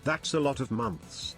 That's a lot of months.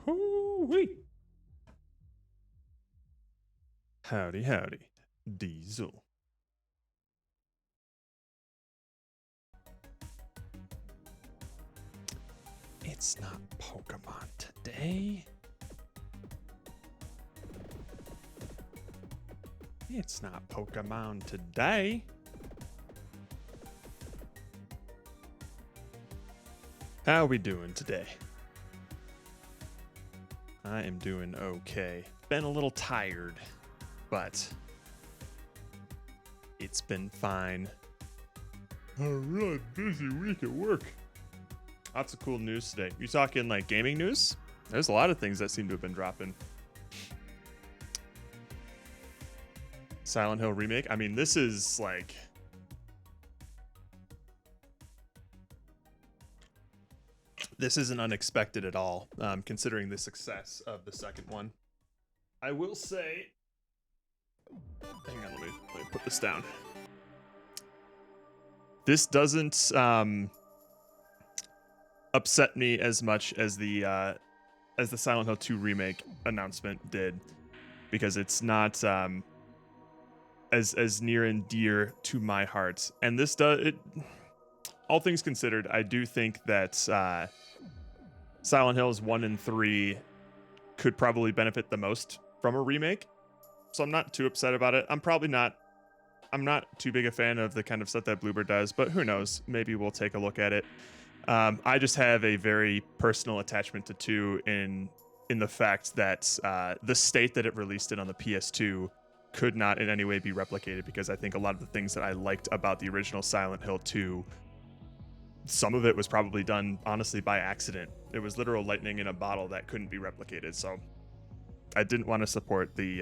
Hoo-wee. Howdy, howdy. Diesel. It's not Pokemon today. It's not Pokemon today. How we doing today? I am doing okay. Been a little tired, but it's been fine. A really busy week at work. Lots of cool news today. You talking like gaming news? There's a lot of things that seem to have been dropping. Silent Hill remake. I mean, this is like... This isn't unexpected at all, considering the success of the second one. I will say... Hang on, let me put this down. This doesn't upset me as much as the Silent Hill 2 remake announcement did, because it's not as near and dear to my heart. And this does it. All things considered, I do think that Silent Hills 1 and 3 could probably benefit the most from a remake. So I'm not too upset about it. I'm not too big a fan of the kind of stuff that Bloober does, but who knows? Maybe we'll take a look at it. I just have a very personal attachment to 2 in the fact that the state that it released in on the PS2 could not in any way be replicated, because I think a lot of the things that I liked about the original Silent Hill 2, some of it was probably done honestly by accident. It was literal lightning in a bottle that couldn't be replicated. So I didn't want to support the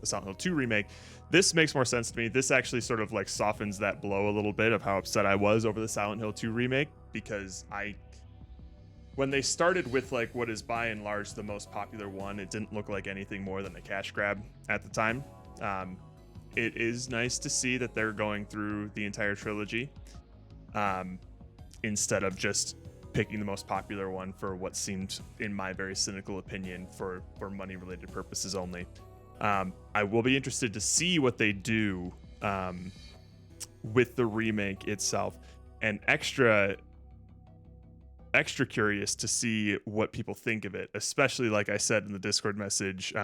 Silent Hill 2 remake. This makes more sense to me. This actually sort of like softens that blow a little bit of how upset I was over the Silent Hill 2 remake, because when they started with like what is by and large the most popular one, it didn't look like anything more than a cash grab at the time. It is nice to see that they're going through the entire trilogy instead of just picking the most popular one for what seemed, in my very cynical opinion, for money related purposes only. I will be interested to see what they do with the remake itself, and extra curious to see what people think of it, especially like I said in the Discord message,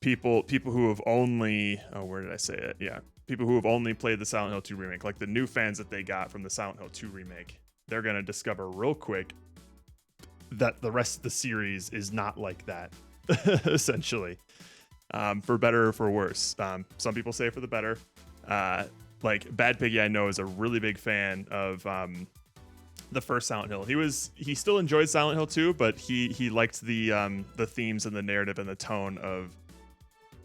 people who have only where did I say it? Yeah. People who have only played the Silent Hill 2 remake, like the new fans that they got from the Silent Hill 2 remake, they're going to discover real quick that the rest of the series is not like that. Essentially, for better or for worse. Some people say for the better. Like Bad Piggy, I know, is a really big fan of the first Silent Hill. He still enjoyed Silent Hill 2, but he liked the themes and the narrative and the tone of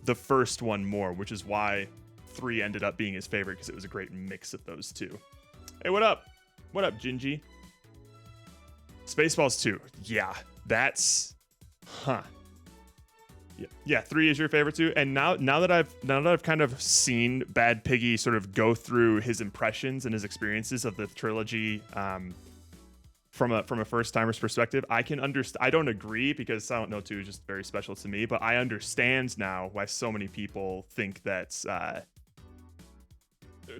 the first one more, which is why 3 ended up being his favorite, because it was a great mix of those two. Hey, what up? What up, Gingy? Spaceballs 2. Yeah, that's Yeah, 3 is your favorite too. And now that I've kind of seen Bad Piggy sort of go through his impressions and his experiences of the trilogy from a first timer's perspective, I can understand. I don't agree, because Silent Hill 2 is just very special to me, but I understand now why so many people think that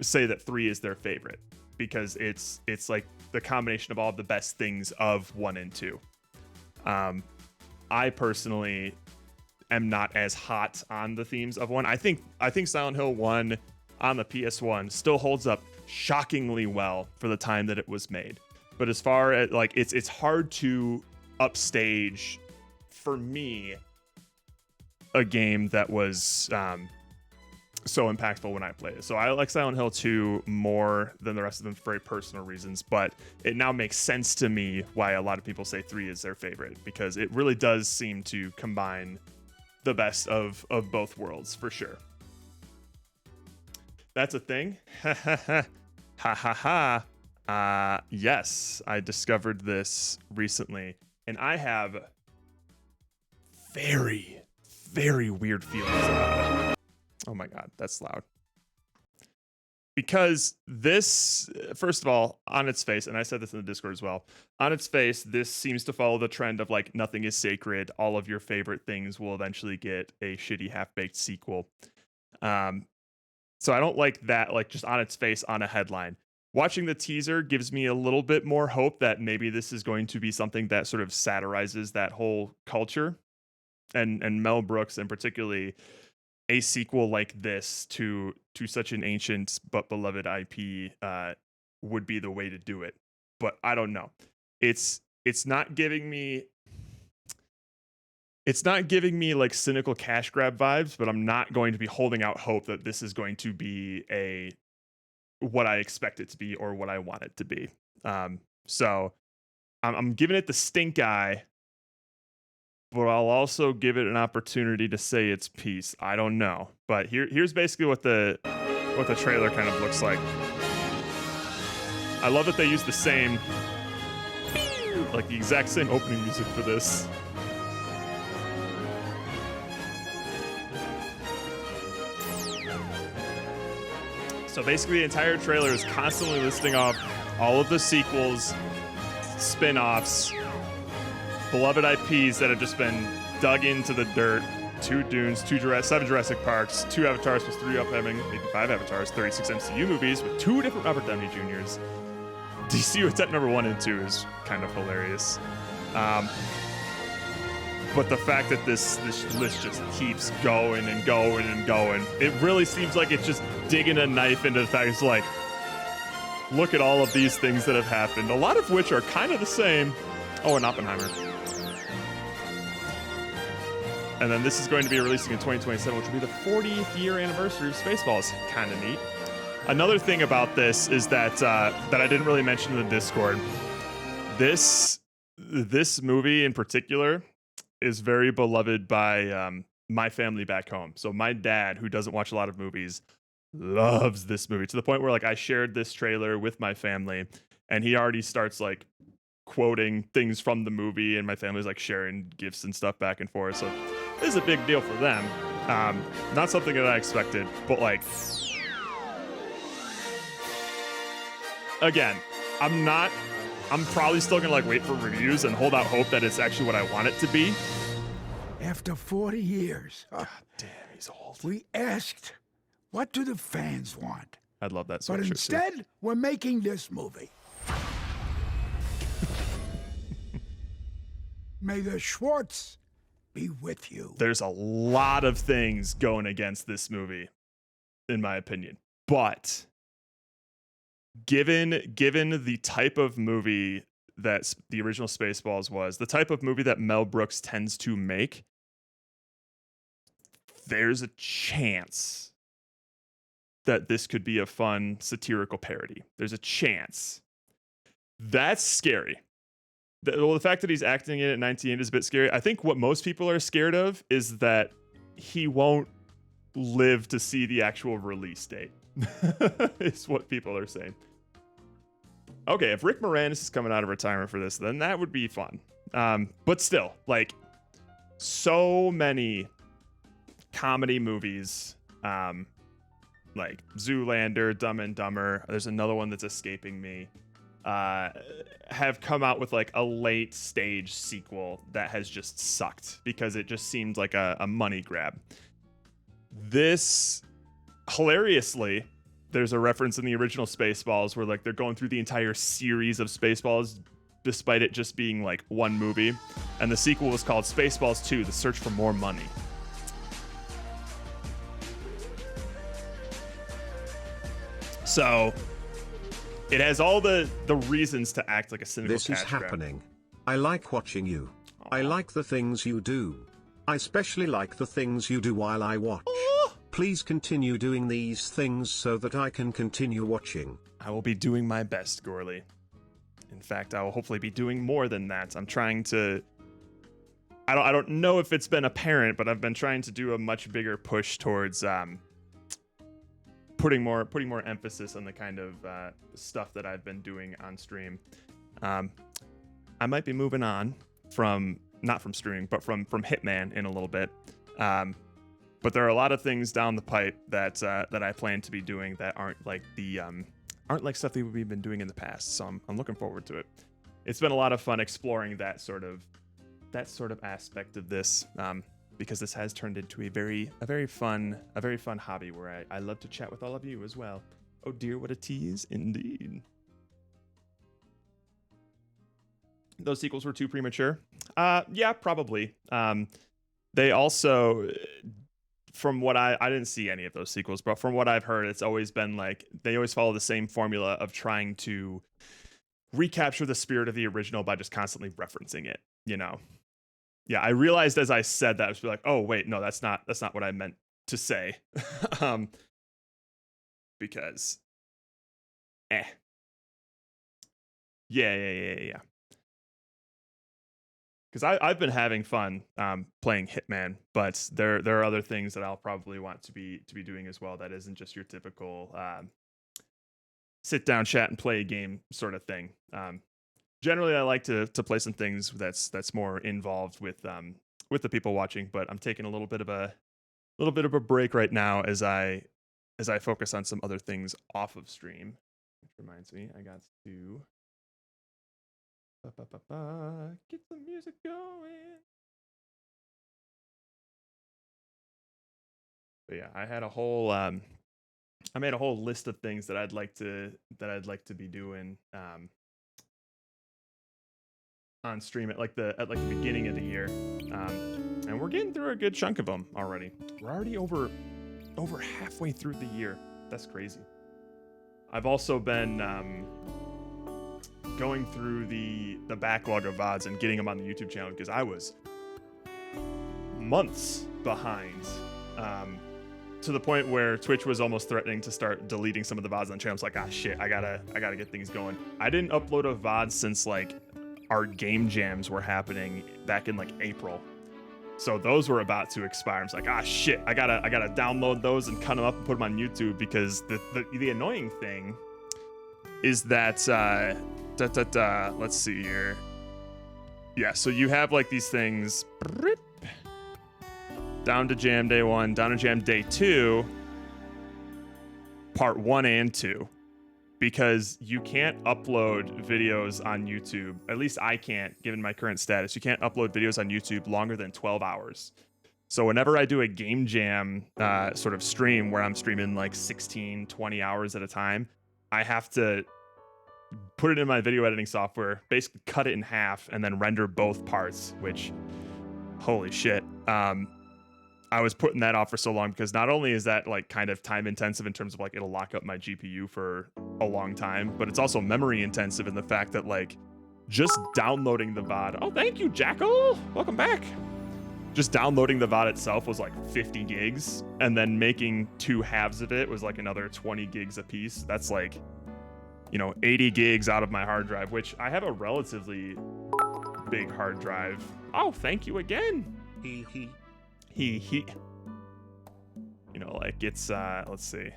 say that 3 is their favorite, because it's like the combination of all the best things of 1 and 2. I personally am not as hot on the themes of 1. I think Silent Hill 1 on the PS1 still holds up shockingly well for the time that it was made. But as far as like it's hard to upstage, for me, a game that was so impactful when I played it. So I like Silent Hill 2 more than the rest of them for very personal reasons, but it now makes sense to me why a lot of people say 3 is their favorite, because it really does seem to combine the best of both worlds, for sure. That's a thing. Ha ha ha. Yes, I discovered this recently, and I have very, very weird feelings about it. Oh my god, that's loud. because this, first of all, on its face, and I said this in the Discord as well, on its face, this seems to follow the trend of like nothing is sacred. All of your favorite things will eventually get a shitty half-baked sequel. So I don't like that, like just on its face on a headline. Watching the teaser gives me a little bit more hope that maybe this is going to be something that sort of satirizes that whole culture, and Mel Brooks, and particularly a sequel like this to such an ancient but beloved IP would be the way to do it. But I don't know. It's not giving me like cynical cash grab vibes, but I'm not going to be holding out hope that this is going to be what I expect it to be or what I want it to be. So I'm giving it the stink eye, but I'll also give it an opportunity to say its piece. I don't know, but here's basically what the trailer kind of looks like. I love that they use the same, like the exact same opening music for this. So basically the entire trailer is constantly listing off all of the sequels, spin-offs, beloved IPs that have just been dug into the dirt. 2 Dunes, 7 Jurassic Parks, 2 Avatars plus 3 upcoming, maybe 5 Avatars, 36 MCU movies with 2 different Robert Downey Jr.'s. DC with number 1 and 2 is kind of hilarious. But the fact that this list just keeps going and going and going, it really seems like it's just digging a knife into the fact it's like, look at all of these things that have happened, a lot of which are kind of the same. Oh, and Oppenheimer. And then this is going to be releasing in 2027, which will be the 40th year anniversary of Spaceballs. Kind of neat. Another thing about this is that I didn't really mention in the Discord. This movie in particular is very beloved by my family back home. So my dad, who doesn't watch a lot of movies, loves this movie to the point where like I shared this trailer with my family, and he already starts like quoting things from the movie, and my family's like sharing gifts and stuff back and forth. So this is a big deal for them. Not something that I expected, but like, again, I'm probably still gonna like wait for reviews and hold out hope that it's actually what I want it to be. After 40 years, God damn, he's old. we asked, what do the fans want? I'd love that But sweatshirt too. instead, we're making this movie. May the Schwartz be with you. There's a lot of things going against this movie, in my opinion. But given the type of movie that the original Spaceballs was, the type of movie that Mel Brooks tends to make, there's a chance that this could be a fun satirical parody. There's a chance. That's scary. The fact that he's acting it at 19 is a bit scary. I think what most people are scared of is that he won't live to see the actual release date. Is what people are saying. Okay, if Rick Moranis is coming out of retirement for this, then that would be fun. But still, like, so many comedy movies, like Zoolander, Dumb and Dumber, there's another one that's escaping me, have come out with like a late stage sequel that has just sucked because it just seemed like a money grab. This, hilariously, there's a reference in the original Spaceballs where like they're going through the entire series of Spaceballs despite it just being like one movie, and the sequel was called Spaceballs 2: The Search for More Money. So it has all the reasons to act like a cynical This is cash grab. happening. I like watching you. I like the things you do. I especially like the things you do while I watch. Please continue doing these things so that I can continue watching. I will be doing my best, Gorley. In fact, I will hopefully be doing more than that. I'm trying to... I don't know if it's been apparent, but I've been trying to do a much bigger push towards putting more emphasis on the kind of stuff that I've been doing on stream. I might be moving on from, not from streaming, but from Hitman in a little bit. But there are a lot of things down the pipe that that I plan to be doing that aren't like stuff that we've been doing in the past. So I'm looking forward to it. It's been a lot of fun exploring that sort of aspect of this, because this has turned into a very fun hobby where I love to chat with all of you as well. Oh dear, what a tease indeed. Those sequels were too premature. Yeah, probably. They also, from what I didn't see any of those sequels, but from what I've heard, it's always been like they always follow the same formula of trying to recapture the spirit of the original by just constantly referencing it, you know. Yeah, I realized as I said that, I was like, oh wait, no, that's not what I meant to say. Because yeah. Because I've been having fun playing Hitman, but there are other things that I'll probably want to be doing as well. That isn't just your typical sit down, chat, and play a game sort of thing. Generally, I like to play some things that's more involved with the people watching. But I'm taking a little bit of a break right now as I focus on some other things off of stream. Which reminds me, I got to. Get the music going. But yeah, I had a whole I made a whole list of things that I'd like to be doing on stream at like the beginning of the year. And we're getting through a good chunk of them already. We're already over halfway through the year. That's crazy. I've also been going through the backlog of VODs and getting them on the YouTube channel because I was months behind, to the point where Twitch was almost threatening to start deleting some of the VODs on the channel. I was like, ah, shit, I gotta get things going. I didn't upload a VOD since like our game jams were happening back in like April. So those were about to expire. I was like, ah, shit, I gotta download those and cut them up and put them on YouTube, because the annoying thing is that let's see here. Yeah, so you have like these things down to jam day 1, down to jam day 2, part 1 and 2, because you can't upload videos on YouTube. At least I can't, given my current status. You can't upload videos on YouTube longer than 12 hours. So whenever I do a game jam sort of stream where I'm streaming like 16, 20 hours at a time, I have to put it in my video editing software, basically cut it in half, and then render both parts, which, holy shit. I was putting that off for so long because not only is that like kind of time intensive in terms of like it'll lock up my GPU for a long time, but it's also memory intensive in the fact that like just downloading the VOD. Oh, thank you, Jackal. Welcome back. Just downloading the VOD itself was like 50 gigs, and then making 2 halves of it was like another 20 gigs a piece. That's like, 80 gigs out of my hard drive, which I have a relatively big hard drive. Oh, thank you again. He. Like it's, let's see.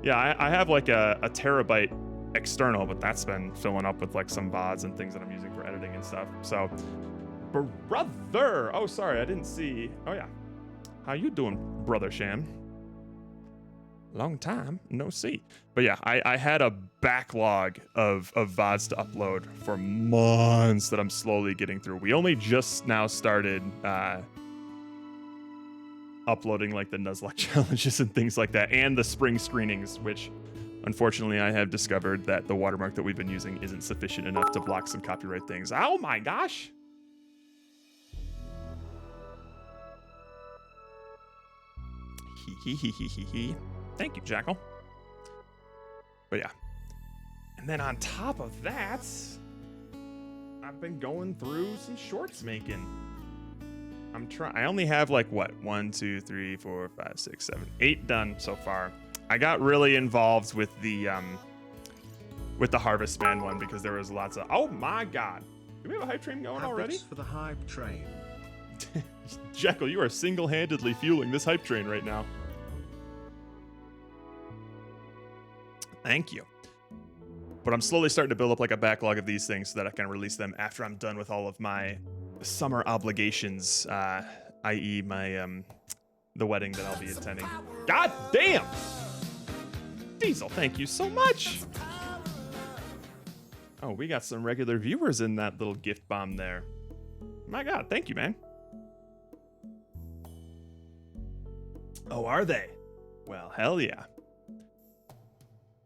Yeah, I have like a terabyte external, but that's been filling up with like some VODs and things that I'm using for editing and stuff. So, brother. Oh, sorry, I didn't see. Oh, yeah. How you doing, Brother Sham? Long time no see. But yeah, I had a backlog of VODs to upload for months that I'm slowly getting through. We only just now started uploading like the Nuzlocke challenges and things like that, and the spring screenings, which unfortunately I have discovered that the watermark that we've been using isn't sufficient enough to block some copyright things. Oh my gosh. He. Thank you, Jackal. But yeah. And then on top of that, I've been going through some shorts making. I only have like what? 1, 2, 3, 4, 5, 6, 7, 8 done so far. I got really involved with the Harvest Man one because there was lots of, oh my god. Do we have a hype train going already? For the hype train. Jekyll, you are single-handedly fueling this hype train right now. Thank you. But I'm slowly starting to build up like a backlog of these things so that I can release them after I'm done with all of my summer obligations, i.e. my the wedding that I'll be attending. God damn! Diesel, thank you so much. Oh, we got some regular viewers in that little gift bomb there. My God, thank you, man. Oh, are they? Well, hell yeah.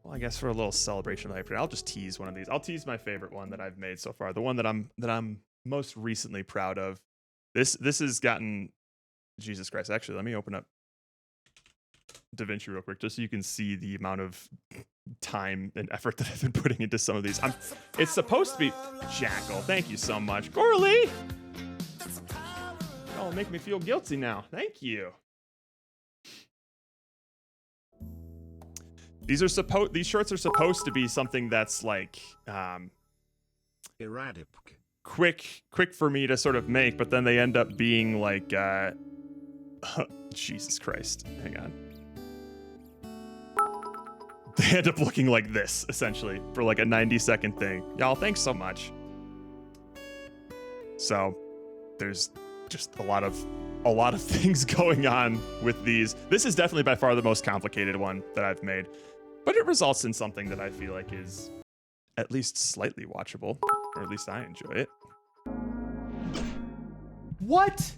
Well, I guess for a little celebration of life, I'll just tease one of these. I'll tease my favorite one that I've made so far, the one that I'm most recently proud of. This has gotten, Jesus Christ. Actually, let me open up DaVinci real quick, just so you can see the amount of time and effort that I've been putting into some of these. It's supposed to be Jackal. Thank you so much, Gorley. Oh, make me feel guilty now. Thank you. These shorts are supposed to be something that's like Erratic. quick for me to sort of make, but then they end up being like Jesus Christ. Hang on. They end up looking like this, essentially, for like a 90-second thing. Y'all, thanks so much. So, there's just a lot of things going on with these. This is definitely by far the most complicated one that I've made, but it results in something that I feel like is at least slightly watchable, or at least I enjoy it. What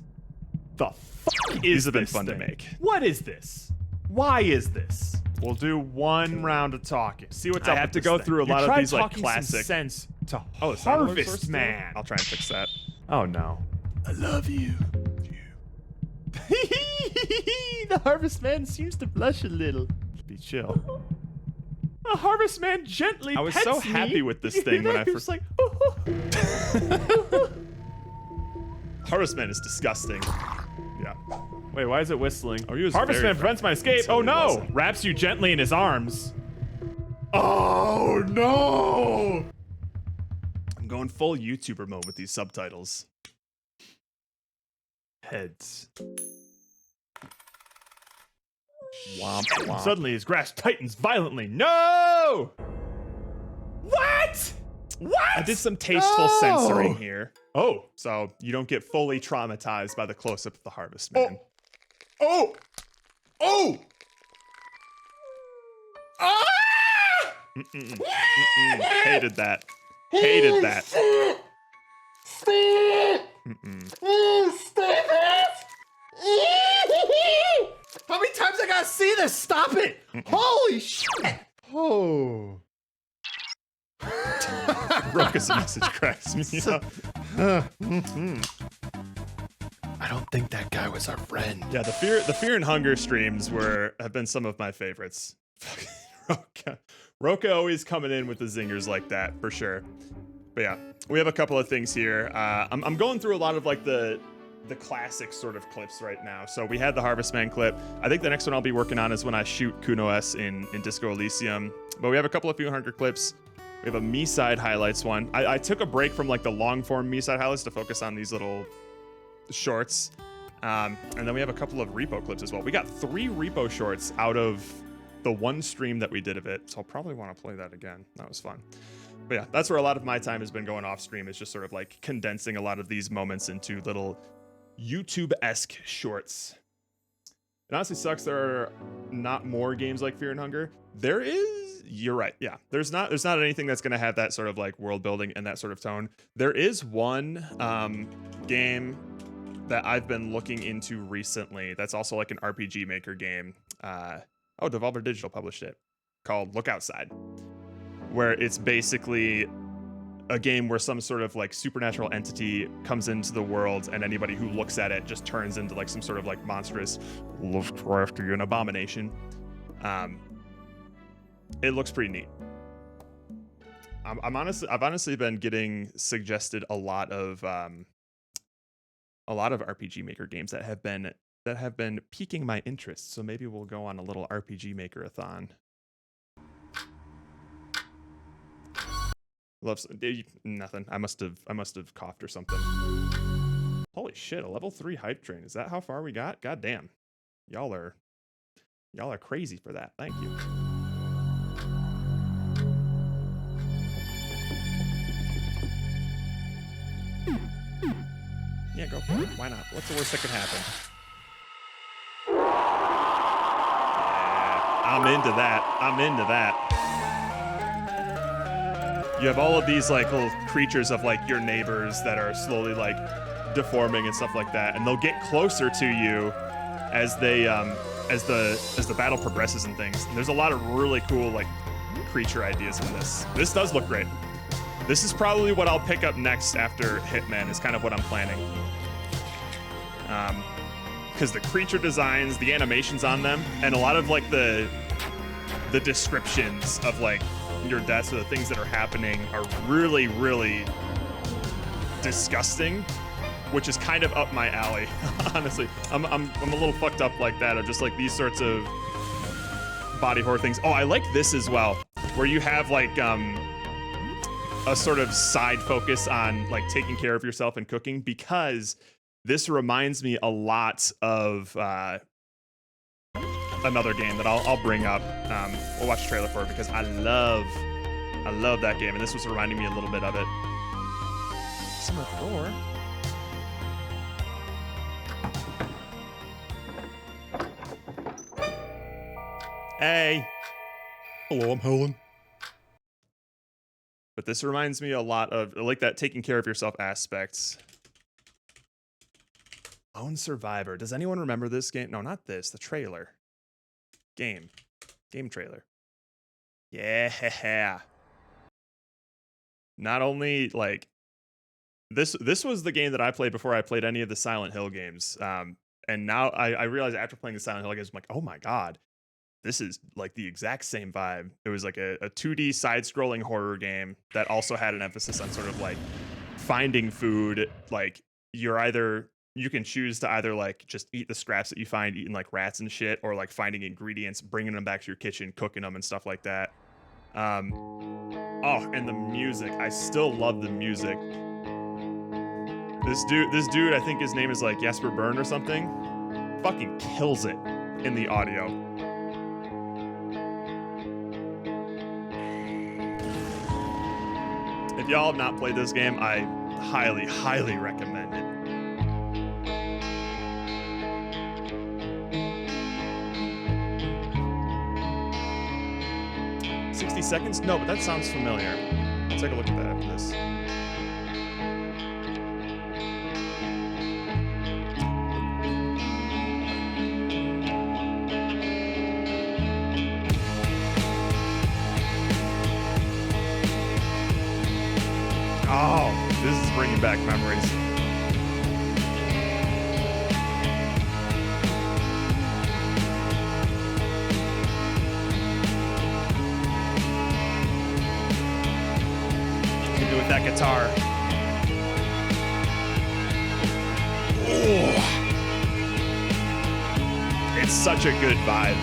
the fuck is These have been this fun thing? to make. What is this? Why is this? We'll do one round of talking. See what's up. I have with to this go thing. through a You lot of tried these like talking some classic sense to Oh, Sound Alert Harvest source Man. I'll try and fix that. Oh no. I love you. The Harvest Man seems to blush a little. Be chill. The Harvest Man gently I was pets so me. happy with this You thing hear when that? I He first. was like, Harvest Man is disgusting. Yeah. wait, why is it whistling? Oh, he was Harvest very Man prevents my friendly escape. until Oh he no! wasn't. Wraps you gently in his arms. Oh no! I'm going full YouTuber mode with these subtitles. Heads. Womp womp. Suddenly his grasp tightens violently. No! What? What? I did some tasteful No! censoring here, Oh. so you don't get fully traumatized by the close-up of the Harvest Man. Oh! Oh! Ah! Hated that. Hated that. How many times I gotta see this? Stop it! Holy shit! Oh. Roka's message cracks me up. I don't think that guy was our friend. Yeah, the fear and hunger streams have been some of my favorites. Roka always coming in with the zingers like that for sure. But yeah, we have a couple of things here. I'm going through a lot of like the classic sort of clips right now. So we had the Harvest Man clip. I think the next one I'll be working on is when I shoot Kuno S in Disco Elysium. But we have a couple of few hunger clips. We have a Me-Side highlights one. I took a break from like the long form Me-Side highlights to focus on these little shorts. And then we have a couple of repo clips as well. We got 3 repo shorts out of the one stream that we did of it. So I'll probably want to play that again. That was fun. But yeah, that's where a lot of my time has been going off stream. Is just sort of like condensing a lot of these moments into little YouTube-esque shorts. It honestly sucks there are not more games like Fear and Hunger. There is, you're right, yeah. There's not anything that's gonna have that sort of like world building and that sort of tone. There is one game that I've been looking into recently that's also like an RPG Maker game. Devolver Digital published it, called Look Outside, where it's basically a game where some sort of like supernatural entity comes into the world and anybody who looks at it just turns into like some sort of like monstrous Lovecraftian abomination. It looks pretty neat. I've honestly been getting suggested a lot of RPG Maker games that have been piquing my interest. So maybe we'll go on a little RPG Maker-a-thon. Nothing. I must have coughed or something. Holy shit, a level 3 hype train. Is that how far we got? God damn. Y'all are crazy for that. Thank you. Yeah, go for it. Why not? What's the worst that could happen? I'm into that. I'm into that. You have all of these like little creatures of like your neighbors that are slowly like deforming and stuff like that, and they'll get closer to you as they as the battle progresses and things. And there's a lot of really cool like creature ideas in this. This does look great. This is probably what I'll pick up next after Hitman, is kind of what I'm planning. Because the creature designs, the animations on them, and a lot of like the descriptions of like your deaths or the things that are happening are really, really disgusting, which is kind of up my alley. Honestly, I'm a little fucked up like that, of just like these sorts of body horror things. Oh, I like this as well, where you have like a sort of side focus on like taking care of yourself and cooking, because this reminds me a lot of another game that I'll bring up. We'll watch a trailer for it because I love that game, and this was reminding me a little bit of it. Summer Thor. Hey. Hello, I'm Helen. But this reminds me a lot of like that taking care of yourself aspects. Lone Survivor. Does anyone remember this game? No, not this. The trailer. Game trailer. Yeah. Not only like this was the game that I played before I played any of the Silent Hill games. And now I realize after playing the Silent Hill games, I'm like, oh my God, this is like the exact same vibe. It was like a 2D side-scrolling horror game that also had an emphasis on sort of like finding food. Like you can choose to either like just eat the scraps that you find eating like rats and shit, or like finding ingredients, bringing them back to your kitchen, cooking them and stuff like that. Oh, and the music. I still love the music. This dude, I think his name is like Jesper Byrne or something, fucking kills it in the audio. If y'all have not played this game, I highly, highly recommend it. 60 seconds? No, but that sounds familiar. I'll take a look at that after this. Oh, this is bringing back memories. With that guitar. Oh. It's such a good vibe.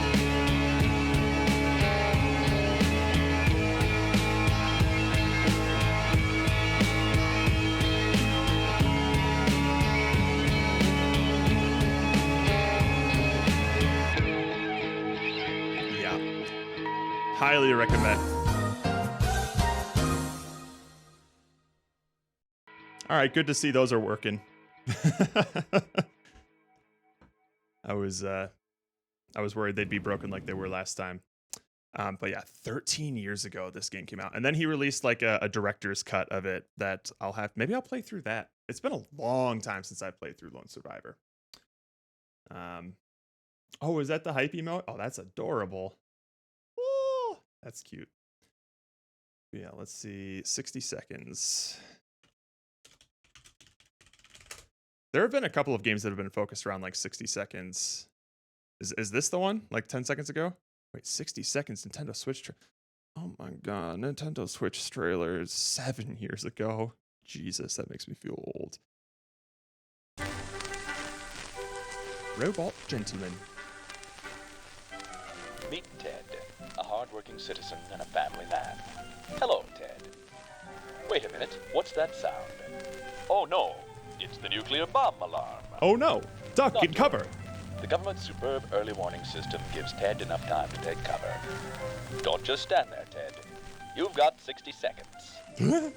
Yeah. Highly recommend. All right, good to see those are working. I was worried they'd be broken like they were last time. But yeah, 13 years ago this game came out, and then he released like a director's cut of it that maybe I'll play through that. It's been a long time since I played through Lone Survivor. Oh, is that the hype emote? Oh, that's adorable. Oh, that's cute. Yeah, let's see. 60 seconds. There have been a couple of games that have been focused around like 60 seconds. Is this the one? Like 10 seconds ago? Wait, 60 seconds, Nintendo Switch. Oh my God, Nintendo Switch trailer is 7 years ago. Jesus, that makes me feel old. Robot Gentleman. Meet Ted, a hard-working citizen and a family man. Hello, Ted. Wait a minute, what's that sound? Oh no, it's the nuclear bomb alarm. Oh no, duck in cover. The government's superb early warning system gives Ted enough time to take cover. Don't just stand there, Ted. You've got 60 seconds.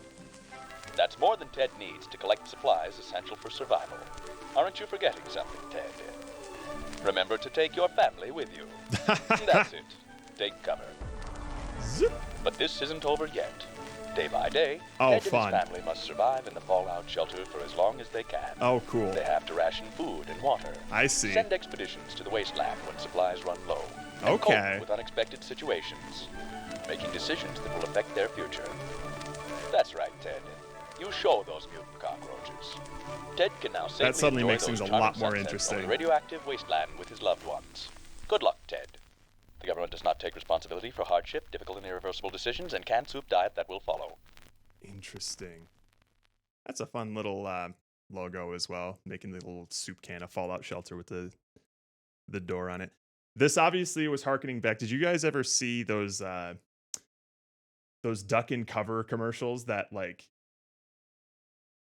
That's more than Ted needs to collect supplies essential for survival. Aren't you forgetting something, Ted? Remember to take your family with you. That's it. take cover. Zip. But this isn't over yet. Day by day, Oh, Ted fun. and his family must survive in the fallout shelter for as long as they can. Oh, cool. They have to ration food and water. I see. Send expeditions to the wasteland when supplies run low. And Okay. cope with unexpected situations, making decisions that will affect their future. That's right, Ted. You show those mutant cockroaches. Ted can now safely suddenly enjoy makes those things a charming lot more sunsets interesting. over the radioactive wasteland with his loved ones. Good luck, Ted. The government does not take responsibility for hardship, difficult and irreversible decisions, and canned soup diet that will follow. Interesting. That's a fun little logo as well, making the little soup can, a fallout shelter with the door on it. This obviously was harkening back. Did you guys ever see those duck and cover commercials that, like,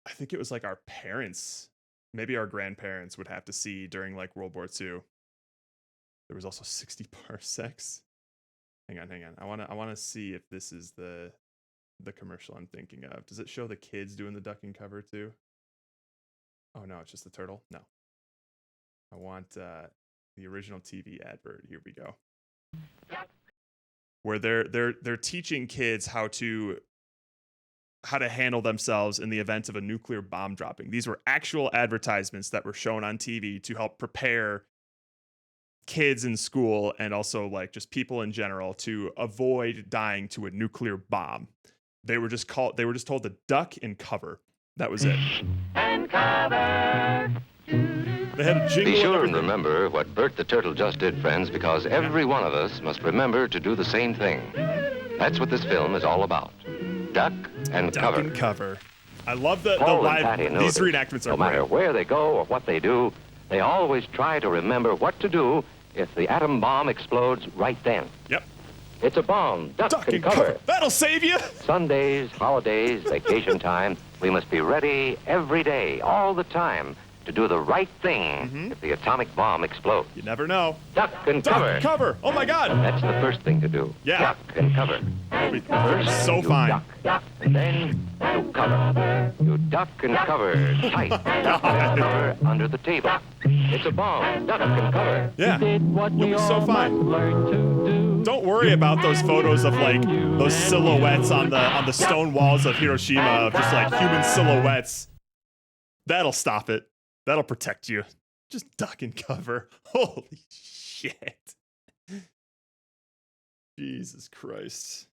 I think it was like our parents, maybe our grandparents would have to see during like World War II. There was also 60 parsecs. Hang on. I wanna see if this is the commercial I'm thinking of. Does it show the kids doing the duck and cover too? Oh no, it's just the turtle. No. I want the original TV advert. Here we go. Where they're teaching kids how to handle themselves in the event of a nuclear bomb dropping. These were actual advertisements that were shown on TV to help prepare kids in school and also like just people in general to avoid dying to a nuclear bomb. They were just told to duck and cover. That was it. And cover. They had a jingle. Be and sure and everything. remember what Bert the Turtle just did, friends, because every one of us must remember to do the same thing. That's what this film is all about. Duck and Duck cover. and cover. I love the Paul and live. Patty know These this. reenactments are No matter great. where they go or what they do, they always try to remember what to do if the atom bomb explodes right then. Yep. It's a bomb. Duck, and cover. That'll save you. Sundays, holidays, vacation time, we must be ready every day, all the time, to do the right thing if the atomic bomb explodes. You never know. Duck and Duck cover. and cover. Oh my God. That's the first thing to do. Yeah. Duck and cover. First, So you fine. duck, and then you cover. You duck and cover tight. Duck and cover under the table. It's a bomb. Duck and cover. Yeah. You'll be so fine. Don't worry about those photos of like those silhouettes on the stone walls of Hiroshima of just like human silhouettes. That'll stop it. That'll protect you. Just duck and cover. Holy shit. Jesus Christ.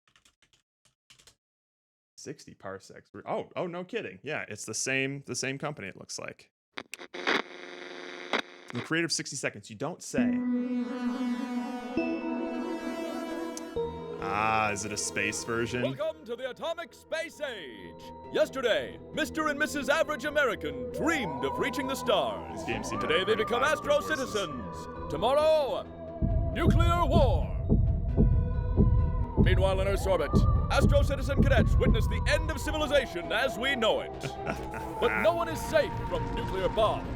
60 parsecs. Oh, no kidding. Yeah, it's the same company, it looks like. The creative 60 seconds. You don't say. Ah, is it a space version? Welcome to the Atomic Space Age. Yesterday, Mr. and Mrs. Average American dreamed of reaching the stars. These games seem to Today have they very become positive astro voices. citizens. Tomorrow, nuclear war. Meanwhile, in Earth's orbit, astro citizen cadets witness the end of civilization as we know it. But no one is safe from nuclear bombs.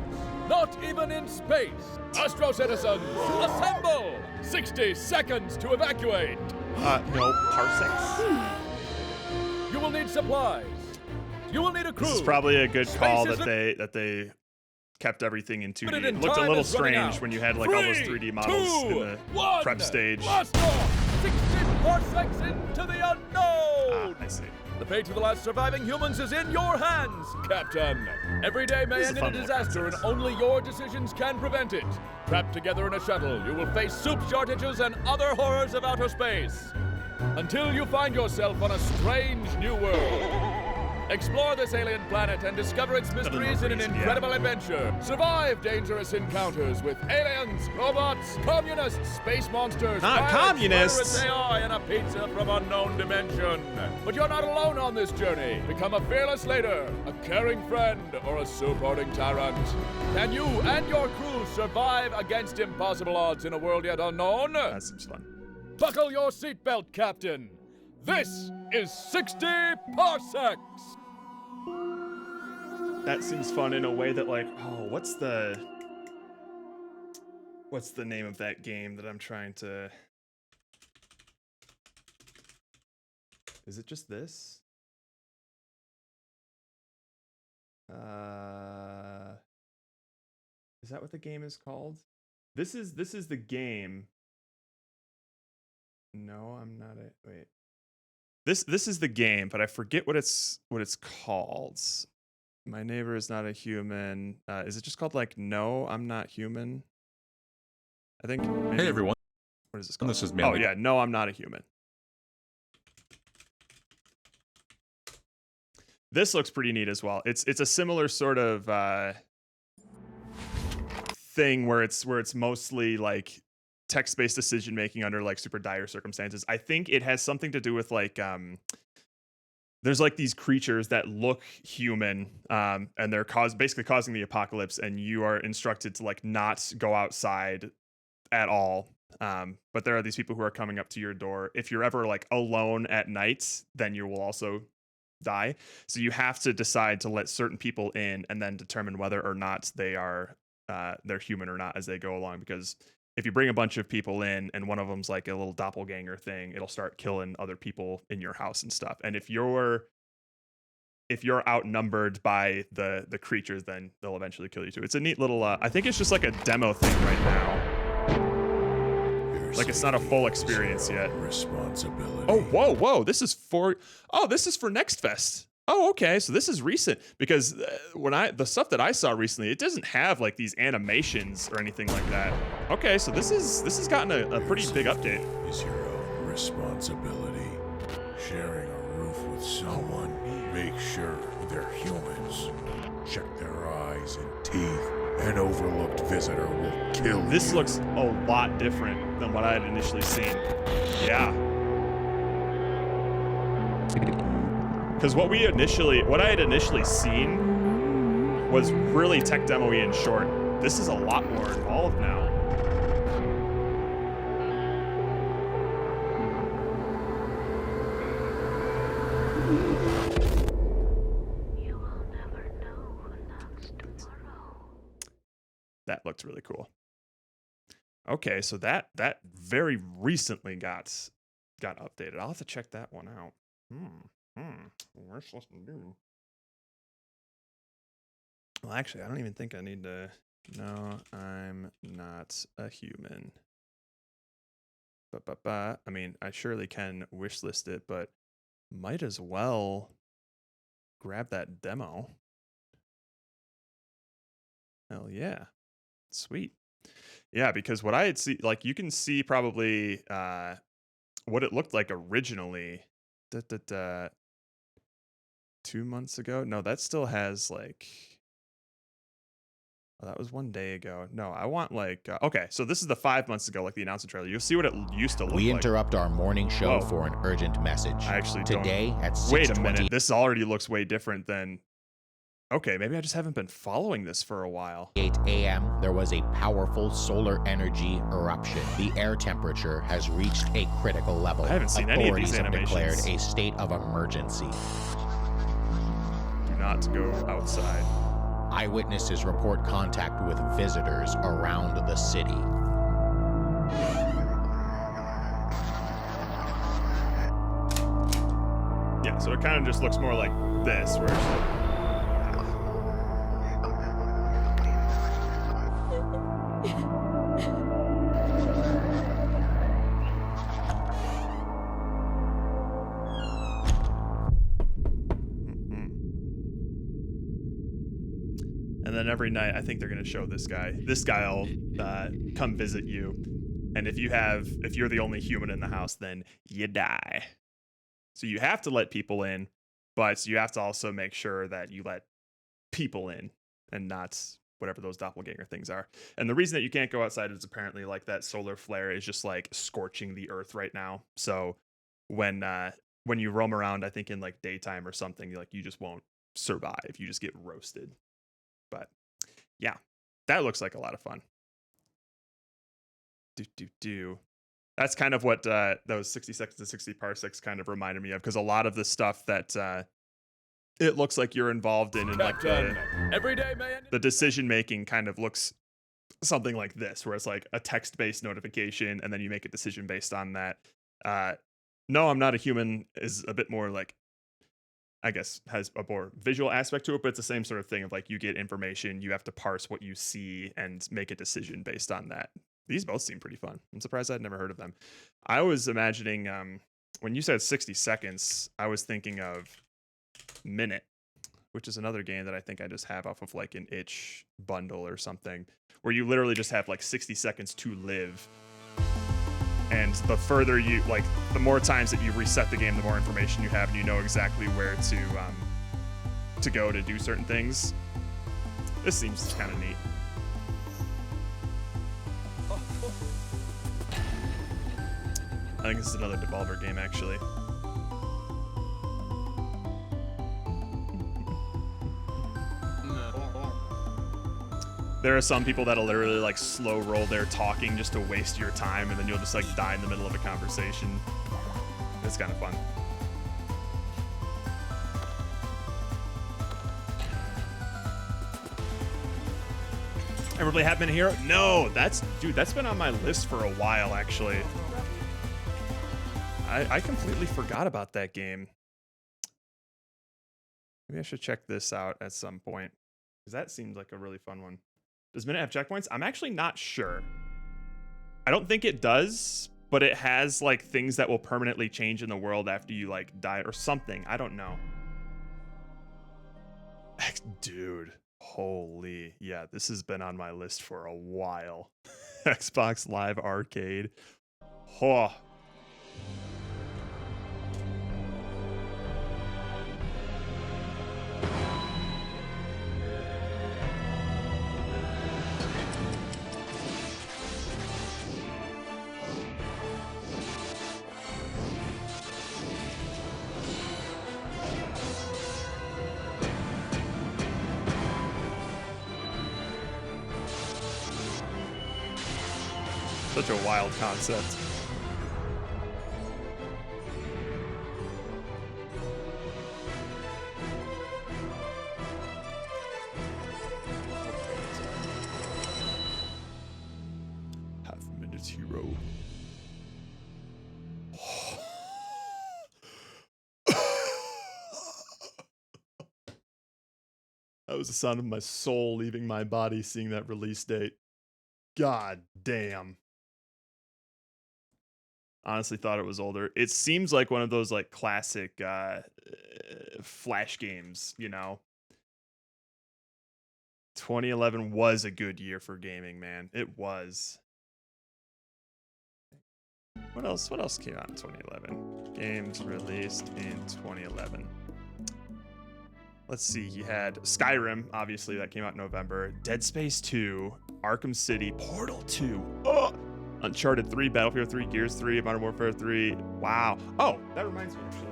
Not even in space. Astro citizens, assemble! 60 seconds to evacuate. No, parsecs. You will need supplies. You will need a crew. This is probably a good Space call isn't- that they kept everything in 2D. Limited It looked a time little is running strange out. when you had like all those 3D models in 2, the 1, prep stage. Blast off! 60 parsecs into the unknown. I see. The fate of the last surviving humans is in your hands, Captain. Every day may This is end in a fun little disaster, and concepts. only your decisions can prevent it. Trapped together in a shuttle, you will face soup shortages and other horrors of outer space. Until you find yourself on a strange new world. Explore this alien planet and discover its mysteries in an breezy, yeah. incredible adventure. Survive dangerous encounters with aliens, robots, communists, space monsters, Not pirates, communists. murderous AI, and a pizza from unknown dimension. But you're not alone on this journey. Become a fearless leader, a caring friend, or a supporting tyrant. Can you and your crew survive against impossible odds in a world yet unknown? That seems fun. Buckle your seatbelt, Captain. This is 60 parsecs. That seems fun in a way that like, oh, what's the name of that game that I'm trying to... Is it just this? Is that what the game is called? This is the game No, I'm not a wait. This is the game, but I forget what it's called. My neighbor is not a human. Is it just called like No, I'm Not Human? I think. Maybe, Hey everyone, what is this called? this is Oh Manly. yeah, No, I'm Not a Human. This looks pretty neat as well. It's a similar sort of thing where it's mostly like text-based decision making under like super dire circumstances. I think it has something to do with like there's like these creatures that look human and they're basically causing the apocalypse, and you are instructed to like not go outside at all. But there are these people who are coming up to your door. If you're ever like alone at night, then you will also die. So you have to decide to let certain people in and then determine whether or not they're human or not as they go along, because if you bring a bunch of people in and one of them's like a little doppelganger thing, it'll start killing other people in your house and stuff. And if you're outnumbered by the creatures, then they'll eventually kill you too. It's a neat little I think it's just like a demo thing right now. Like it's not a full experience yet. Responsibility. Oh, whoa. This is for Next Fest. Oh, okay. So this is recent, because the stuff that I saw recently, it doesn't have like these animations or anything like that. Okay, so this has gotten a pretty big update. Is your own responsibility. Sharing a roof with someone, make sure they're humans. Check their eyes and teeth. An overlooked visitor will kill This you. looks a lot different than what I had initially seen. Yeah. Because what I had initially seen was really tech demo-y and short. This is a lot more involved now. You will never know who knocks tomorrow. That looked really cool. Okay, so that very recently got updated. I'll have to check that one out. Where's supposed to do? Well, actually, I don't even think I need to. No, I'm not a human. I mean, I surely can wishlist it, but might as well grab that demo. Hell yeah. Sweet. Yeah, because what I had seen, like you can see probably what it looked like originally. 2 months ago. No, that still has like. Oh, that was 1 day ago. No, I want like. Okay, so this is the 5 months ago, like the announcement trailer. You'll see what it used to look We like. interrupt our morning show Whoa. for an urgent message. I actually Today at Wait a 6:20 minute. This already looks way different than. Okay, maybe I just haven't been following this for a while. 8 a.m., there was a powerful solar energy eruption. The air temperature has reached a critical level. I haven't seen any of these Authorities have animations. declared a state of emergency. Do not go outside. Eyewitnesses report contact with visitors around the city. Yeah, so it kind of just looks more like this, where it's like. And then every night, I think they're going to show this guy. This guy will come visit you. And if you're the only human in the house, then you die. So you have to let people in, but you have to also make sure that you let people in and not whatever those doppelganger things are. And the reason that you can't go outside is apparently like that solar flare is just like scorching the earth right now. So when you roam around, I think in like daytime or something, you just won't survive. You just get roasted. But yeah, that looks like a lot of fun. That's kind of what those 60 seconds to 60 parsecs kind of reminded me of, because a lot of the stuff that it looks like you're involved in, and like Every day may end the decision making kind of looks something like this, where it's like a text-based notification, and then you make a decision based on that. No, I'm not a human is a bit more like, I guess, has a more visual aspect to it, but it's the same sort of thing of like you get information, you have to parse what you see and make a decision based on that. These both seem pretty fun. I'm surprised I'd never heard of them. I was imagining when you said 60 seconds, I was thinking of Minute, which is another game that I think I just have off of like an itch bundle or something, where you literally just have like 60 seconds to live. And the further you, like, the more times that you reset the game, the more information you have, and you know exactly where to go to do certain things. This seems kind of neat. I think this is another Devolver game, actually. There are some people that'll literally like slow roll their talking just to waste your time, and then you'll just like die in the middle of a conversation. It's kind of fun. Ever play Half Minute Hero? No, that's been on my list for a while, actually. I completely forgot about that game. Maybe I should check this out at some point, because that seems like a really fun one. Does Minute have checkpoints? I'm actually not sure. I don't think it does, but it has like things that will permanently change in the world after you like die or something. I don't know. Dude, holy. Yeah, this has been on my list for a while. Xbox Live Arcade. Oh. Such a wild concept. Half Minute Hero. That was the sound of my soul leaving my body seeing that release date. God damn. Honestly thought it was older. It seems like one of those like classic Flash games, you know. 2011 was a good year for gaming, man. It was. What else came out in 2011? Games released in 2011. Let's see, you had Skyrim, obviously, that came out in November. Dead Space 2, Arkham City, Portal 2. Oh! Uncharted 3, Battlefield 3, Gears 3, Modern Warfare 3. Wow. Oh, that reminds me, actually.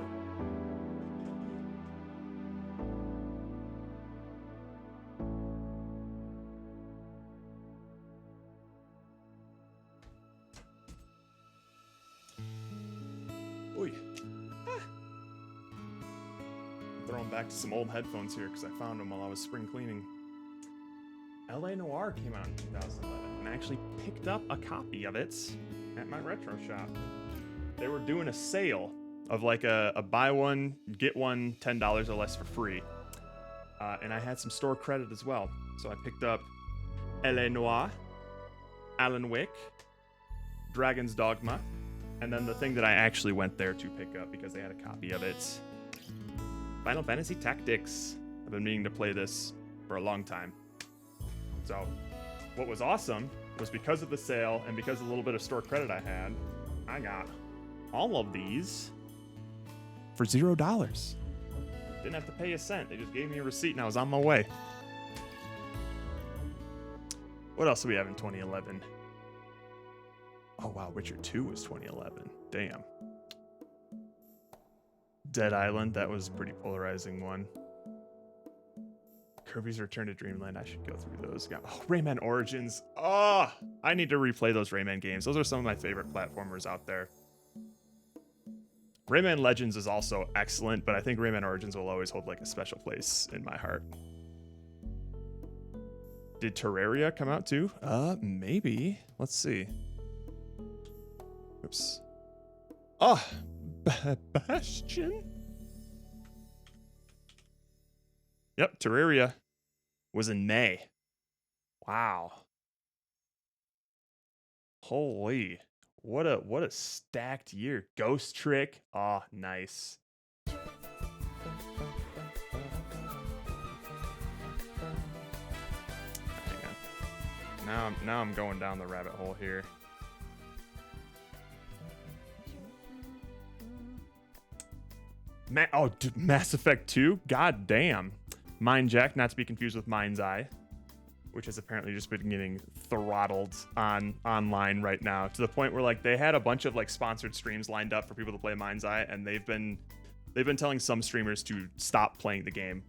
Oy. Ah. Throwing back to some old headphones here because I found them while I was spring cleaning. LA Noire came out in 2011, and I actually picked up a copy of it at my retro shop. They were doing a sale of like a buy one, get one $10 or less for free. And I had some store credit as well. So I picked up LA Noire, Alan Wake, Dragon's Dogma, and then the thing that I actually went there to pick up because they had a copy of it, Final Fantasy Tactics. I've been meaning to play this for a long time. So what was awesome was because of the sale and because of a little bit of store credit I had, I got all of these for $0. Didn't have to pay a cent. They just gave me a receipt and I was on my way. What else do we have in 2011? Oh wow, Witcher 2 was 2011. Damn. Dead Island, that was a pretty polarizing one. Kirby's Return to Dreamland, I should go through those. Oh, Rayman Origins. Oh, I need to replay those Rayman games. Those are some of my favorite platformers out there. Rayman Legends is also excellent, but I think Rayman Origins will always hold like a special place in my heart. Did Terraria come out too? Maybe. Let's see. Oops. Oh, Bastion? Yep, Terraria was in May. Wow. Holy, what a stacked year. Ghost Trick. Oh, nice. Hang on. Now I'm going down the rabbit hole here. Dude, Mass Effect 2? God damn. Mind Jack, not to be confused with Mind's Eye, which has apparently just been getting throttled online right now, to the point where like they had a bunch of like sponsored streams lined up for people to play Mind's Eye, and they've been telling some streamers to stop playing the game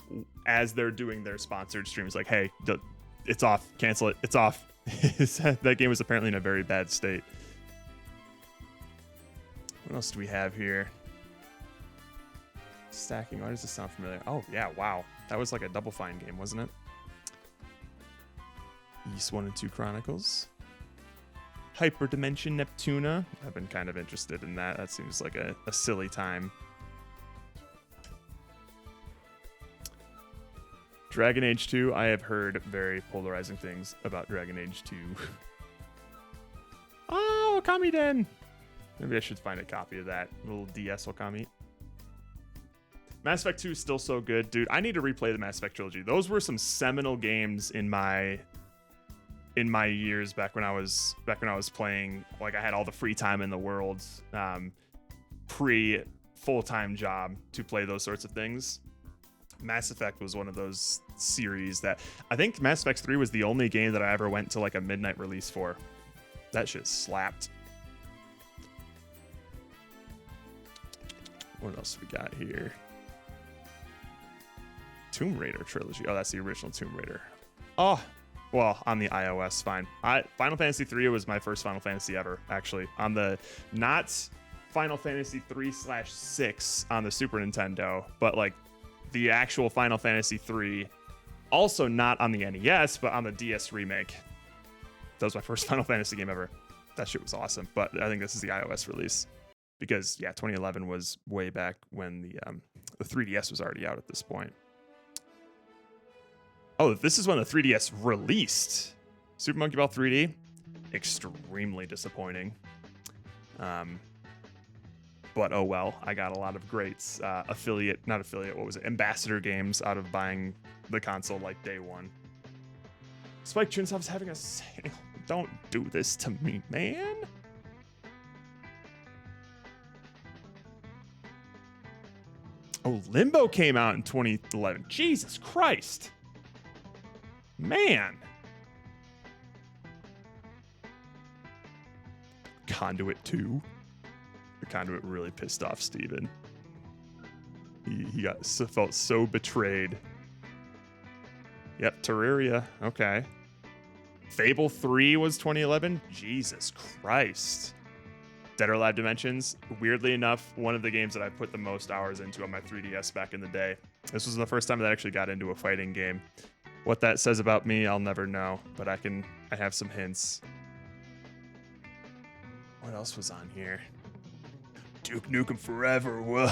as they're doing their sponsored streams. Like, hey, it's off, cancel it, it's off. That game was apparently in a very bad state. What else do we have here? Stacking. Why does this sound familiar? Oh yeah, wow, that was like a Double Fine game, wasn't it? Ys 1 and 2 Chronicles. Hyperdimension Neptuna. I've been kind of interested in that. That seems like a silly time. Dragon Age 2. I have heard very polarizing things about Dragon Age 2. Oh, Okami Den. Maybe I should find a copy of that. Little DS Okami. Mass Effect 2 is still so good. Dude, I need to replay the Mass Effect trilogy. Those were some seminal games in my years back when I was playing. Like, I had all the free time in the world, pre full-time job to play those sorts of things. Mass Effect was one of those series that I think Mass Effect 3 was the only game that I ever went to like a midnight release for. That shit slapped. What else we got here? Tomb Raider trilogy. Oh, that's the original Tomb Raider. Oh, well, on the iOS, fine. Final Fantasy 3 was my first Final Fantasy ever, actually. On the, not Final Fantasy 3/6 on the Super Nintendo, but like the actual Final Fantasy 3, also not on the NES, but on the DS remake. That was my first Final Fantasy game ever. That shit was awesome, but I think this is the iOS release. Because, yeah, 2011 was way back when the 3DS was already out at this point. Oh, this is when the 3DS released. Super Monkey Ball 3D, extremely disappointing. But oh well, I got a lot of great ambassador games out of buying the console like day one. Spike Chunsoft's having a sale. Don't do this to me, man. Oh, Limbo came out in 2011. Jesus Christ. Man. Conduit 2. The Conduit really pissed off Steven. He felt so betrayed. Yep, Terraria. Okay. Fable 3 was 2011. Jesus Christ. Dead or Alive Dimensions, weirdly enough, one of the games that I put the most hours into on my 3DS back in the day. This was the first time that I actually got into a fighting game. What that says about me, I'll never know, but I have some hints. What else was on here? Duke Nukem Forever. Whoa.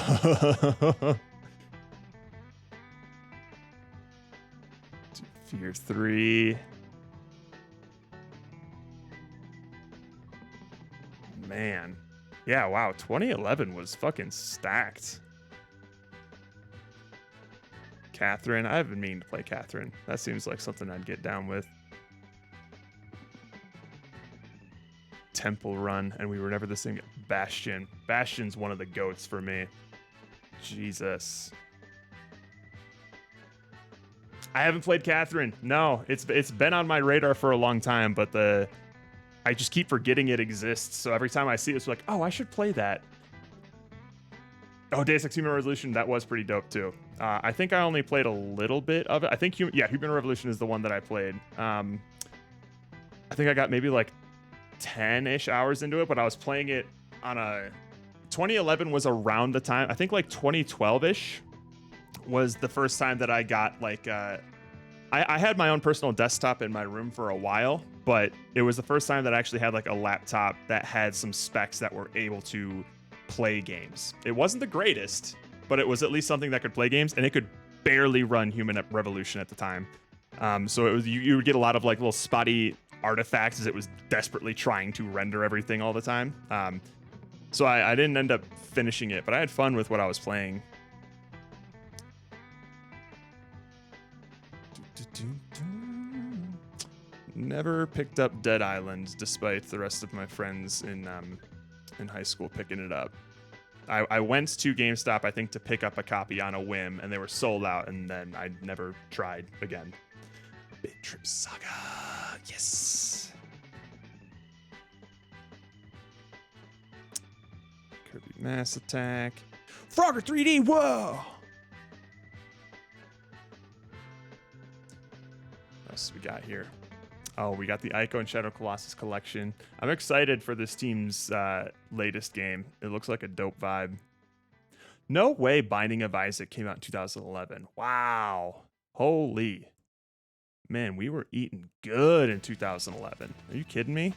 Fear 3. Man. Yeah, wow. 2011 was fucking stacked. Catherine. I've been meaning to play Catherine. That seems like something I'd get down with. Temple Run, and we were never the same. Bastion. Bastion's one of the goats for me. Jesus. I haven't played Catherine. No, it's been on my radar for a long time, but I just keep forgetting it exists. So every time I see it, it's like, oh, I should play that. Oh, Deus Ex Human Revolution, that was pretty dope too. I think I only played a little bit of it. I think Human Revolution is the one that I played. I think I got maybe like 10-ish hours into it, but I was playing it on 2011 was around the time, I think like 2012-ish was the first time that I got like, I had my own personal desktop in my room for a while, but it was the first time that I actually had like a laptop that had some specs that were able to play games. It wasn't the greatest, but it was at least something that could play games, and it could barely run Human Revolution at the time. So it was you would get a lot of like little spotty artifacts as it was desperately trying to render everything all the time. So I didn't end up finishing it, but I had fun with what I was playing. Never picked up Dead Island, despite the rest of my friends in high school picking it up. I went to GameStop, I think, to pick up a copy on a whim, and they were sold out, and then I never tried again. Bit Trip Saga, yes. Kirby Mass Attack. Frogger 3D, whoa! What else we got here? Oh, we got the Ico and Shadow Colossus collection. I'm excited for this team's latest game. It looks like a dope vibe. No way Binding of Isaac came out in 2011. Wow. Holy. Man, we were eating good in 2011. Are you kidding me?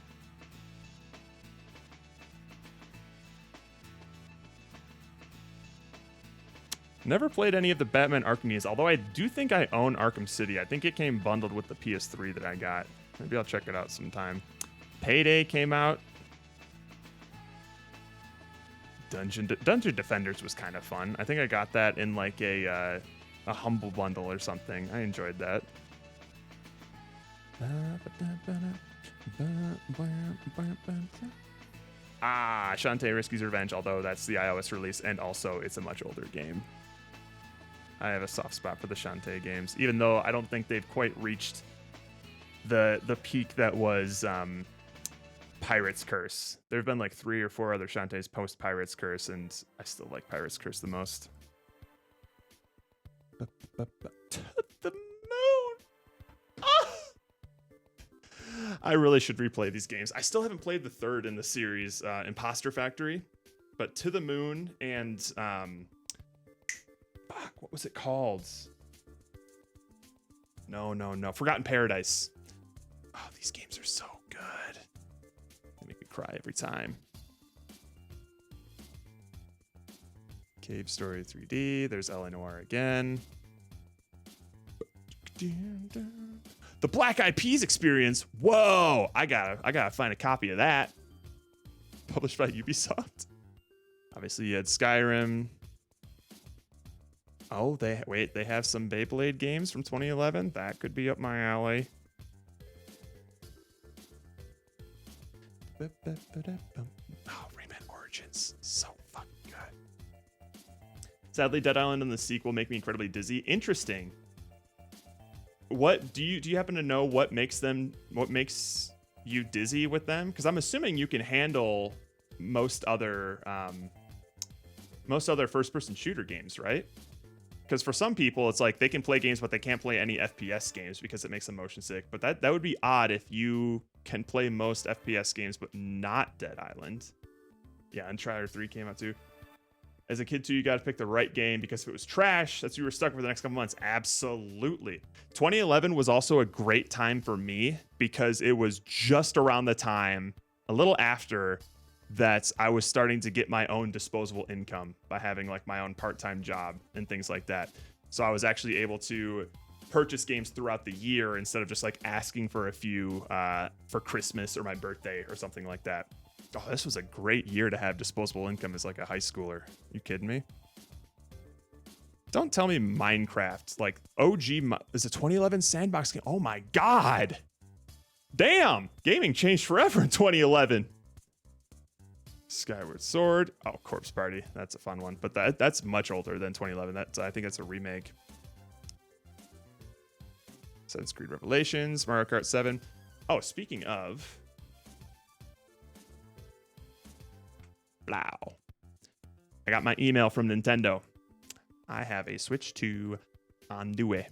Never played any of the Batman Arkham games, although I do think I own Arkham City. I think it came bundled with the PS3 that I got. Maybe I'll check it out sometime. Payday came out. Dungeon Defenders was kind of fun. I think I got that in like a Humble Bundle or something. I enjoyed that. Shantae Risky's Revenge, although that's the iOS release, and also it's a much older game. I have a soft spot for the Shantae games, even though I don't think they've quite reached the peak that was Pirate's Curse. There have been like 3 or 4 other Shantaes post Pirate's Curse, and I still like Pirate's Curse the most. To the moon! Ah! I really should replay these games. I still haven't played the third in the series, Imposter Factory, but To the Moon and what was it called? No. Forgotten Paradise. Oh, these games are so good. They make me cry every time. Cave Story 3D. There's L.A. Noire again. The Black Eyed Peas Experience. Whoa! I gotta find a copy of that. Published by Ubisoft. Obviously, you had Skyrim. Oh, they have some Beyblade games from 2011. That could be up my alley. Oh, Rayman Origins, so fucking good. Sadly, Dead Island and the sequel make me incredibly dizzy. Interesting. What do you happen to know what makes you dizzy with them? Because I'm assuming you can handle most other first-person shooter games, right? Because for some people, it's like they can play games, but they can't play any FPS games because it makes them motion sick. But that would be odd if you can play most FPS games, but not Dead Island. Yeah, Uncharted 3 came out too. As a kid too, you got to pick the right game because if it was trash, that's you were stuck for the next couple months. Absolutely. 2011 was also a great time for me because it was just around the time, a little after, that I was starting to get my own disposable income by having like my own part-time job and things like that. So I was actually able to purchase games throughout the year instead of just like asking for a few for Christmas or my birthday or something like that. Oh, this was a great year to have disposable income as like a high schooler. You kidding me? Don't tell me Minecraft, like OG, is a 2011 sandbox game. Oh my God. Damn, gaming changed forever in 2011. Skyward Sword. Oh, Corpse Party. That's a fun one. But that's much older than 2011. I think that's a remake. Assassin's Creed Revelations. Mario Kart 7. Oh, speaking of. Blow. I got my email from Nintendo. I have a Switch 2 on the way.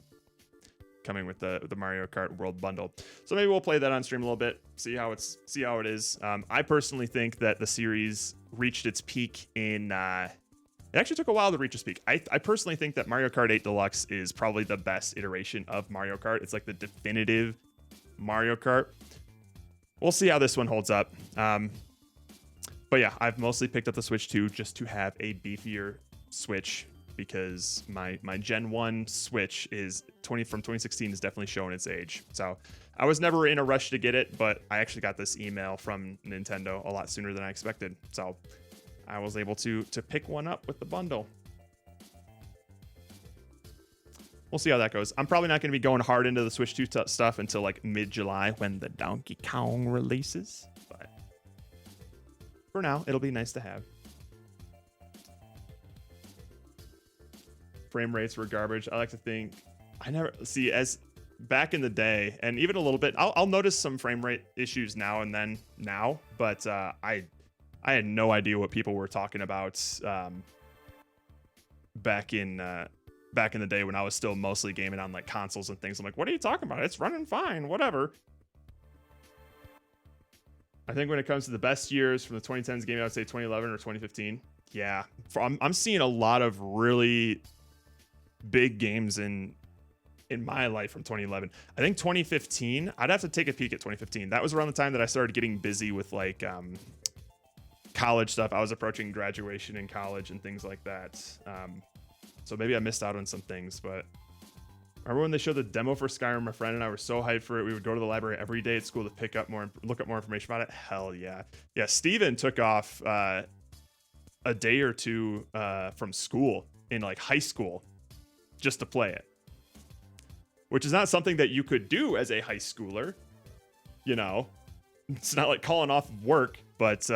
Coming with the Mario Kart World Bundle. So maybe we'll play that on stream a little bit, see how it is. I personally think that the series reached its peak in it actually took a while to reach its peak. I personally think that Mario Kart 8 Deluxe is probably the best iteration of Mario Kart. It's like the definitive Mario Kart. We'll see how this one holds up. But yeah, I've mostly picked up the Switch 2 just to have a beefier Switch because my Gen 1 Switch is from 2016 is definitely showing its age. So I was never in a rush to get it, but I actually got this email from Nintendo a lot sooner than I expected. So I was able to pick one up with the bundle. We'll see how that goes. I'm probably not going to be going hard into the Switch 2 stuff until like mid-July when the Donkey Kong releases. But for now, it'll be nice to have. Frame rates were garbage. I like to think I never see as back in the day, and even a little bit. I'll notice some frame rate issues now and then but I had no idea what people were talking about back in the day when I was still mostly gaming on like consoles and things. I'm like, what are you talking about? It's running fine, whatever. I think when it comes to the best years from the 2010s game, I would say 2011 or 2015. Yeah, I'm seeing a lot of really big games in my life from 2011. I think 2015, I'd have to take a peek at 2015. That was around the time that I started getting busy with like college stuff. I was approaching graduation in college and things like that. So maybe I missed out on some things, but remember when they showed the demo for Skyrim? My friend and I were so hyped for it. We would go to the library every day at school to look up more information about it. Hell yeah. Yeah, Steven took off a day or two from school in like high school just to play it, which is not something that you could do as a high schooler. You know, it's not like calling off work, but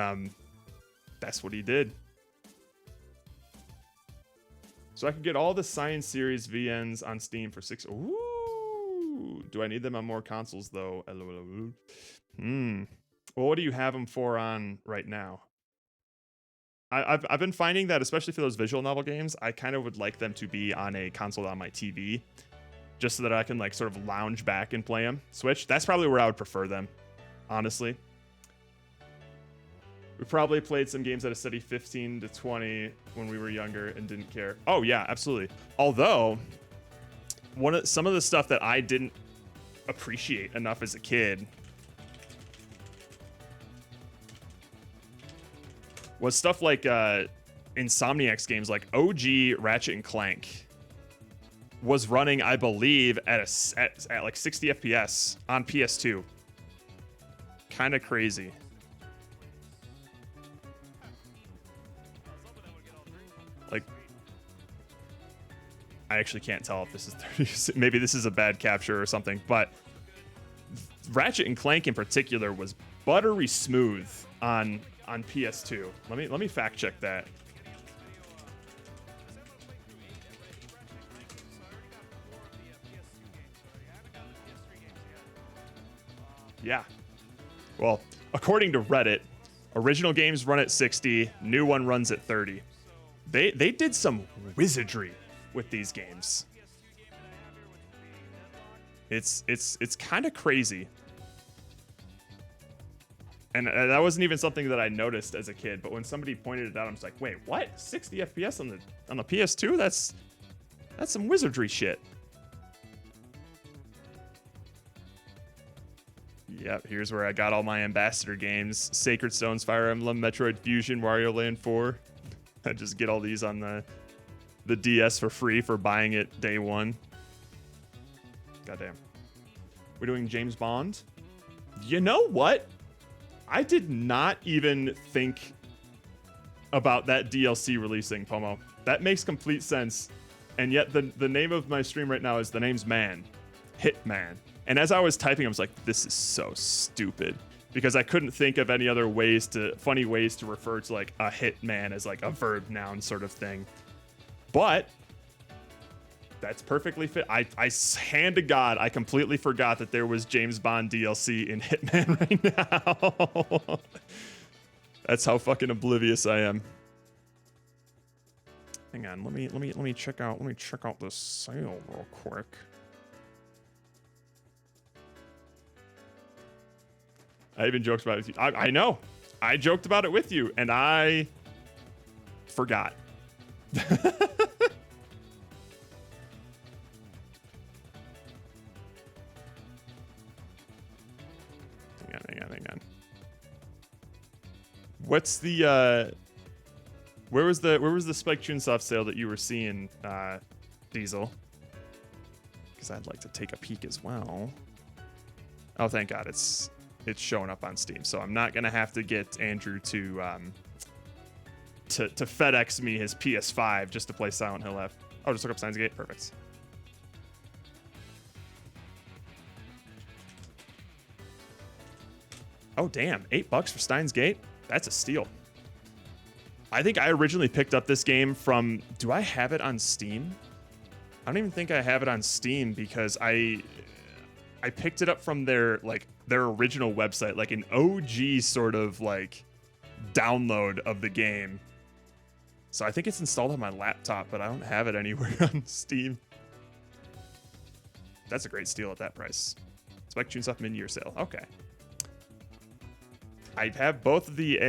that's what he did. So I could get all the Science Series VNs on Steam for $6. Ooh, do I need them on more consoles though? Well, what do you have them for on right now? I've been finding that, especially for those visual novel games, I kind of would like them to be on a console on my TV, just so that I can like sort of lounge back and play them. Switch, that's probably where I would prefer them, honestly. We probably played some games at a steady 15 to 20 when we were younger and didn't care. Oh yeah, absolutely. Although, some of the stuff that I didn't appreciate enough as a kid was stuff like Insomniac's games, like OG Ratchet and Clank was running, I believe, at like 60 FPS on PS2. Kind of crazy. Like, I actually can't tell if this is 30. Maybe this is a bad capture or something, but Ratchet and Clank in particular was buttery smooth on PS2. Let me fact check that. Yeah. Well, according to Reddit, original games run at 60, new one runs at 30. They did some wizardry with these games. It's kind of crazy. And that wasn't even something that I noticed as a kid, but when somebody pointed it out, I'm just like, wait, what? 60 FPS on the PS2? That's some wizardry shit. Yep, here's where I got all my Ambassador games. Sacred Stones, Fire Emblem, Metroid Fusion, Wario Land 4. I just get all these on the DS for free for buying it day one. Goddamn. We're doing James Bond? You know what? I did not even think about that DLC releasing, Pomo. That makes complete sense. And yet the name of my stream right now is the name's Man. Hitman. And as I was typing, I was like, this is so stupid. Because I couldn't think of any other funny ways to refer to like a hitman as like a verb noun sort of thing. But that's perfectly fit. I hand to God, I completely forgot that there was James Bond DLC in Hitman right now. That's how fucking oblivious I am. Hang on, let me check out the sale real quick. I even joked about it with you. I know. I joked about it with you, and I forgot. Hang on. What's the Where was the Spike Chunsoft sale that you were seeing, Diesel? Because I'd like to take a peek as well. Oh, thank God, it's showing up on Steam, so I'm not gonna have to get Andrew to FedEx me his PS5 just to play Silent Hill F. Oh, just look up Steins Gate. Perfect. Oh, damn. $8 for Steins Gate? That's a steal. I think I originally picked up this game from... Do I have it on Steam? I don't even think I have it on Steam because I picked it up from their original website, like an OG sort of like download of the game. So I think it's installed on my laptop, but I don't have it anywhere on Steam. That's a great steal at that price. Spike Chunsoft mid-year sale. Okay. I have both of the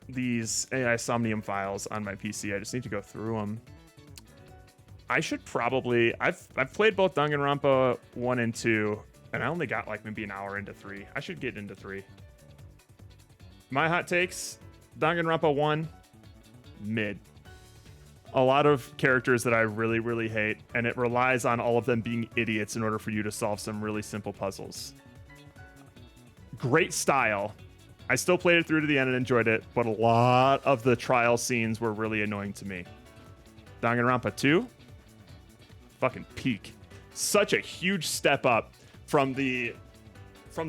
these AI Somnium files on my PC. I just need to go through them. I should probably... I've played both Danganronpa 1 and 2, and I only got like maybe an hour into 3. I should get into 3. My hot takes, Danganronpa 1, mid. A lot of characters that I really, really hate, and it relies on all of them being idiots in order for you to solve some really simple puzzles. Great style. I still played it through to the end and enjoyed it, but a lot of the trial scenes were really annoying to me. Danganronpa 2, fucking peak. Such a huge step up from the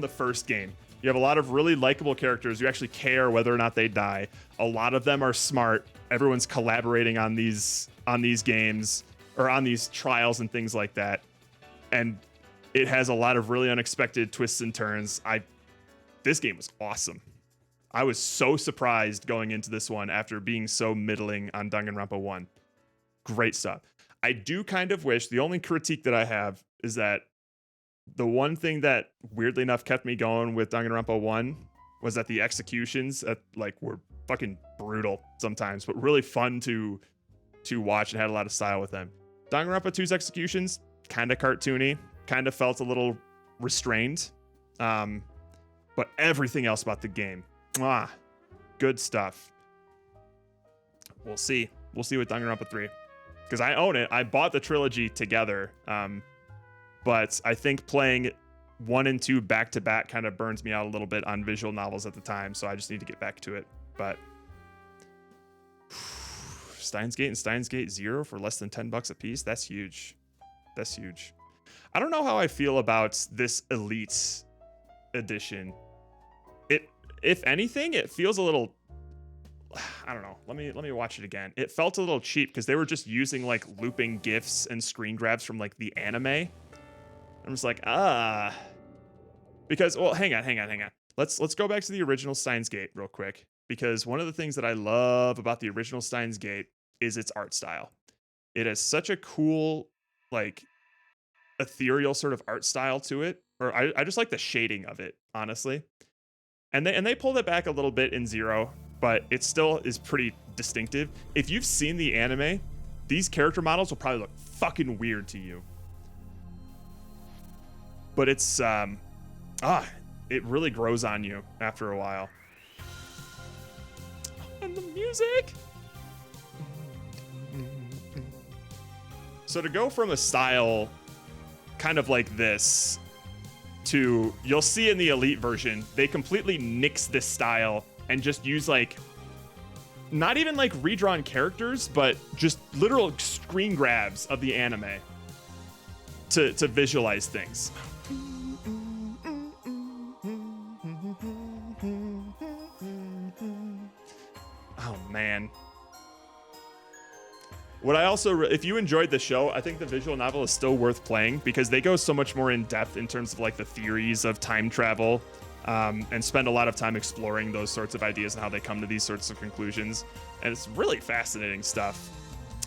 first game. You have a lot of really likable characters. You actually care whether or not they die. A lot of them are smart. Everyone's collaborating on these games or on these trials and things like that. And it has a lot of really unexpected twists and turns. This game was awesome. I was so surprised going into this one after being so middling on Danganronpa 1. Great stuff. I do kind of wish, the only critique that I have is that the one thing that weirdly enough kept me going with Danganronpa 1 was that the executions were fucking brutal sometimes, but really fun to watch and had a lot of style with them. Danganronpa 2's executions, kind of cartoony, kind of felt a little restrained. But everything else about the game, good stuff. We'll see. We'll see with Danganronpa 3. Because I own it. I bought the trilogy together. But I think playing 1 and 2 back-to-back kind of burns me out a little bit on visual novels at the time, so I just need to get back to it. But Steins Gate and Steins Gate Zero for less than $10 a piece, that's huge. That's huge. I don't know how I feel about this Elite edition. If anything, it feels a little, I don't know. Let me watch it again. It felt a little cheap because they were just using like looping GIFs and screen grabs from like the anime. I'm just like, because, well, hang on. Let's go back to the original Steins Gate real quick, because one of the things that I love about the original Steins Gate is its art style. It has such a cool, like, ethereal sort of art style to it, or I just like the shading of it, honestly. And they pulled it back a little bit in Zero, but it still is pretty distinctive. If you've seen the anime, these character models will probably look fucking weird to you. But it's it really grows on you after a while. And the music. So to go from a style kind of like this to, you'll see in the Elite version, they completely nix this style and just use like, not even like redrawn characters, but just literal screen grabs of the anime to visualize things. Oh man. What I also, if you enjoyed the show, I think the visual novel is still worth playing because they go so much more in depth in terms of like the theories of time travel, and spend a lot of time exploring those sorts of ideas and how they come to these sorts of conclusions. And it's really fascinating stuff.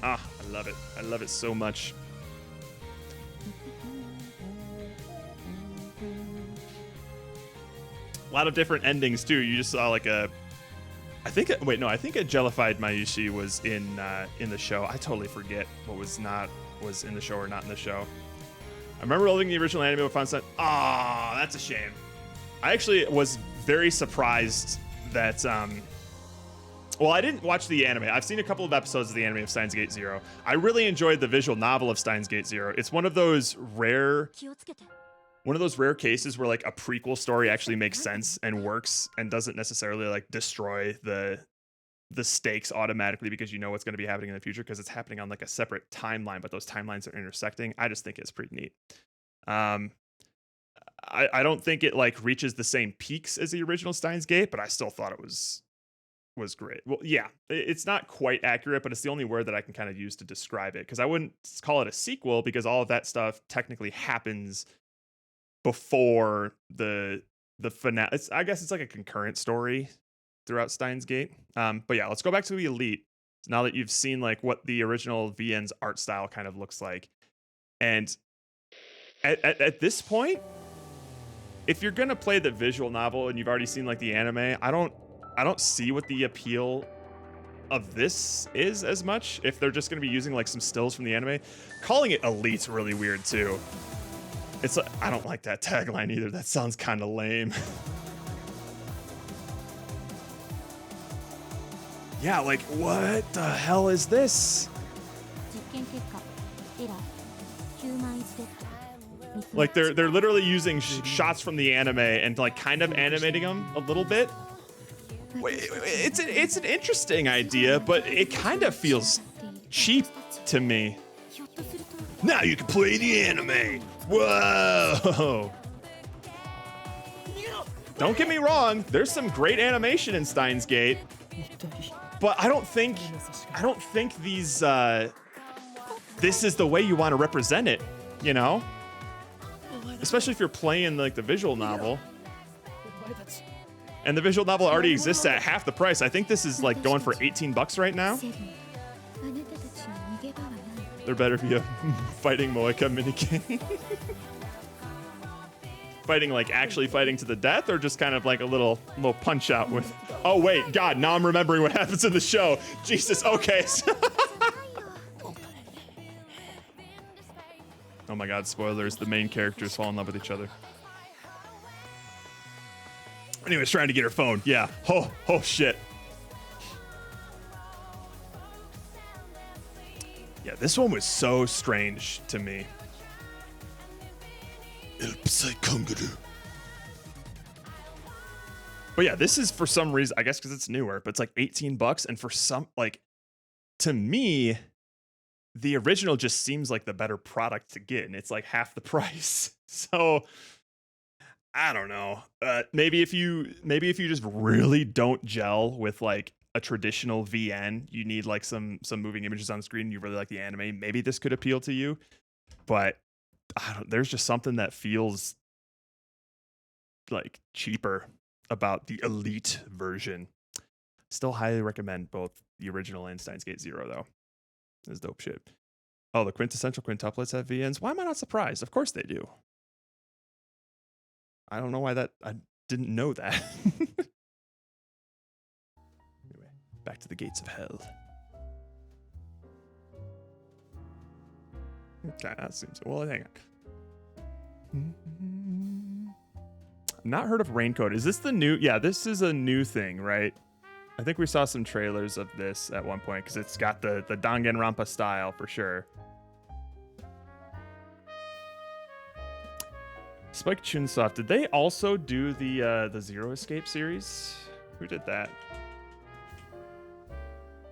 I love it. I love it so much. A lot of different endings too. You just saw like I think a Jellified Mayushi was in the show. I totally forget what was in the show or not in the show. I remember loving the original anime with Fun Sun. That's a shame. I actually was very surprised that Well, I didn't watch the anime. I've seen a couple of episodes of the anime of Steins Gate Zero. I really enjoyed the visual novel of Steins Gate Zero. It's one of those rare cases where like a prequel story actually makes sense and works and doesn't necessarily like destroy the stakes automatically because you know what's going to be happening in the future because it's happening on like a separate timeline, but those timelines are intersecting. I just think it's pretty neat. I don't think it like reaches the same peaks as the original Steins Gate, but I still thought it was great. Well, yeah, it's not quite accurate, but it's the only word that I can kind of use to describe it because I wouldn't call it a sequel because all of that stuff technically happens before the finale. I guess it's like a concurrent story throughout Steins Gate. But yeah, let's go back to the Elite now that you've seen like what the original VN's art style kind of looks like. And at this point, if you're gonna play the visual novel and you've already seen like the anime, I don't see what the appeal of this is as much if they're just going to be using like some stills from the anime. Calling it Elite's really weird too. It's like, I don't like that tagline either. That sounds kind of lame. Yeah, like what the hell is this? Like they're literally using shots from the anime and like kind of animating them a little bit. It's an interesting idea, but it kind of feels cheap to me. Now you can play the anime. Whoa! Don't get me wrong, there's some great animation in Steins Gate, but I don't think these this is the way you want to represent it, you know? Especially if you're playing like the visual novel. And the visual novel already exists at half the price. I think this is like going for $18 right now. There better be a fighting Moeka minigame. Fighting like actually fighting to the death or just kind of like a little punch out with, oh wait, God, now I'm remembering what happens in the show. Jesus, okay. Oh my God, spoilers. The main characters fall in love with each other. Anyways, trying to get her phone. Yeah. Oh shit. Yeah, this one was so strange to me. But yeah, this is for some reason, I guess because it's newer, but it's like $18. And for some, like, to me, the original just seems like the better product to get. And it's like half the price. So I don't know. Maybe if you just really don't gel with like a traditional VN, you need like some moving images on screen. You really like the anime. Maybe this could appeal to you, but there's just something that feels like cheaper about the Elite version. Still highly recommend both the original and Steins Gate Zero though. This is dope shit. Oh, the quintessential quintuplets have VNs. Why am I not surprised? Of course they do. I don't know why I didn't know that. Anyway, back to the gates of hell. Okay, that seems well. Hang on. Not heard of Raincoat. Is this the new? Yeah, this is a new thing, right? I think we saw some trailers of this at one point because it's got the Danganronpa style for sure. Spike Chunsoft, did they also do the Zero Escape series? Who did that?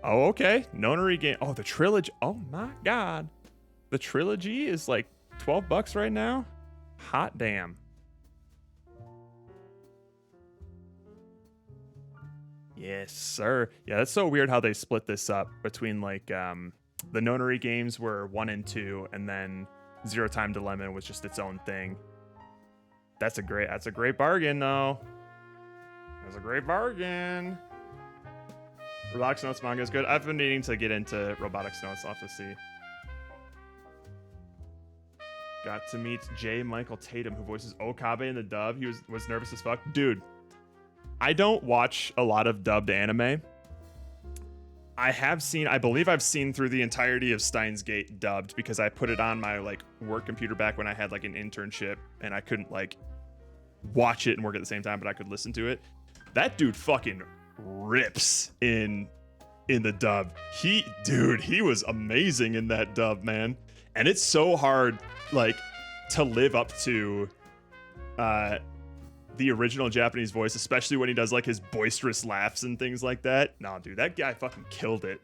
Oh, okay. Nonary game. Oh, the trilogy. Oh my God. The trilogy is like $12 right now. Hot damn. Yes, sir. Yeah, that's so weird how they split this up between like the Nonary games were 1 and 2, and then Zero Time Dilemma was just its own thing. That's a great bargain though. That's a great bargain. Robotics Notes manga is good. I've been needing to get into Robotics Notes. I'll have to see. Got to meet J. Michael Tatum, who voices Okabe in the dub. He was nervous as fuck. Dude, I don't watch a lot of dubbed anime. I believe I've seen through the entirety of Steins Gate dubbed because I put it on my like work computer back when I had like an internship and I couldn't like watch it and work at the same time, but I could listen to it. That dude fucking rips in in the dub. He was amazing in that dub, man. And it's so hard, like, to live up to the original Japanese voice, especially when he does like his boisterous laughs and things like that. No, dude, that guy fucking killed it.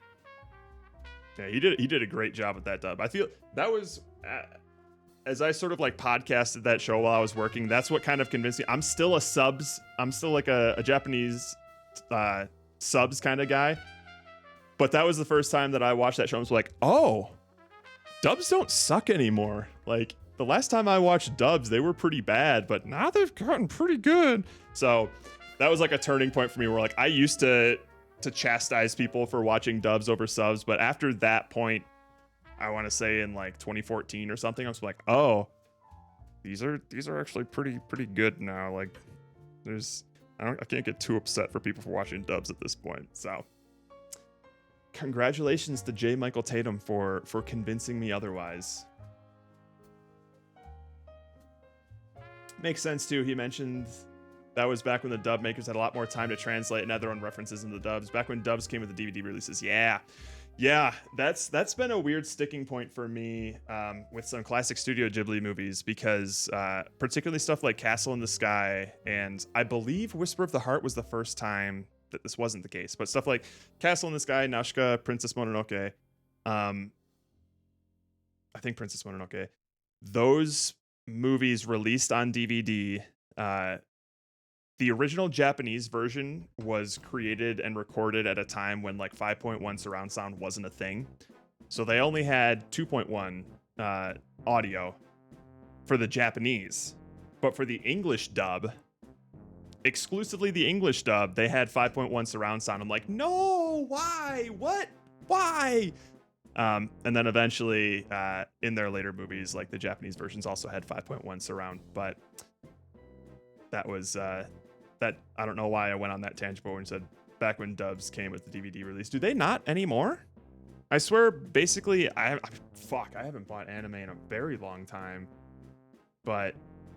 Yeah, he did a great job with that dub. I feel that was as I sort of like podcasted that show while I was working, that's what kind of convinced me. I'm still like a Japanese subs kind of guy. But that was the first time that I watched that show and was like, oh, dubs don't suck anymore. Like, the last time I watched dubs, they were pretty bad, but now they've gotten pretty good. So that was like a turning point for me where like I used to chastise people for watching dubs over subs, but after that point, I want to say in like 2014 or something, I was like, oh, these are actually pretty good now. Like, I can't get too upset for people for watching dubs at this point. So congratulations to J. Michael Tatum for convincing me otherwise. Makes sense too. He mentioned that was back when the dub makers had a lot more time to translate and add their own references in the dubs. Back when dubs came with the DVD releases. Yeah, that's been a weird sticking point for me with some classic Studio Ghibli movies because particularly stuff like Castle in the Sky, and I believe Whisper of the Heart was the first time that this wasn't the case, but stuff like Castle in the Sky, Nausicaa, Princess Mononoke, I think Princess Mononoke, those movies released on DVD. The original Japanese version was created and recorded at a time when like 5.1 surround sound wasn't a thing. So they only had 2.1 audio for the Japanese. But for the English dub, exclusively the English dub, they had 5.1 surround sound. I'm like, no, why? What? Why? And then eventually in their later movies, like the Japanese versions also had 5.1 surround. But that was... that I don't know why I went on that tangent and said back when dubs came with the DVD release. Do they not anymore? I swear, basically, I haven't bought anime in a very long time. But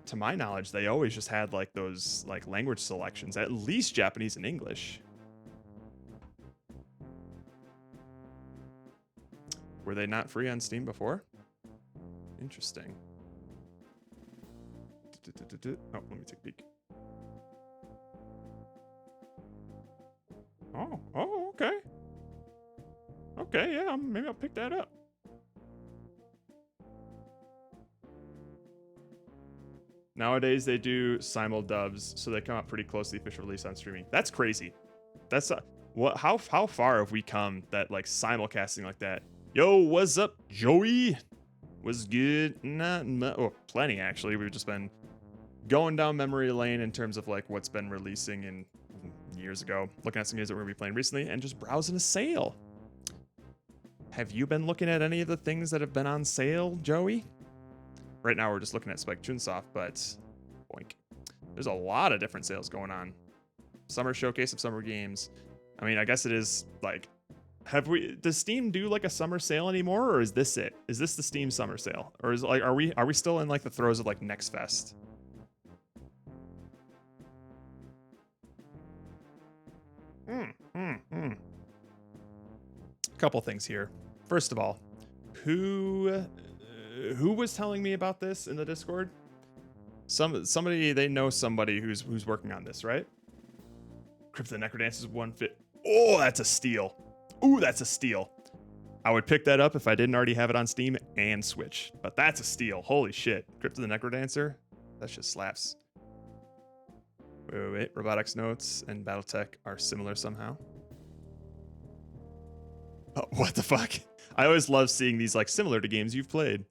to my knowledge, they always just had like those like language selections, at least Japanese and English. Were they not free on Steam before? Interesting. Oh, let me take a peek. Oh, okay. Okay, yeah, maybe I'll pick that up. Nowadays, they do simul dubs, so they come out pretty close to the official release on streaming. That's crazy. That's what? How far have we come that like simulcasting like that? Yo, what's up, Joey? What's good? Plenty actually. We've just been going down memory lane in terms of like what's been releasing in years ago, looking at some games that we're gonna be playing recently, and just browsing a sale. Have you been looking at any of the things that have been on sale, Joey? Right now, we're just looking at Spike Chunsoft, but boink, there's a lot of different sales going on. Summer showcase of summer games. I mean, I guess it is like, does Steam do like a summer sale anymore, or is this it? Is this the Steam summer sale, or is it like, are we still in like the throes of like Next Fest? Couple things here. First of all, who was telling me about this in the Discord? Somebody, they know somebody who's working on this, right? Crypt of the Necrodancers 150. Oh, that's a steal. Ooh, that's a steal. I would pick that up if I didn't already have it on Steam and Switch, but that's a steal. Holy shit. Crypt of the Necrodancer, that just slaps. Wait. Robotics Notes and Battletech are similar somehow. Oh, what the fuck? I always love seeing these like similar to games you've played.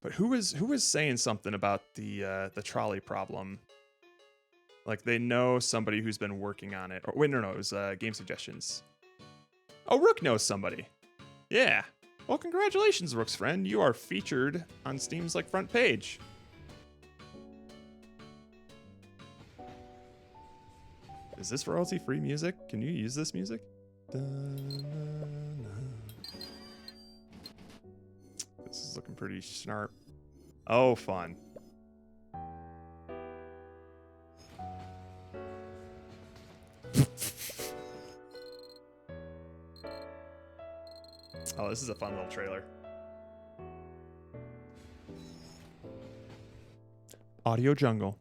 But who was saying something about the trolley problem? Like they know somebody who's been working on it. Or wait, no, it was Game Suggestions. Oh, Rook knows somebody. Yeah. Well, congratulations, Rook's friend. You are featured on Steam's like front page. Is this royalty-free music? Can you use this music? This is looking pretty sharp. Oh, fun. Oh, this is a fun little trailer. Audio Jungle.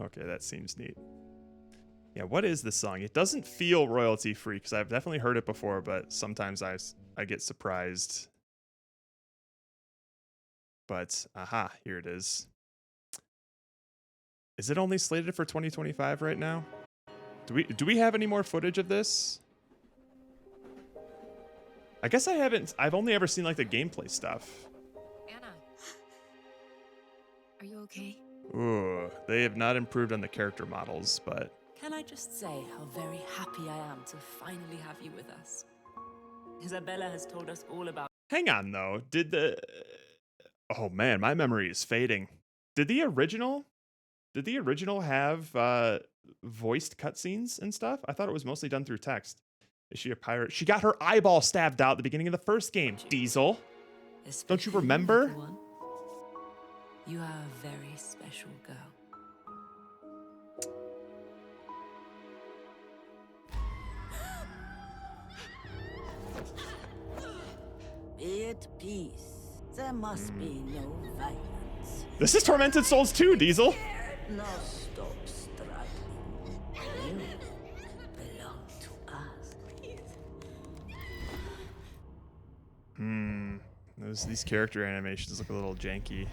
Okay, that seems neat. Yeah, what is this song? It doesn't feel royalty free because I've definitely heard it before, but sometimes I get surprised. But aha, here it is. Is it only slated for 2025 right now? Do we have any more footage of this? I guess I haven't. I've only ever seen like the gameplay stuff. Anna, are you okay? Ooh, they have not improved on the character models, but Can I just say how very happy I am to finally have you with us? Isabella has told us all about. hang on though. Did the Oh man, my memory is fading. Did the original have voiced cutscenes and stuff? I thought it was mostly done through text. Is she a pirate? She got her eyeball stabbed out at the beginning of the first game, Diesel. Don't you remember? You are a very special girl. Be at peace. There must be no violence. This is Tormented Souls 2, Diesel. Now stop struggling. You belong to us. These character animations look a little janky.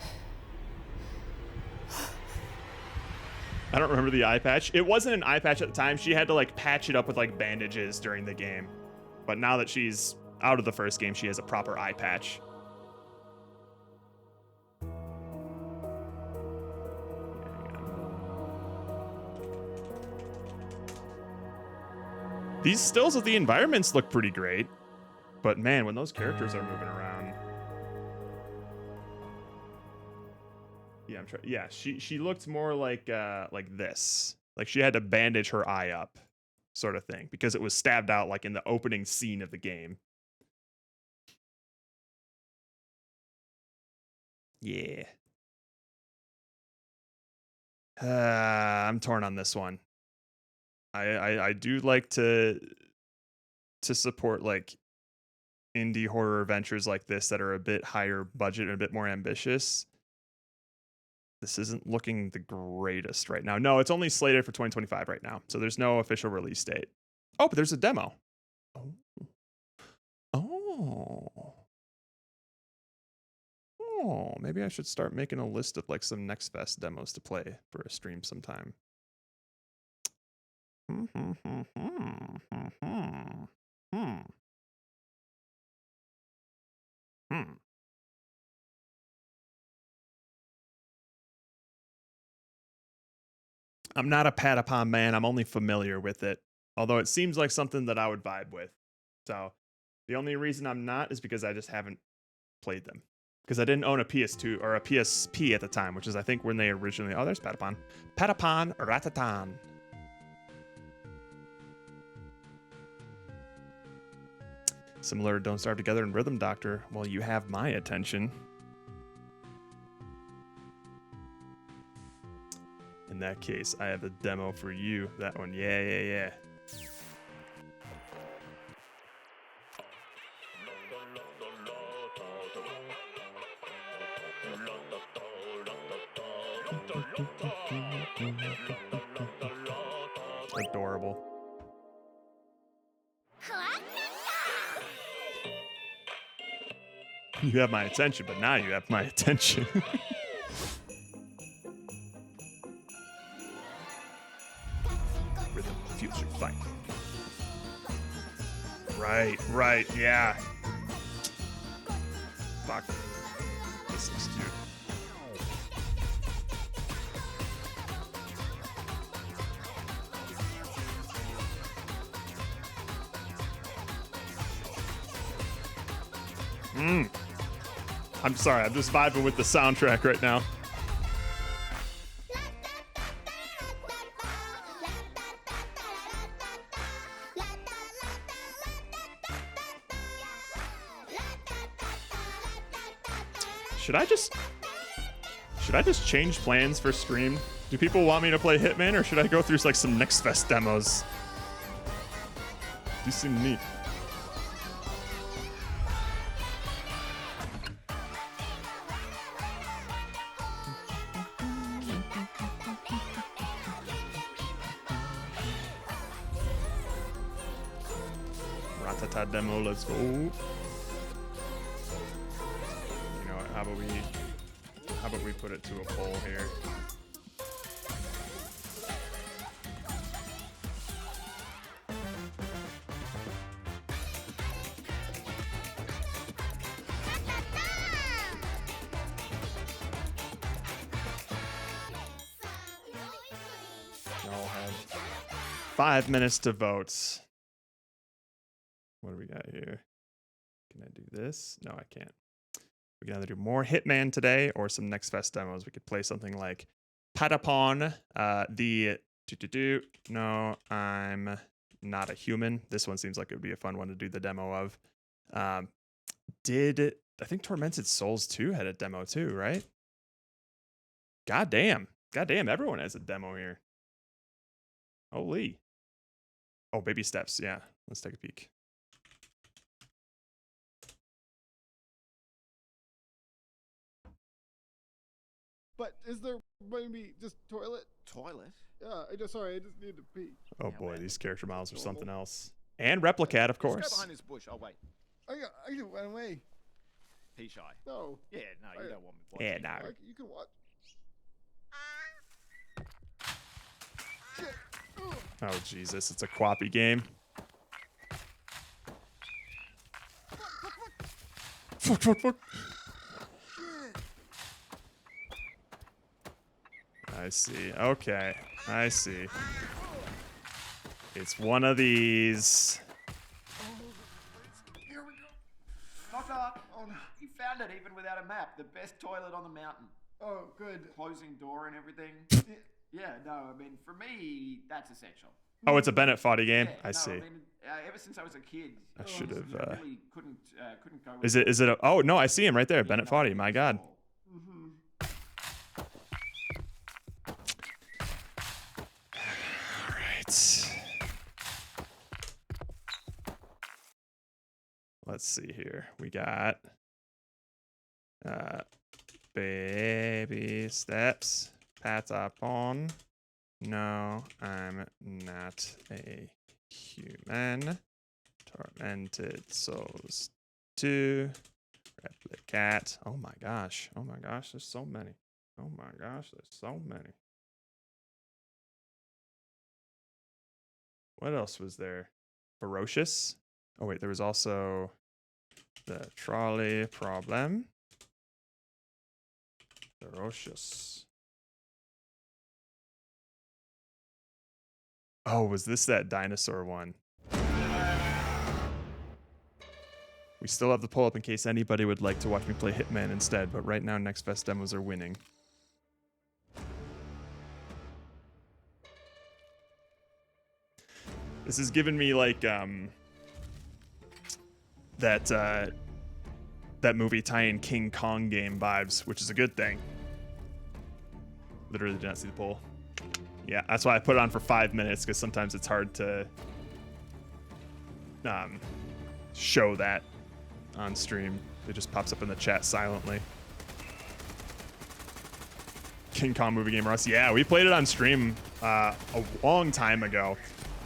I don't remember the eye patch. It wasn't an eye patch at the time. She had to like patch it up with like bandages during the game. But now that she's out of the first game, she has a proper eye patch. These stills of the environments look pretty great. But man, when those characters are moving around. Yeah, I'm trying. Yeah, she looked more like this. Like she had to bandage her eye up, sort of thing, because it was stabbed out like in the opening scene of the game. Yeah. I'm torn on this one. I do like to support like indie horror ventures like this that are a bit higher budget and a bit more ambitious. This isn't looking the greatest right now. No, it's only slated for 2025 right now, so there's no official release date. Oh, but there's a demo. Oh, maybe I should start making a list of like some Next Fest demos to play for a stream sometime. I'm not a Patapon man. I'm only familiar with it. Although it seems like something that I would vibe with. So the only reason I'm not is because I just haven't played them. Because I didn't own a PS2 or a PSP at the time, which is I think when they originally... Oh, there's Patapon. Patapon Ratatan. Similar to Don't Starve Together and Rhythm Doctor. Well, you have my attention. In that case, I have a demo for you. That one, yeah. Adorable. You have my attention, but now you have my attention. Rhythm Future Fight. Right, yeah. Fuck. This looks cute. I'm sorry, I'm just vibing with the soundtrack right now. Should I just change plans for stream? Do people want me to play Hitman, or should I go through like some Next Fest demos? These seem neat. Ratata demo, let's go. You know what? How about we put it to a poll here? Y'all have 5 minutes to vote. What do we got here? Can I do this? No, I can't. We can either do more Hitman today or some Next Fest demos. We could play something like Patapon, No, I'm not a human. This one seems like it would be a fun one to do the demo of. I think Tormented Souls 2 had a demo too, right? God damn, everyone has a demo here. Holy. Oh, Baby Steps, yeah. Let's take a peek. But is there maybe just toilet? Toilet? Yeah, sorry, I just need to pee. Oh boy, these character models are something else. And Replicat, of Let's go course. behind this bush. Oh, wait. I can run away. Pee shy. No. Yeah, no, you don't want me Yeah, watching. no. You can watch. Oh Jesus, it's a Quappy game. Fuck. I see. Okay, I see. It's one of these. Here we go. Knock up. Oh no. You found it even without a map. The best toilet on the mountain. Oh, good. Closing door and everything. Yeah, no, I mean, for me, that's essential. Oh, it's a Bennett Foddy game. Yeah, I see. I mean, ever since I was a kid, I should have. really couldn't go. Is it? Oh no, I see him right there, Bennett Foddy. My God. All right. Let's see here. We got Baby Steps, Patapon. No, I'm not a human. Tormented Souls 2. Replicat. Oh my gosh. There's so many. What else was there? Ferocious. Oh wait, there was also the trolley problem. Ferocious. Oh, was this that dinosaur one? We still have the poll up in case anybody would like to watch me play Hitman instead, but right now Next Fest demos are winning. This is giving me like that movie tie-in King Kong game vibes, which is a good thing. Literally did not see the poll. Yeah, that's why I put it on for 5 minutes, because sometimes it's hard to show that on stream. It just pops up in the chat silently. King Kong movie game Russ. Yeah, we played it on stream a long time ago.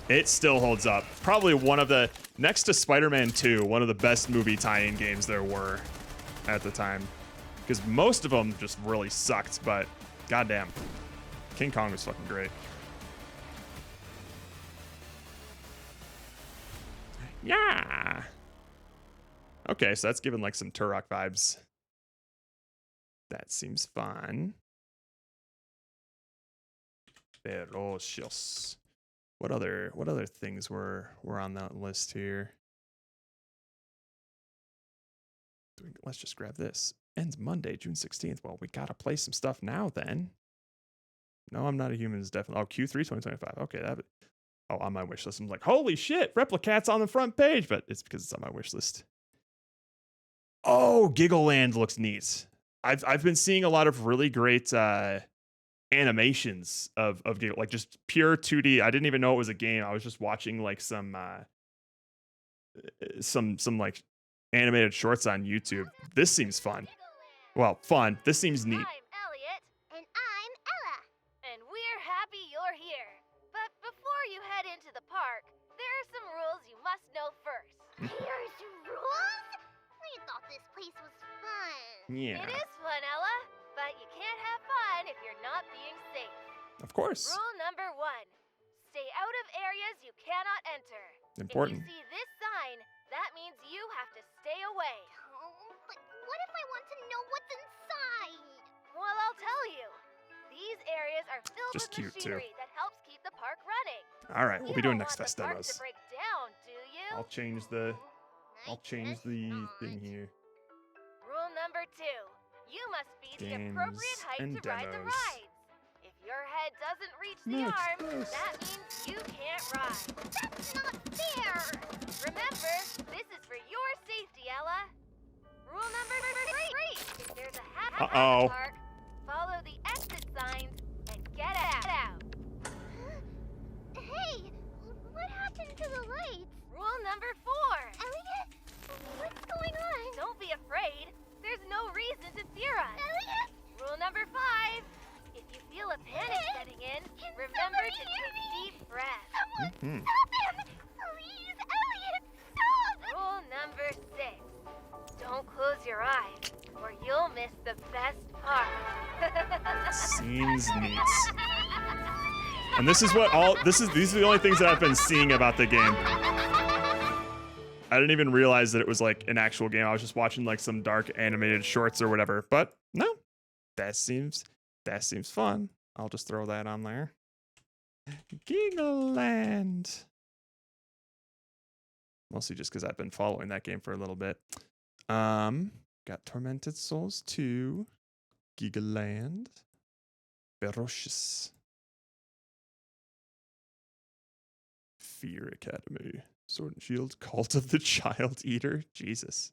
It still holds up. Probably one of the, next to Spider-Man 2, one of the best movie tie-in games there were at the time. Because most of them just really sucked, but goddamn. King Kong was fucking great. Yeah. Okay, so that's giving like some Turok vibes. That seems fun. Ferocious. What other things were on that list here? Let's just grab this. Ends Monday, June 16th. Well, we gotta play some stuff now then. No, I'm not a human is definitely. Oh, Q3 2025. Okay, on my wish list. I'm like, holy shit, Replicat's on the front page, but it's because it's on my wish list. Oh, Giggleland looks neat. I've been seeing a lot of really great animations of like just pure 2D. I didn't even know it was a game. I was just watching like some like animated shorts on YouTube. This seems fun. Well, fun. This seems neat. I'm Elliot. And I'm Ella. And we're happy you're here. But before you head into the park, there are some rules you must know first. Here's rules? I thought this place was fun. Yeah. It is fun, Ella. But you can't have fun if you're not being safe. Of course. Rule number 1. Stay out of areas you cannot enter. Important. If you see this sign, that means you have to stay away. Oh, but what if I want to know what's inside? Well, I'll tell you. These areas are filled Just with cute, too. machinery that helps keep the park running. All right, we'll be You doing don't Next want Fest the park demos. to break down, do you? I'll change the thing here. Rule number 2. You must be the Games appropriate height and to ride the demos. rides. If your head doesn't reach the Next arm, Fest. that means you can't ride. That's not fair. Remember, this is for your safety, Ella. Rule number 3. If there's a hazard in Uh-oh. the park, follow the exit signs and get out. Hey, what happened to the lights? Rule number 4. Elliot, what's going on? Don't be afraid. There's no reason to fear us. Elliot! Rule number 5. If you feel a panic setting in, remember to take deep breaths. Mhm. Stop him! Please, Elliot, stop! Rule number 6. Don't close your eyes, or you'll miss the best part. Seems neat. And this is what these are the only things that I've been seeing about the game. I didn't even realize that it was like an actual game. I was just watching like some dark animated shorts or whatever. But no, that seems fun. I'll just throw that on there. Gigaland. Mostly just because I've been following that game for a little bit. Got Tormented Souls 2, Gigaland, Ferocious, Fear Academy, Sword and Shield, Cult of the Child Eater. Jesus.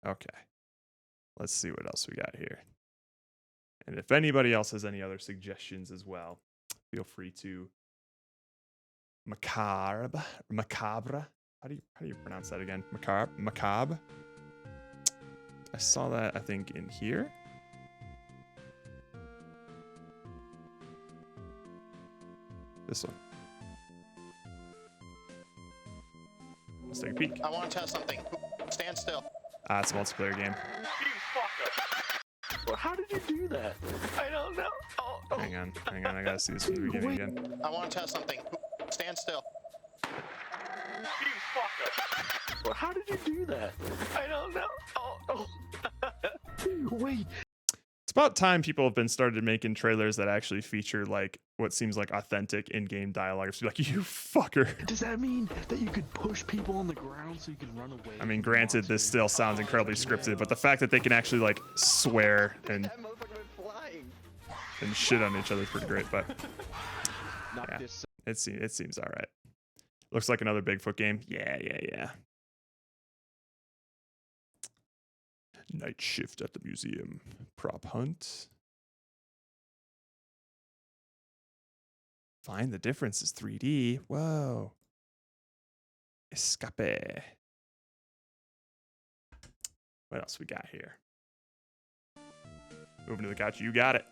Okay. Let's see what else we got here. And if anybody else has any other suggestions as well, feel free to Macabre. How do you pronounce that again? Macabre. I saw that, I think, in here. This one. Let's take a peek. I want to test something. Stand still. It's a multiplayer game. Well, how did you do that? I don't know. Hang on. I gotta see this from the beginning again. I want to test something. Stand still. Well, how did you do that? I don't know. Wait. It's about time people have been started making trailers that actually feature like what seems like authentic in-game dialogue. It's like, you fucker. Does that mean that you could push people on the ground so you can run away? I mean, granted, this still sounds incredibly scripted, but the fact that they can actually like swear and shit on each other is pretty great. But yeah, it seems all right. Looks like another Bigfoot game. Yeah. Night shift at the museum. Prop hunt. Find the difference is 3D. Whoa. Escape. What else we got here? Moving to the couch. You got it.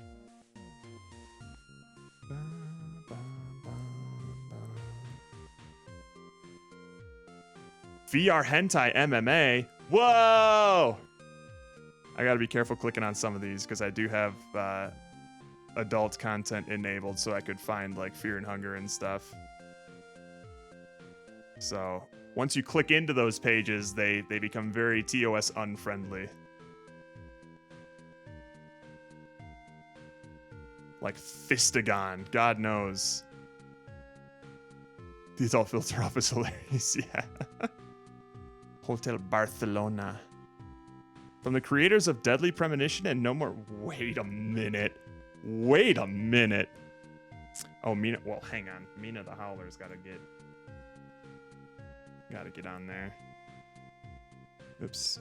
VR hentai MMA. Whoa! I gotta be careful clicking on some of these because I do have adult content enabled, so I could find like Fear and Hunger and stuff. So once you click into those pages, they become very TOS unfriendly. Like Fistagon, God knows. The adult filter off is hilarious, yeah. Hotel Barcelona. From the creators of Deadly Premonition and No More. Wait a minute. Oh, Mina. Well, hang on. Mina the Howler's gotta get on there. Oops.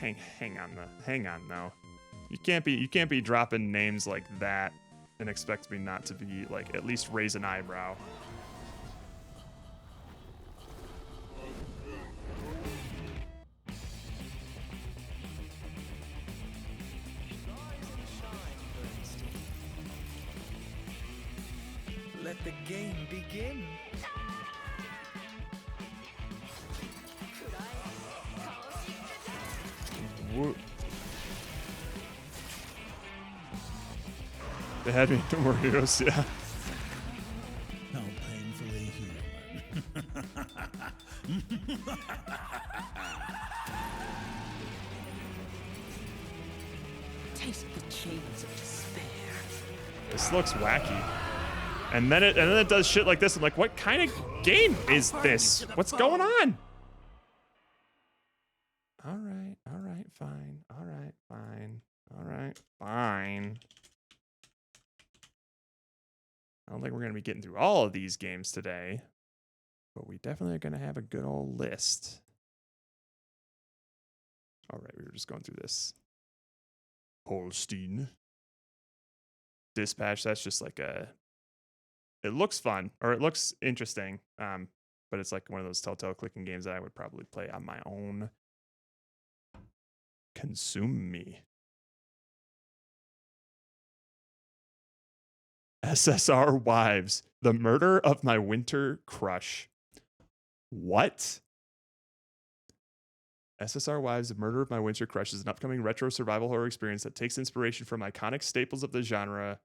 hang on though. You can't be dropping names like that and expect me not to be like at least raise an eyebrow. Let the game begin. Whoa. They had me no more heroes, yeah. How painfully human. Taste the chains of despair. This looks wacky. And then it does shit like this. I'm like, what kind of game is this? What's going on? All right, fine. All right, fine. I don't think we're going to be getting through all of these games today, but we definitely are going to have a good old list. All right, we were just going through this. Holstein. Dispatch, that's just like a... It looks fun, or it looks interesting, but it's like one of those telltale clicking games that I would probably play on my own. Consume me. SSR Wives, the murder of my winter crush. What? SSR Wives, the murder of my winter crush is an upcoming retro survival horror experience that takes inspiration from iconic staples of the genre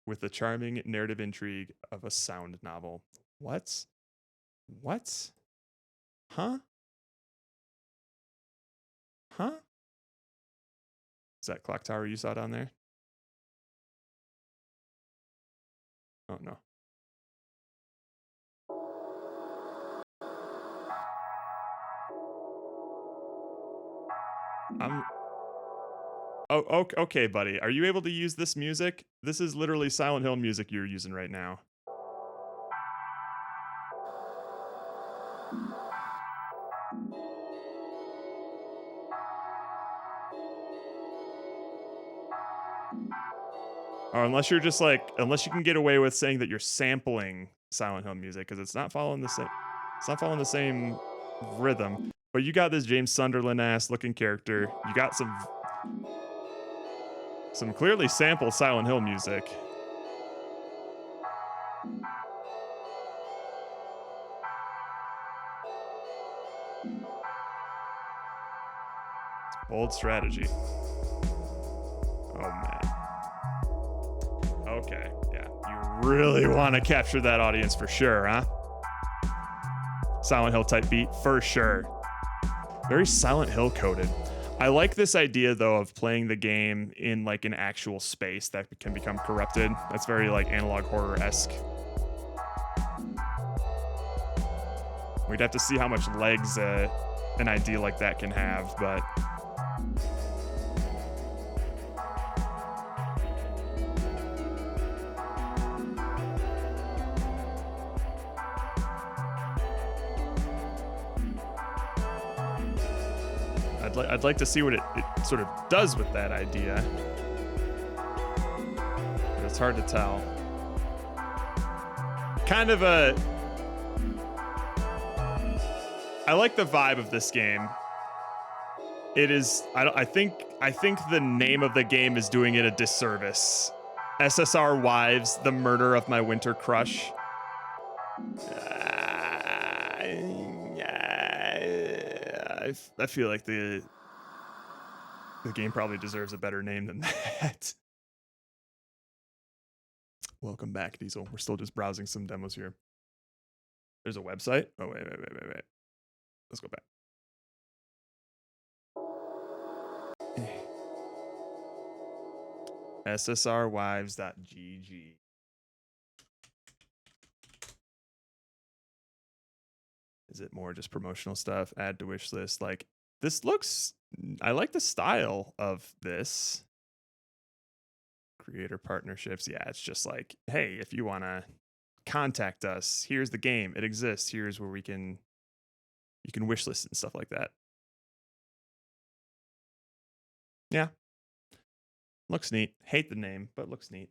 with the charming narrative intrigue of a sound novel. What? Huh? Is that clock tower you saw down there? Oh, no. Oh, okay, buddy. Are you able to use this music? This is literally Silent Hill music you're using right now. Or unless you're just like, unless you can get away with saying that you're sampling Silent Hill music, because it's not following the same, rhythm. But you got this James Sunderland ass looking character. You got some clearly sampled Silent Hill music. It's bold strategy. Oh man. Okay, yeah. You really want to capture that audience for sure, huh? Silent Hill type beat for sure. Very Silent Hill coded. I like this idea though of playing the game in like an actual space that can become corrupted. That's very like analog horror-esque. We'd have to see how much legs an idea like that can have, but I'd like to see what it sort of does with that idea. But it's hard to tell. Kind of a... I like the vibe of this game. It is... I think the name of the game is doing it a disservice. SSR Wives, the murder of my winter crush. I feel like the game probably deserves a better name than that. Welcome back, Diesel. We're still just browsing some demos here. There's a website. Oh, wait. Let's go back. ssrwives.gg. Is it more just promotional stuff? Add to wish list. Like, this looks... I like the style of this. Creator partnerships. Yeah, it's just like, hey, if you want to contact us, here's the game. It exists. Here's where you can wish list and stuff like that. Yeah. Looks neat. Hate the name, but looks neat.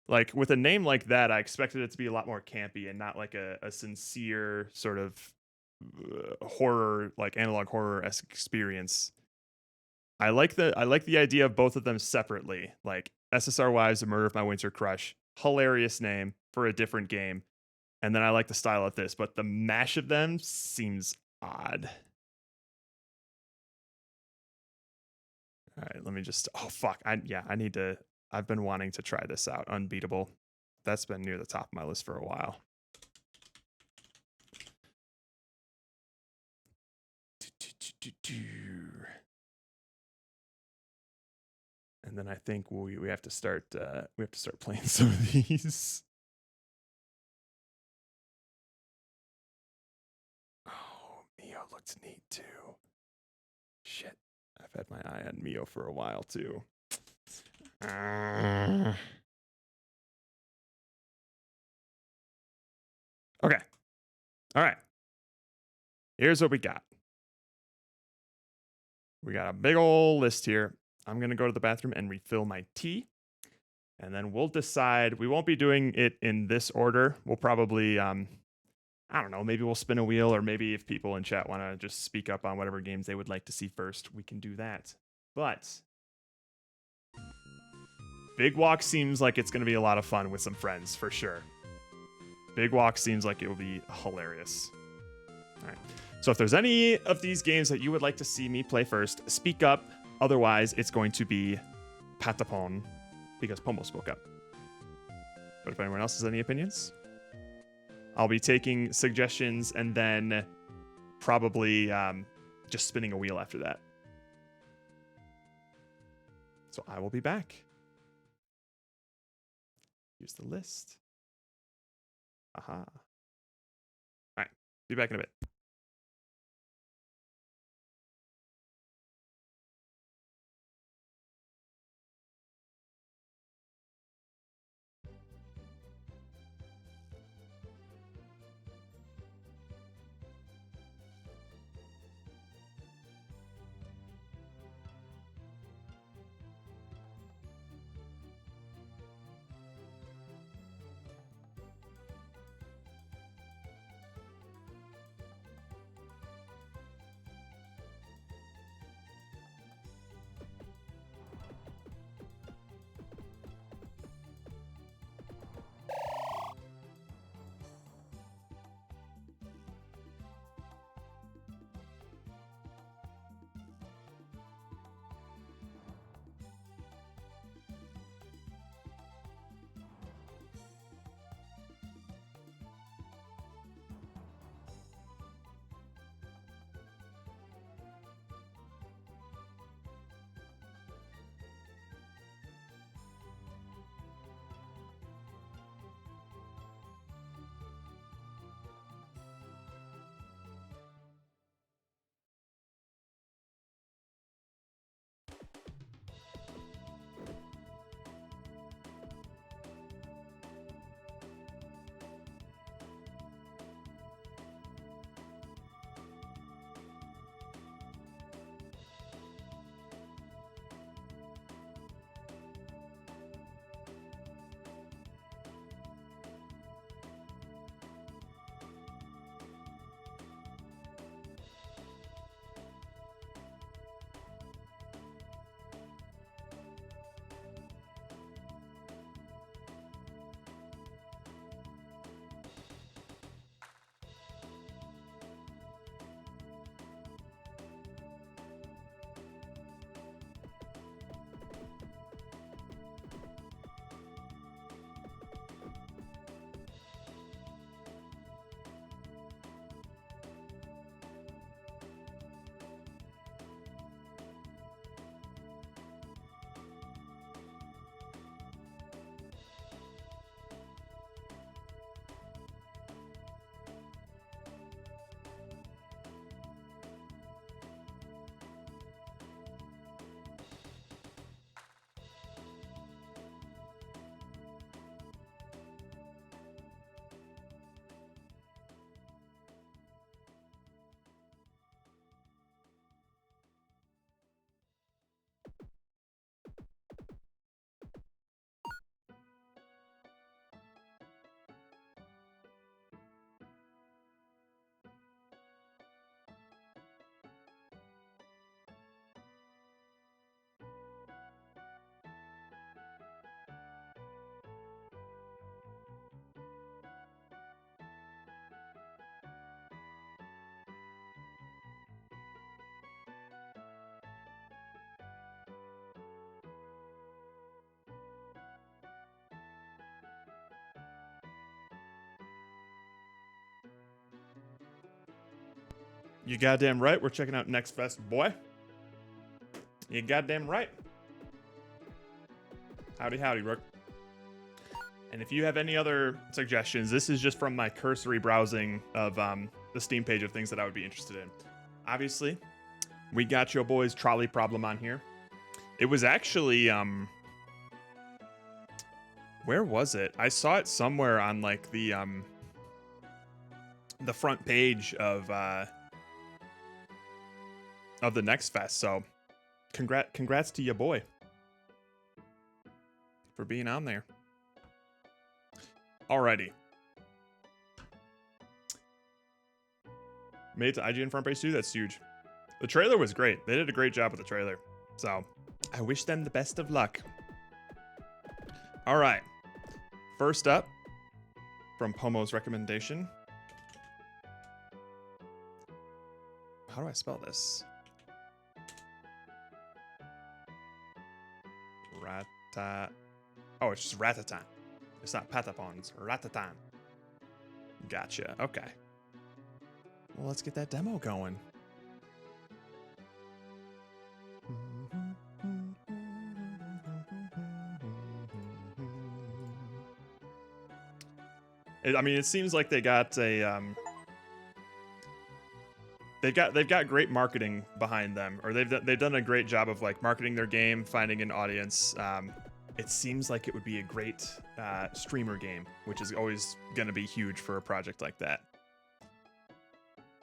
Like, with a name like that, I expected it to be a lot more campy and not like a sincere sort of horror, like analog horror-esque experience. I like the idea of both of them separately. Like SSR Wives, The Murder of My Winter Crush, hilarious name for a different game. And then I like the style of this, but the mash of them seems odd. All right, let me just, oh fuck. I've been wanting to try this out. Unbeatable. That's been near the top of my list for a while. And then I think we have to start playing some of these. Oh, Mio looks neat too. Shit. I've had my eye on Mio for a while too. Okay. All right. Here's what we got. We got a big old list here. I'm going to go to the bathroom and refill my tea. And then we'll decide. We won't be doing it in this order. We'll probably, I don't know, maybe we'll spin a wheel, or maybe if people in chat want to just speak up on whatever games they would like to see first, we can do that. But Big Walk seems like it's going to be a lot of fun with some friends, for sure. Big Walk seems like it will be hilarious. All right. So if there's any of these games that you would like to see me play first, speak up. Otherwise, it's going to be Patapon, because Pomo spoke up. But if anyone else has any opinions, I'll be taking suggestions and then probably just spinning a wheel after that. So I will be back. Here's the list. Aha. All right. Be back in a bit. You goddamn right. We're checking out Next Fest, boy. You goddamn right. Howdy, howdy, Rook. And if you have any other suggestions, this is just from my cursory browsing of the Steam page of things that I would be interested in. Obviously, we got your boy's trolley problem on here. It was actually, where was it? I saw it somewhere on like the front page of the Next Fest. So, congrats to your boy for being on there. Alrighty. Made it to IGN front page too. That's huge. The trailer was great. They did a great job with the trailer. So, I wish them the best of luck. All right. First up, from Pomo's recommendation. How do I spell this? Oh, it's just Ratatan. It's not Patapon, it's Ratatan. Gotcha. Okay. Well, let's get that demo going. I mean, it seems like they got a they've got great marketing behind them, or they've done a great job of like marketing their game, finding an audience. It seems like it would be a great streamer game, which is always going to be huge for a project like that.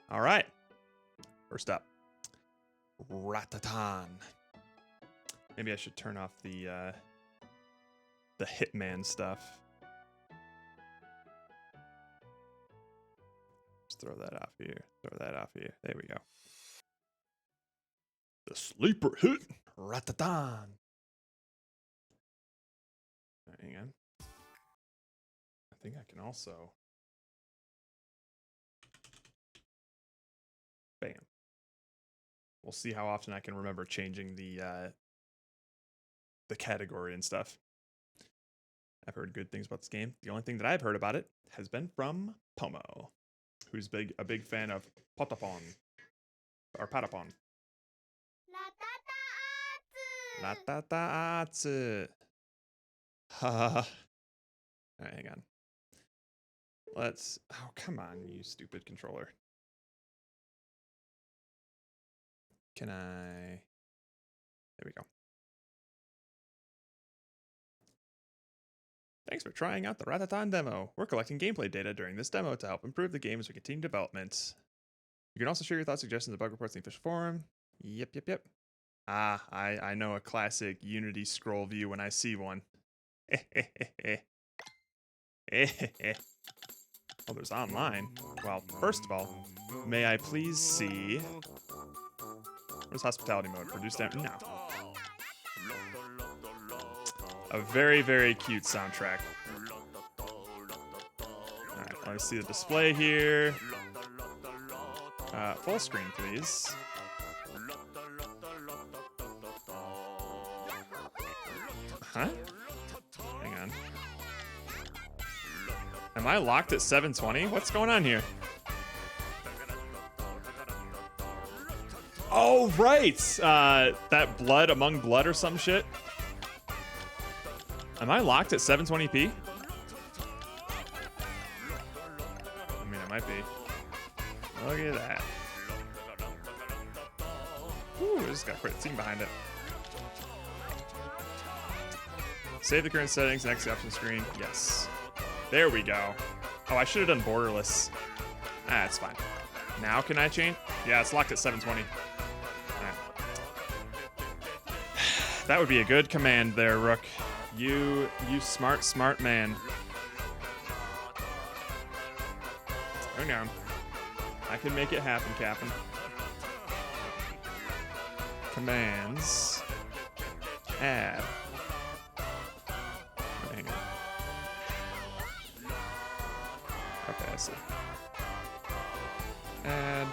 All right, first up, Ratatan. Maybe I should turn off the Hitman stuff. Just throw that off here. Throw that off here. There we go. The sleeper hit, Ratatan. Hang on. I think I can also. Bam. We'll see how often I can remember changing the category and stuff. I've heard good things about this game. The only thing that I've heard about it has been from Pomo, who's a big fan of Patapon or Patapon. Ratataatsu. Ha. Alright, hang on. Let's. Oh, come on, you stupid controller. Can I. There we go. Thanks for trying out the Ratatan demo. We're collecting gameplay data during this demo to help improve the game as we continue development. You can also share your thoughts, suggestions, and bug reports in the official forum. Yep. Ah, I know a classic Unity scroll view when I see one. Oh, there's online. Well, first of all, may I please see... Where's hospitality mode? Produce down... No. A very, very cute soundtrack. Alright, let me see the display here. Full screen, please. Huh? Hang on. Am I locked at 720? What's going on here? Oh, right! That Blood Among Blood or some shit? Am I locked at 720p? I mean, I might be. Look at that. Ooh, this got quite a team behind it. Save the current settings, next option screen. Yes. There we go. Oh, I should have done borderless. Ah, it's fine. Now can I change? Yeah, it's locked at 720. Right. That would be a good command there, Rook. You smart man. Hang on. I can make it happen, Captain. Commands. Add. Hang on. Okay, I see. Add.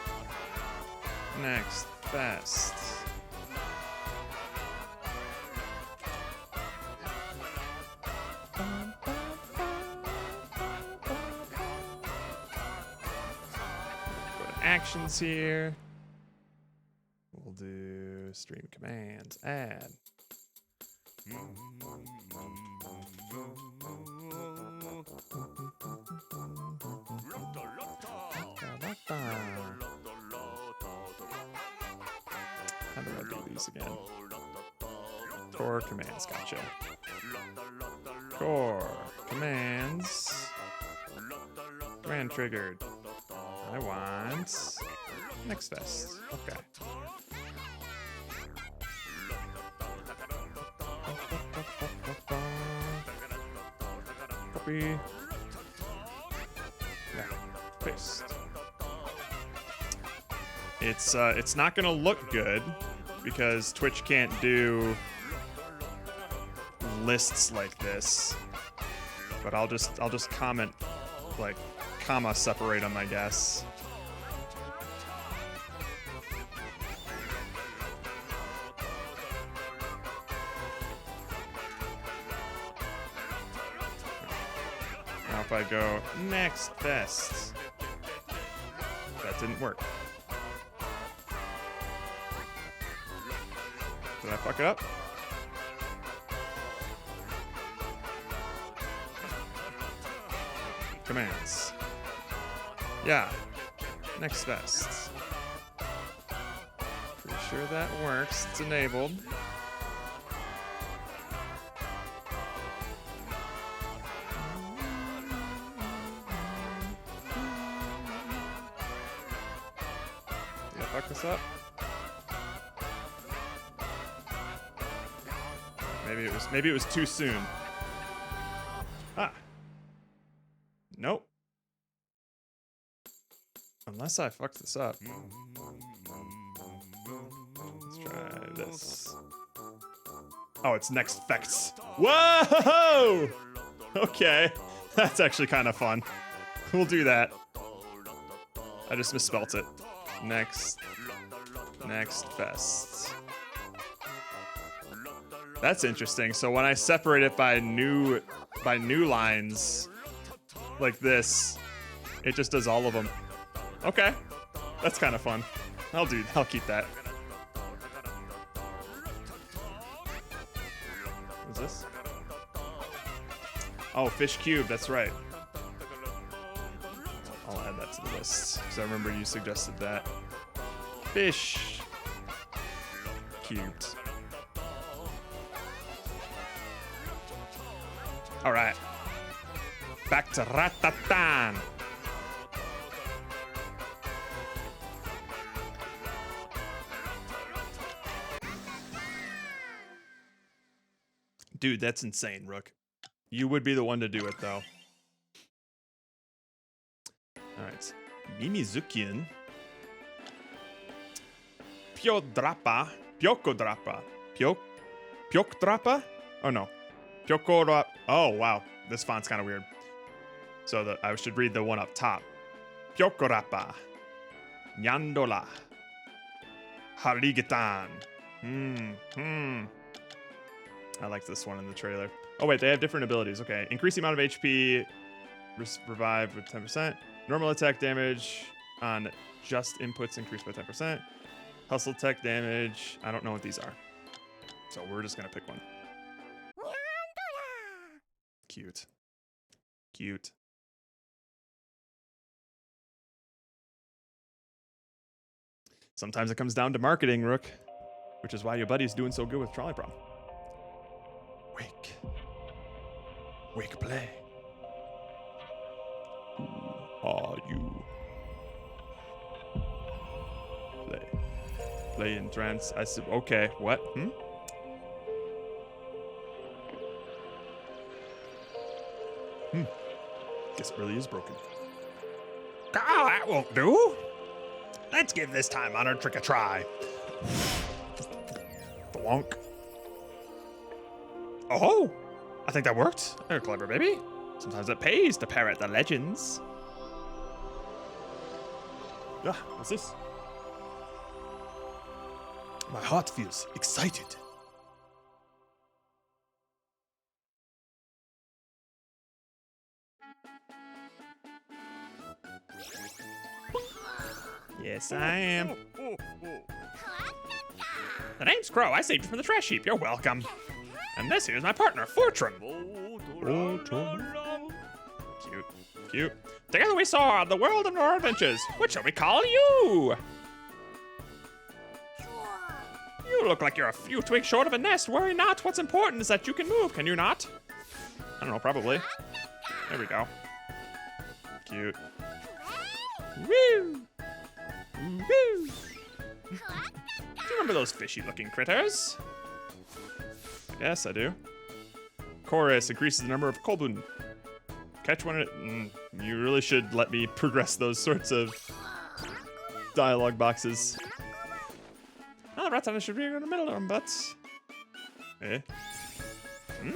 Next. Best. actions here. We'll do stream commands, add. How do I do these again? Core commands, gotcha. Core commands. Command triggered. I want next vest. Okay. Copy. Yeah. Paste. It's not gonna look good because Twitch can't do lists like this. But I'll just comment, like, comma separate them, I guess. Now if I go next vest, that didn't work. Did I fuck it up? Commands. Yeah. Next vest. Pretty sure that works. It's enabled. Did I fuck this up? Maybe it was too soon. Ah. Nope. Unless I fucked this up. Let's try this. Oh, it's next effects. Whoa! Okay. That's actually kind of fun. We'll do that. I just misspelt it. Next fest. That's interesting. So when I separate it by new lines like this, it just does all of them. Okay. That's kind of fun. I'll keep that. What's this? Oh, fish cube, that's right. I'll add that to the list because I remember you suggested that. Fish cubed. All right. Back to Ratatan. Dude, that's insane, Rook. You would be the one to do it, though. All right. Mimizukian. Pyodrapa. Pyokodrapa. Pyokdrapa? Oh, no. Pyokorap. Oh, wow. This font's kind of weird. So I should read the one up top. Pyokorapa. Nyandola. Harigetan. I like this one in the trailer. Oh, wait, they have different abilities. Okay. Increase the amount of HP. Revive with 10%. Normal attack damage on just inputs increased by 10%. Hustle tech damage. I don't know what these are. So we're just going to pick one. Cute. Cute. Sometimes it comes down to marketing, Rook. Which is why your buddy's doing so good with Trolley Prom. Wake. Wake play. Who are you? Play. Play in trance. I said, okay, what? Guess it really is broken. Oh, that won't do. Let's give this time-honored trick a try. Thwonk. Oh, I think that worked. You're clever, baby. Sometimes it pays to parrot the legends. Yeah, what's this? My heart feels excited. Yes, I am. The name's Crow. I saved you from the trash heap. You're welcome. And this here's my partner, Fortran. Cute, cute. Together we soar the world of our adventures. What shall we call you? You look like you're a few twigs short of a nest. Worry not. What's important is that you can move. Can you not? I don't know, probably. There we go. Cute. Woo! Woo! Do you remember those fishy-looking critters? Yes, I do. Chorus increases the number of Kolbun. Catch one at you really should let me progress those sorts of dialogue boxes. Oh, the rats should be in the middle of them, but... Eh? Hmm?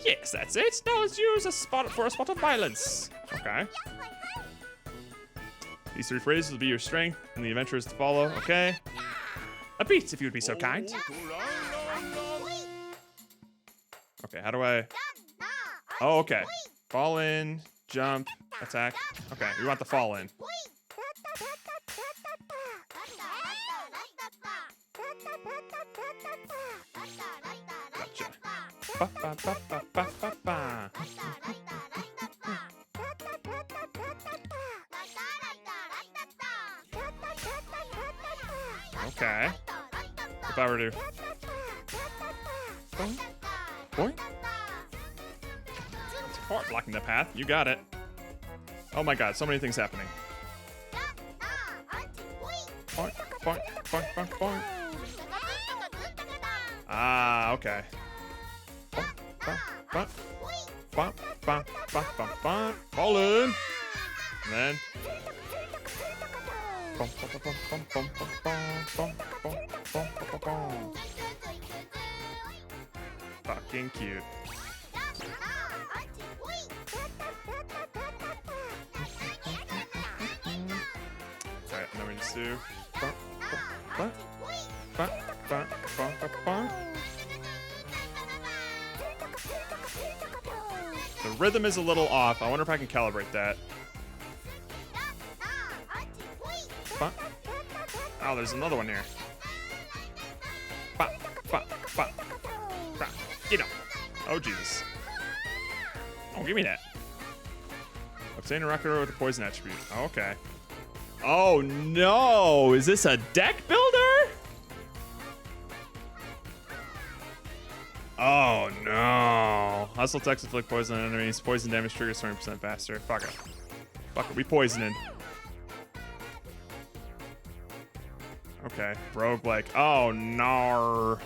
Yes, that's it. Now let's use a spot for a spot of violence. Okay. These 3 phrases will be your strength and the adventurers to follow. Okay. A beat, if you would be so kind. Okay, how do I... Oh, okay. Fall in, jump, attack. Okay, we want the fall in. Gotcha. Ba, ba, ba, ba, ba, ba, ba. Okay. If I were to... Boing. Boing. Support blocking the path. You got it. Oh my god, so many things happening. Boing, boing, boing, boing, boing. Ah, okay. Fall in. And then... Fucking cute. Alright, and then we just do... The rhythm is a little off. I wonder if I can calibrate that. Oh, there's another one here. Get him. Oh, Jesus. Oh, give me that. Obtain a rocket with a poison attribute. Oh, okay. Oh, no. Is this a deck builder? Oh, no. Hustle text inflict poison on enemies. Poison damage triggers 20% faster. Fuck it. Fuck it. We poisoning. Okay. Roguelike. Oh, nar.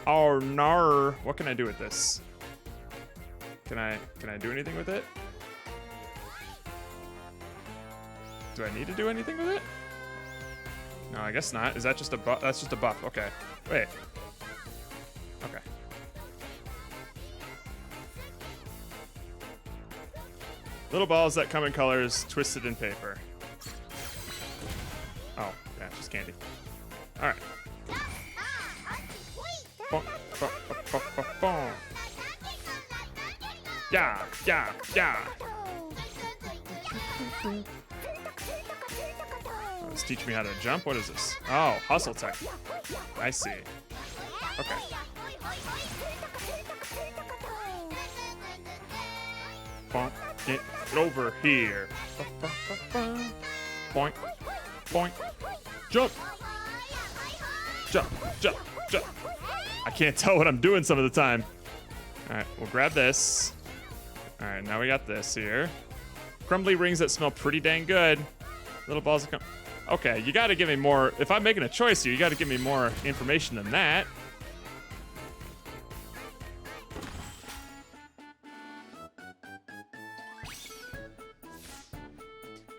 Oh, nar. What can I do with this? Can I do anything with it? Do I need to do anything with it? No, I guess not. Is that just a buff? That's just a buff. Okay. Wait. Okay. Little balls that come in colors twisted in paper. Oh, yeah, just candy. All right. Yeah, yeah, yeah. Let's teach me how to jump. What is this? Oh, hustle tech. I see. Okay. Get over here. Point. Point. Jump. Jump. Jump. Jump. I can't tell what I'm doing some of the time. All right, we'll grab this. All right, now we got this here. Crumbly rings that smell pretty dang good. Little balls that come. Okay, you got to give me more. If I'm making a choice here, you got to give me more information than that.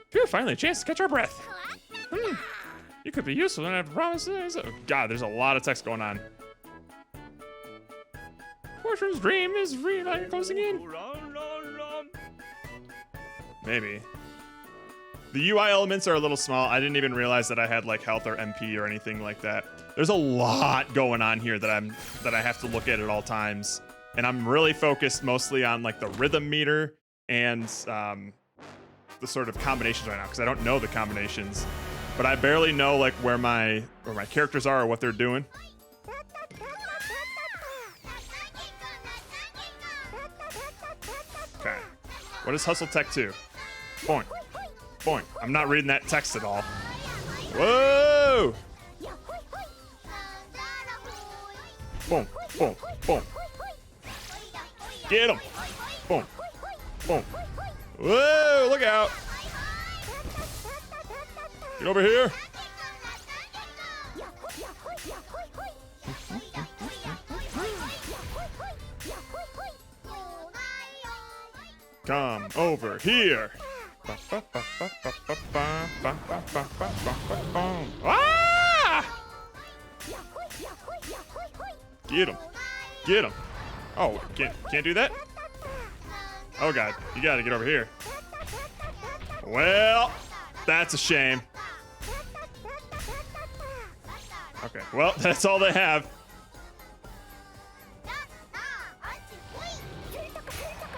Phew, finally a chance to catch our breath. You could be useful and I have promises. Oh god, there's a lot of text going on. Fortune's dream is real, like closing in. Maybe. The UI elements are a little small. I didn't even realize that I had like health or MP or anything like that. There's a lot going on here that I have to look at all times. And I'm really focused mostly on like the rhythm meter and the sort of combinations right now because I don't know the combinations. but I barely know like where my characters are or what they're doing. Okay. What is Hustle Tech 2? Point. Point. I'm not reading that text at all. Whoa! Boom. Boom. Boom. Get him. Boom. Boom. Whoa, look out. Get over here. Come over here. Ah! Get him. Get him. Oh, can't do that? Oh god, you gotta get over here. Well, that's a shame. Okay, well, that's all they have.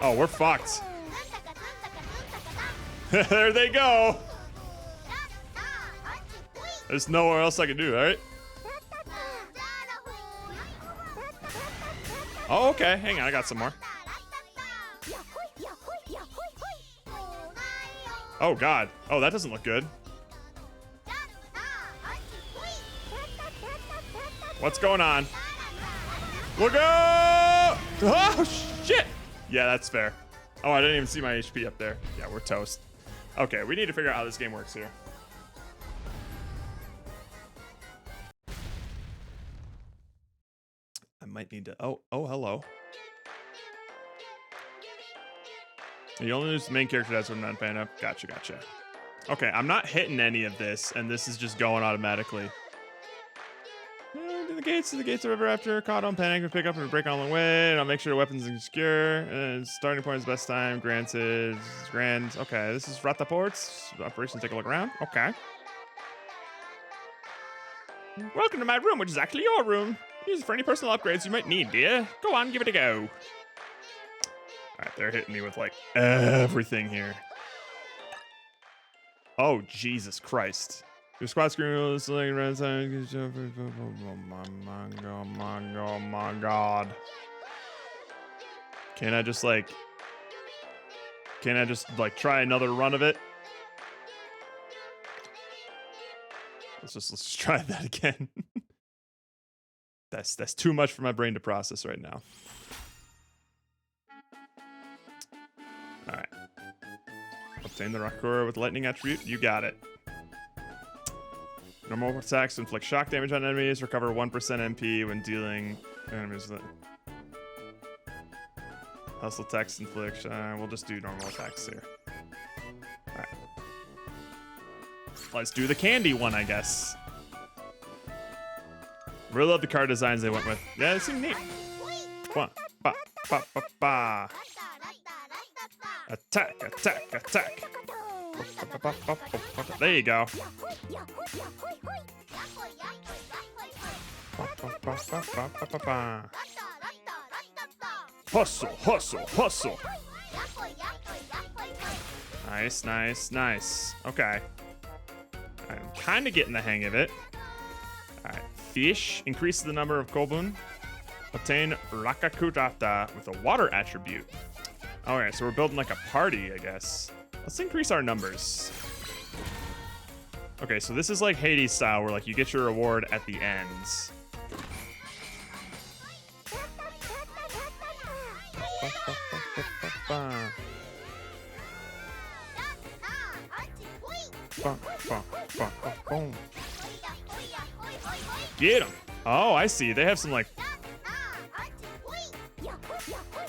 Oh, we're fucked. There they go. There's nowhere else I can do, right? Oh, okay. Hang on, I got some more. Oh, God. Oh, that doesn't look good. What's going on? Look out! Oh, shit! Yeah, that's fair. Oh, I didn't even see my HP up there. Yeah, we're toast. Okay, we need to figure out how this game works here. I might need to... Oh, hello. You only lose the main character, that's what I'm not a fan of. Gotcha. Okay, I'm not hitting any of this, and this is just going automatically. To the gates of the river after caught on panic and pick up and break on the way, and I'll make sure the weapons are secure. And starting point is best time. Granted. Grand. Okay, this is Rata Ports. Operation Take a Look Around. Okay. Welcome to my room, which is actually your room. Use it for any personal upgrades you might need, dear. Go on, give it a go. Alright, they're hitting me with like everything here. Oh, Jesus Christ. Your squad screen is like red side. Oh my god. Can I just try another run of it? Let's just try that again. That's too much for my brain to process right now. Alright. Obtain the rock core with lightning attribute. You got it. Normal attacks inflict shock damage on enemies. Recover 1% MP when dealing enemies with it. Hustle attacks inflict. We'll just do normal attacks here. Alright. Let's do the candy one, I guess. Really love the card designs they went with. Yeah, they seem neat. One, ba, ba, ba, ba. Attack, attack, attack. There you go. Hustle, hustle, hustle. Nice, nice, nice. Okay. I'm kind of getting the hang of it. Alright. Fish. Increase the number of Kobun. Obtain Rakakutata with a water attribute. Alright, so we're building like a party, I guess. Let's increase our numbers. Okay, so this is like Hades style, where like you get your reward at the ends. Get him! Oh, I see. They have some like...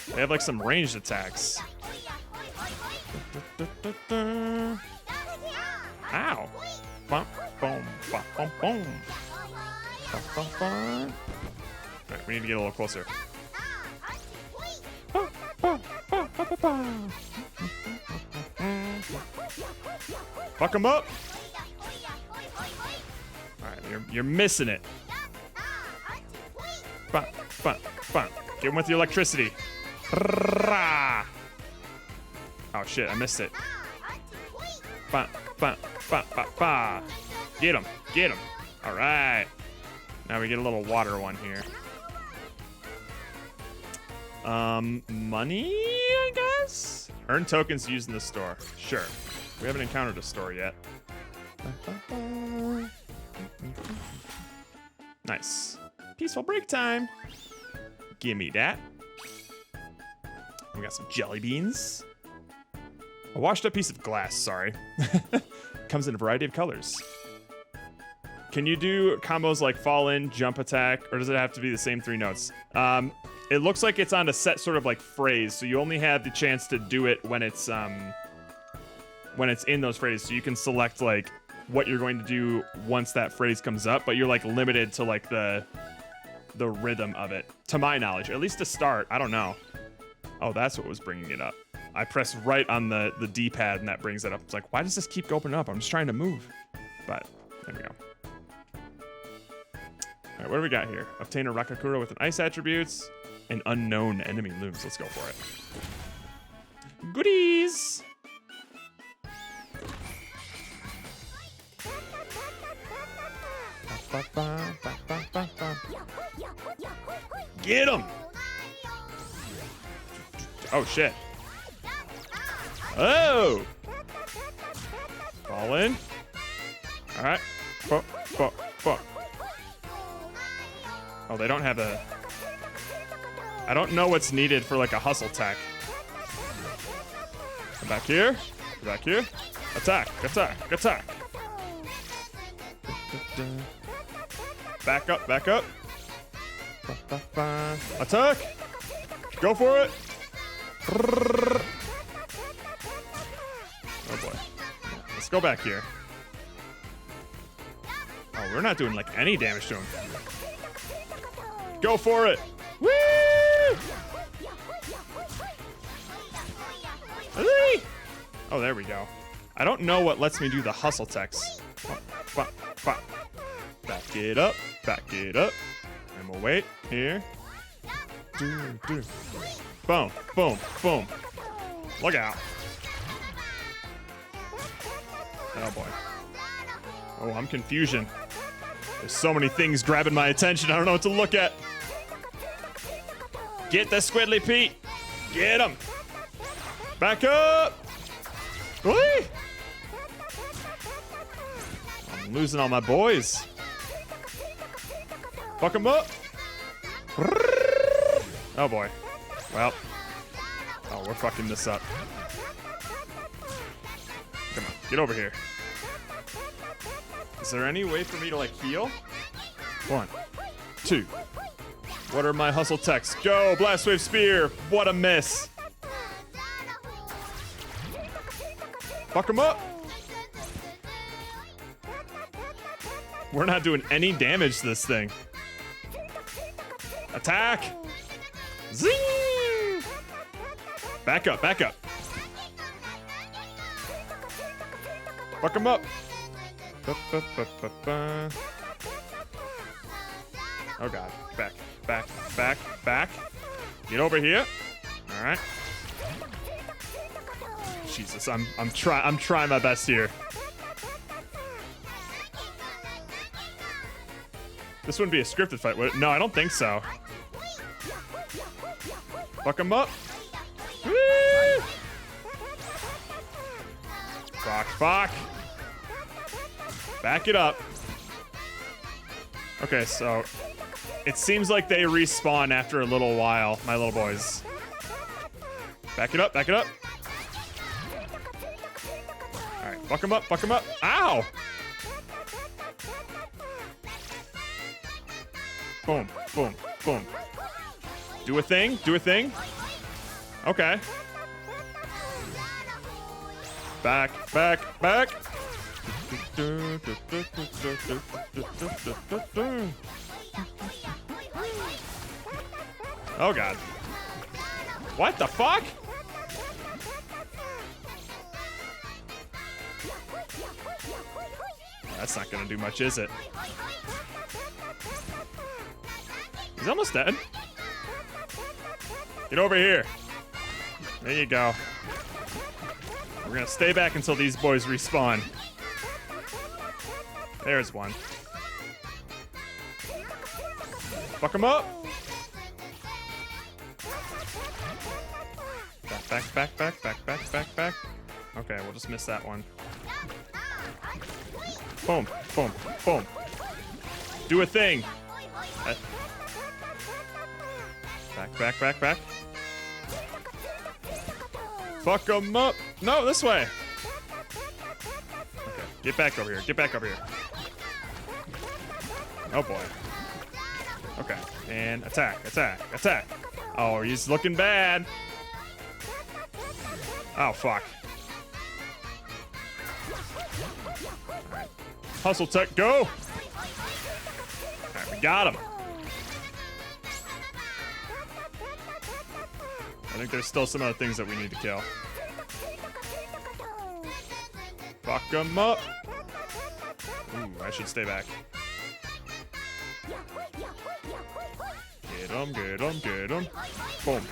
They have like some ranged attacks. Ow! Bum, boom, bum, bum, boom. Bum, bum, bum. Alright, we need to get a little closer. Fuck him up! Alright, you're missing it. Bum, bum, bum. Get him with your electricity. Oh shit, I missed it. Ba, ba, ba, ba, ba. Get him. Get him. All right. Now we get a little water one here. Money, I guess? Earn tokens used in the store. Sure. We haven't encountered a store yet. Nice. Peaceful break time. Give me that. We got some jelly beans. A washed up piece of glass, sorry. Comes in a variety of colors. Can you do combos like fall in, jump attack, or does it have to be the same 3 notes? It looks like it's on a set sort of like phrase, so you only have the chance to do it when it's in those phrases. So you can select like what you're going to do once that phrase comes up, but you're like limited to like the rhythm of it, to my knowledge, at least to start. I don't know. Oh, that's what was bringing it up. I press right on the D-pad and that brings it up. It's like, why does this keep going up? I'm just trying to move. But there we go. All right, what do we got here? Obtain a Rakakura with an ice attributes. An unknown enemy looms. Let's go for it. Goodies! Get him! Oh, shit. Oh! Fall in. All right. Fuck. Oh, they don't have a... I don't know what's needed for like a hustle tech. Come back here. Come back here. Attack. Back up. Attack. Go for it. Oh boy. Let's go back here. Oh, we're not doing like any damage to him. Go for it. Woo! Oh, there we go. I don't know what lets me do the hustle techs. Back it up. And we'll wait here. Boom. Look out. Oh boy. Oh, I'm confusion. There's so many things grabbing my attention. I don't know what to look at. Get the Squidly Pete. Get him. Back up. Whee! I'm losing all my boys. Fuck him up. Oh boy. Well. Oh, we're fucking this up. Come on, get over here. Is there any way for me to like heal? 1, 2. What are my hustle techs? Go, Blast Wave Spear. What a miss. Fuck him up. We're not doing any damage to this thing. Attack. Zing. Back up. Fuck him up. Oh god. Back. Get over here. All right. Jesus, I'm trying my best here. This wouldn't be a scripted fight, would it? No, I don't think so. Fuck him up. Woo! Fuck. Back it up. Okay, so it seems like they respawn after a little while, my little boys. Back it up. All right, fuck him up. Ow! Boom. Do a thing. Okay. Back. Oh god. What the fuck? That's not gonna do much, is it? He's almost dead. Get over here. There you go. We're gonna stay back until these boys respawn. There's one. Fuck him up. Back. Okay, we'll just miss that one. Boom. Do a thing. Back. Fuck him up. No, this way. Okay, get back over here. Oh boy. Okay, and attack. Oh, he's looking bad. Oh, fuck. Alright. Hustle tech, go! Alright, we got him. I think there's still some other things that we need to kill. Fuck him up. Ooh, I should stay back. Get him. Boom.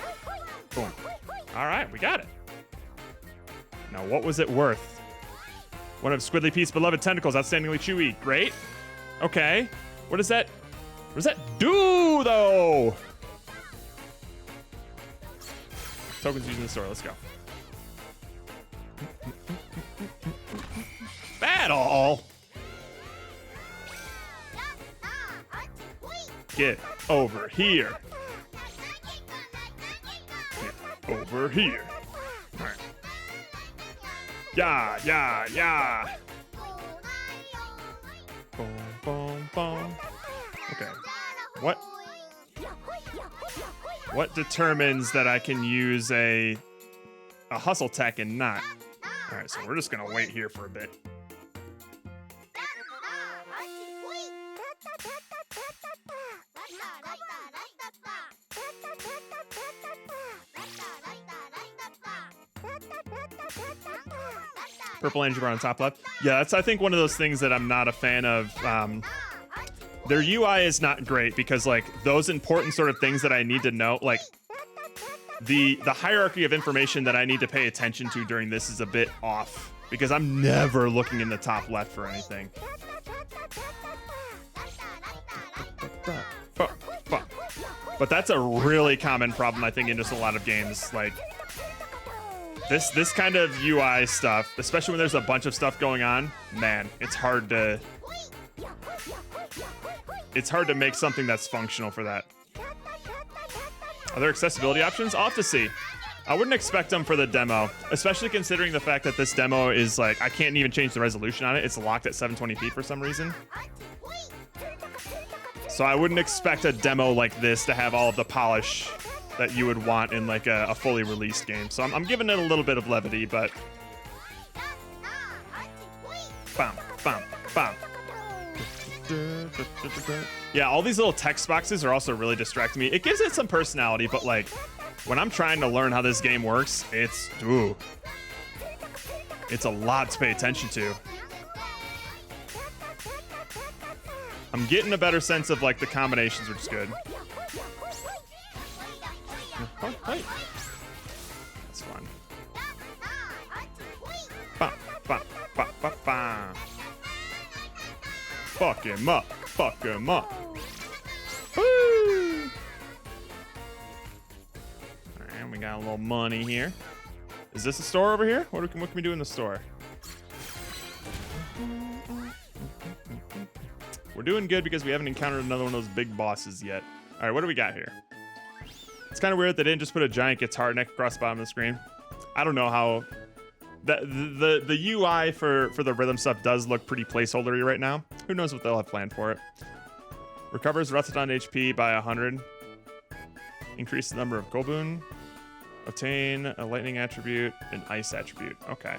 Alright, we got it. Now, what was it worth? One of Squidly Pete's beloved tentacles, outstandingly chewy. Great. Okay. What does that do, though? Tokens used in the store. Let's go. Battle. Get over here. Over here. All right. Yeah. Boom. Okay. What determines that I can use a hustle tech and not? All right, so we're just gonna wait here for a bit. Purple energy bar on top left. Yeah, that's I think one of those things that I'm not a fan of. Their UI is not great because like those important sort of things that I need to know, like the hierarchy of information that I need to pay attention to during this is a bit off because I'm never looking in the top left for anything. But that's a really common problem I think in just a lot of games. Like this kind of UI stuff, especially when there's a bunch of stuff going on, man, it's hard to make something that's functional for that. Are there accessibility options? I'll have to see. I wouldn't expect them for the demo, especially considering the fact that this demo is like, I can't even change the resolution on it. It's locked at 720p for some reason. So I wouldn't expect a demo like this to have all of the polish that you would want in like a fully released game. So I'm giving it a little bit of levity, but... Bam. Yeah, all these little text boxes are also really distracting me. It gives it some personality, but like, when I'm trying to learn how this game works, it's a lot to pay attention to. I'm getting a better sense of like the combinations, which is good. Oh, hey. That's fun. Fuck him up. Woo! Alright, we got a little money here. Is this a store over here? What can we do in the store? We're doing good because we haven't encountered another one of those big bosses yet. Alright, what do we got here? It's kind of weird they didn't just put a giant guitar neck across the bottom of the screen. I don't know how... The UI for the rhythm stuff does look pretty placeholdery right now. Who knows what they'll have planned for it. Recovers Rathadan HP by 100. Increase the number of Golboon. Obtain a lightning attribute, an ice attribute. Okay.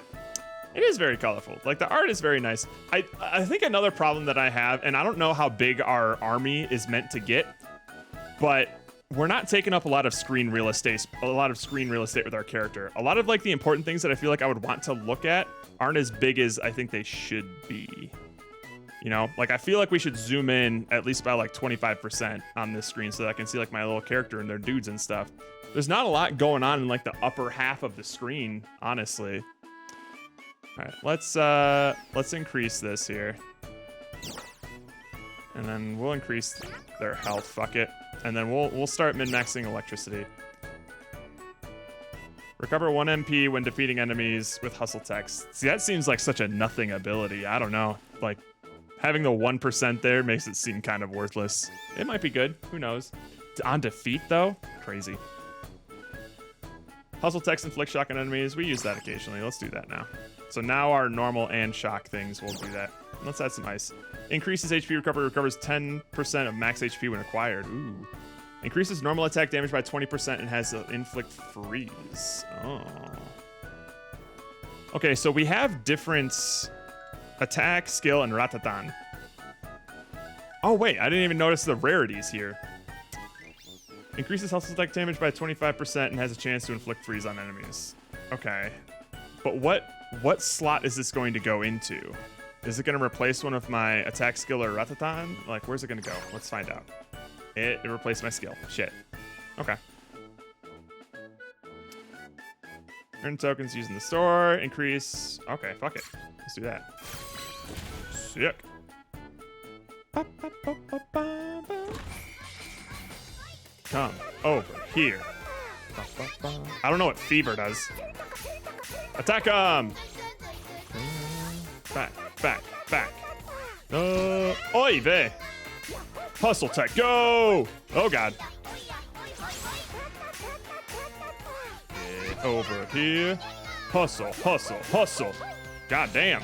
It is very colorful. Like, the art is very nice. I think another problem that I have, and I don't know how big our army is meant to get, but we're not taking up a lot of screen real estate with our character. A lot of like the important things that I feel like I would want to look at aren't as big as I think they should be. You know, like I feel like we should zoom in at least by like 25% on this screen so that I can see like my little character and their dudes and stuff. There's not a lot going on in like the upper half of the screen, honestly. All right, let's increase this here. And then we'll increase their health. Fuck it. And then we'll start min-maxing electricity. Recover 1 MP when defeating enemies with hustle text. See, that seems like such a nothing ability. I don't know. Like, having the 1% there makes it seem kind of worthless. It might be good. Who knows? On defeat, though? Crazy. Hustle text inflict shock on enemies. We use that occasionally. Let's do that now. So now our normal and shock things will do that. Let's add some ice. Increases HP recovery. Recovers 10% of max HP when acquired. Ooh. Increases normal attack damage by 20% and has an inflict freeze. Oh. Okay, so we have different attack, skill, and ratatan. Oh, wait. I didn't even notice the rarities here. Increases health attack damage by 25% and has a chance to inflict freeze on enemies. Okay. But what slot is this going to go into? Is it going to replace one of my attack, skill, or ratatan? Like, where's it going to go? Let's find out. It replaced my skill. Shit. Okay. Earn tokens used in the store. Increase. Okay, fuck it. Let's do that. Sick. Come over here. I don't know what fever does. Attack him! Back, back, back. Oy vey. Hustle tech, go! Oh god. Get over here. Hustle, hustle, hustle. God damn.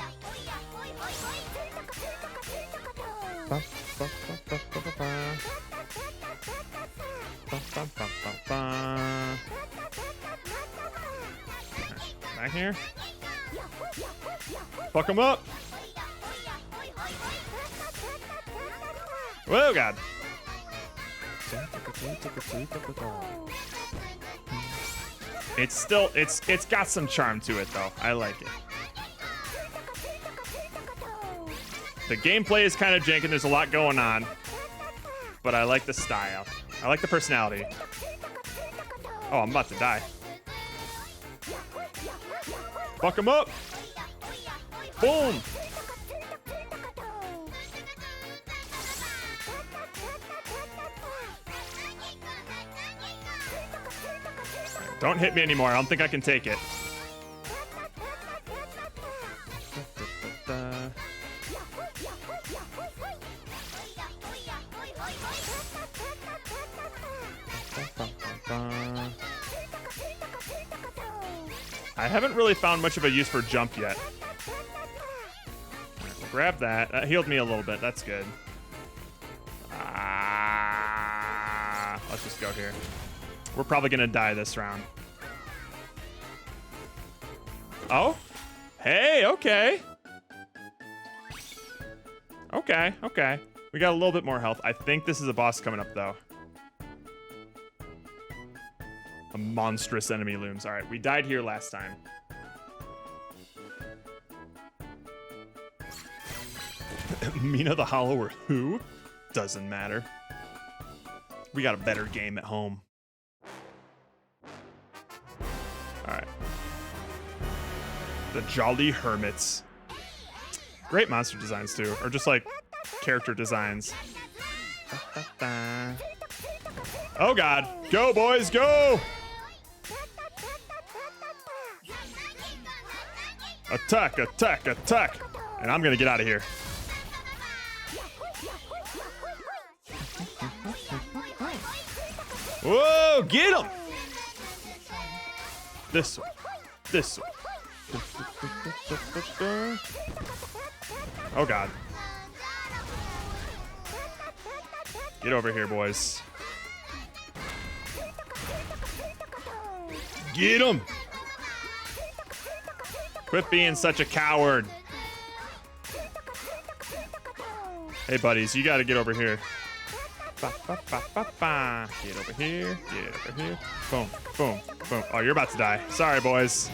Back here. Fuck him up. Oh god. It's got some charm to it though. I like it. The gameplay is kind of janky. There's a lot going on, but I like the style. I like the personality. Oh, I'm about to die. Fuck him up. Boom. Don't hit me anymore. I don't think I can take it. I haven't really found much of a use for jump yet. Right, we'll grab that. That healed me a little bit. That's good. Let's just go here. We're probably gonna die this round. Oh? Hey, okay. Okay, okay. We got a little bit more health. I think this is a boss coming up, though. A monstrous enemy looms. All right, we died here last time. Mina the Hollower who? Doesn't matter. We got a better game at home. All right. The Jolly Hermits. Great monster designs, too. Or just, like, character designs. Oh, God. Go, boys, go! Attack, attack, attack! And I'm gonna get out of here. Whoa, get him! This one. This one. Oh, God. Get over here, boys. Get him! Quit being such a coward. Hey, buddies, you gotta get over here. Ba, ba, ba, ba, ba. Get over here. Get over here. Boom, boom, boom. Oh, you're about to die. Sorry, boys.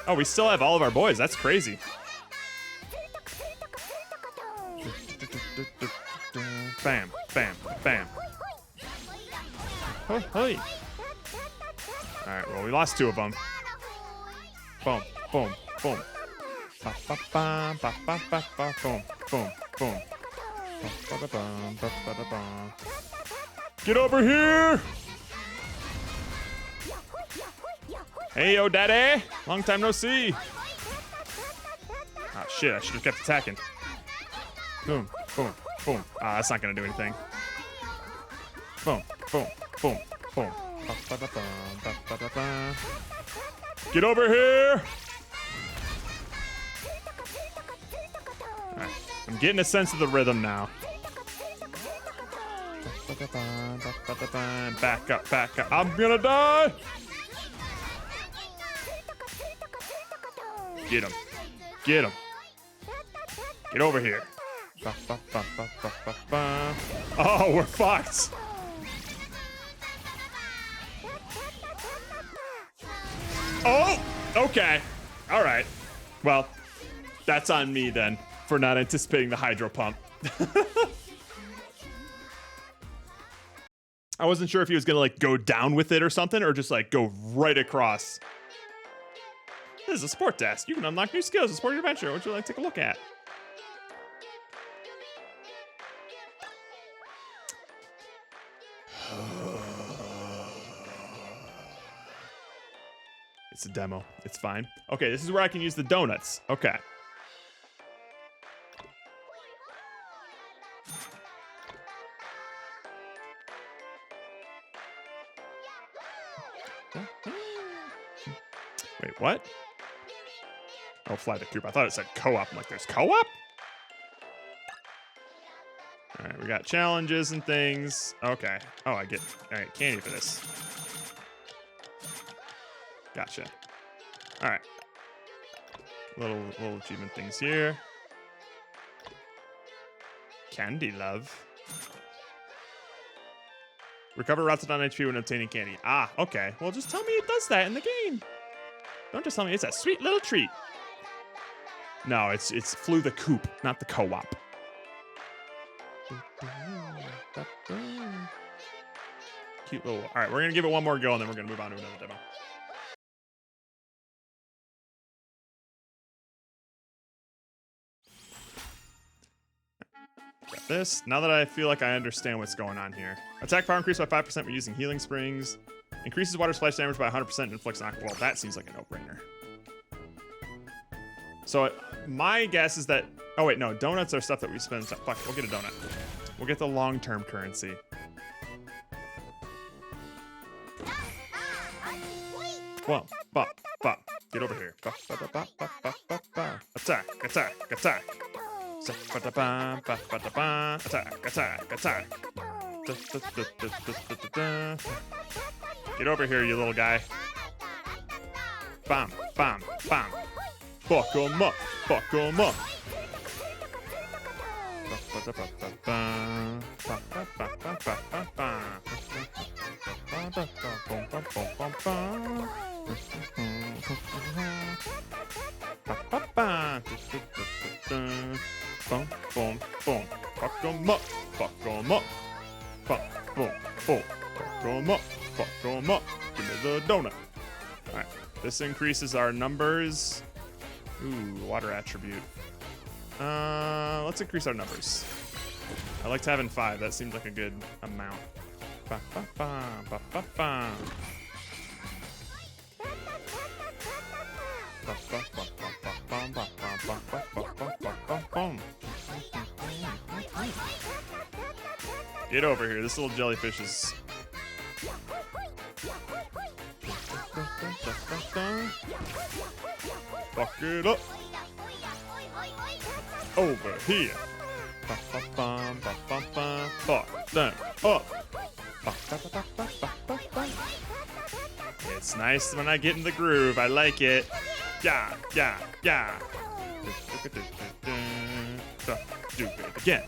Oh, we still have all of our boys. That's crazy. Bam, bam, bam. Oh, hey. All right, well, we lost 2 of them. Boom, boom, boom. Ba, ba, ba, ba, ba, ba, ba. Boom, boom, boom. Get over here! Hey, yo, daddy! Long time no see. Oh shit! I should have kept attacking. Boom, boom, boom. Ah, that's not gonna do anything. Boom, boom, boom, boom. Get over here! Alright, I'm getting a sense of the rhythm now. Back up, back up. I'm gonna die! Get him. Get him. Get over here. Oh, we're fucked. Oh, okay. All right. Well, that's on me then for not anticipating the hydro pump. I wasn't sure if he was gonna like go down with it or something, or just like go right across. This is a sport desk. You can unlock new skills to support your adventure. What would you like to take a look at? It's a demo. It's fine. Okay, this is where I can use the donuts. Okay. Wait, what? Oh, fly the coop. I thought it said co-op. I'm like, there's co-op? All right, we got challenges and things. Okay. Oh, I get all right, candy for this. Gotcha. All right. Little achievement things here. Candy love. Recover Ratsadon HP when obtaining candy. Ah, okay. Well, just tell me it does that in the game. Don't just tell me it's a sweet little treat. No, it's flew the coop, not the co-op. Cute little. All right, we're gonna give it one more go, and then we're gonna move on to another demo. Got this. Now that I feel like I understand what's going on here. Attack power increased by 5% when using healing springs. Increases water splash damage by 100% and inflicts knock. Well, that seems like a no-brainer. So my guess is that... Oh, wait, no. Donuts are stuff that we spend... Fuck, we'll get a donut. We'll get the long-term currency. Well, bop. Get over here. Attack. Attack. Get over here, you little guy. Bam. Fuck him up. Boom. Fuck 'em up. Fuck 'em up. Give me the donut. Alright. This increases our numbers. Ooh, water attribute. Let's increase our numbers. I liked having 5. That seems like a good amount. Get over here. This little jellyfish is... Fuck it up. Over here. Fuck them up. It's nice when I get in the groove. I like it. Yeah. Do it again.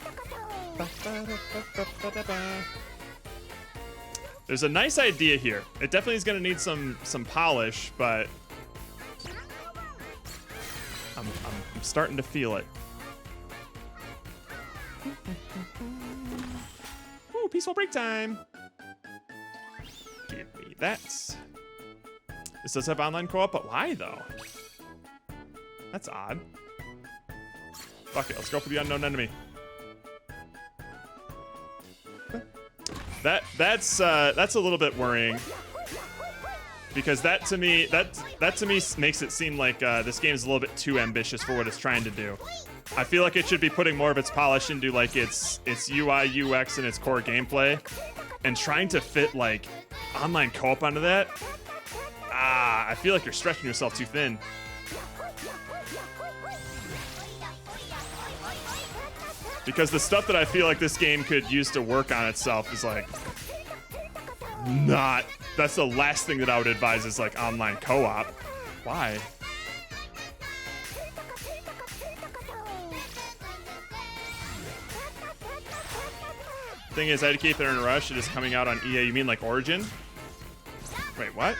There's a nice idea here. It definitely is going to need some polish, but I'm starting to feel it. Ooh, peaceful break time. Give me that. This does have online co-op, but why though? That's odd. Fuck it, let's go for the unknown enemy. That's a little bit worrying. Because that to me makes it seem like this game is a little bit too ambitious for what it's trying to do. I feel like it should be putting more of its polish into like its UI, UX, and its core gameplay, and trying to fit like online co-op onto that. I feel like you're stretching yourself too thin. Because the stuff that I feel like this game could use to work on itself is like not. That's the last thing that I would advise is like online co-op. Why? Thing is, I had to keep it in a rush. It is coming out on EA. You mean like Origin? Wait, what?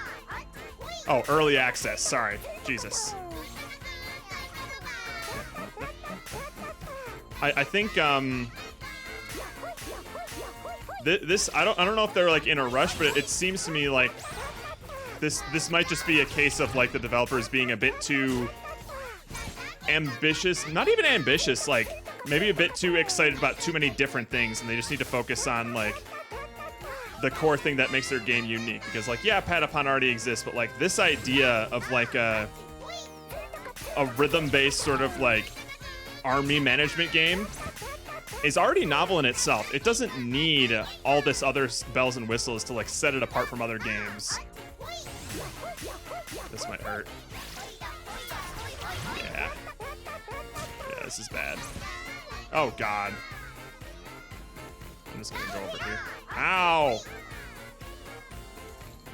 Oh, early access. Sorry. Jesus. I think this I don't know if they're like in a rush, but it seems to me like this might just be a case of like the developers being a bit too ambitious. Not even ambitious, like maybe a bit too excited about too many different things, and they just need to focus on like the core thing that makes their game unique. Because like, yeah, Patapon already exists, but like this idea of like a rhythm-based sort of like army management game is already novel in itself. It doesn't need all this other bells and whistles to like set it apart from other games. This might hurt. Yeah. Yeah, this is bad. Oh God. I'm just gonna go over here. Ow!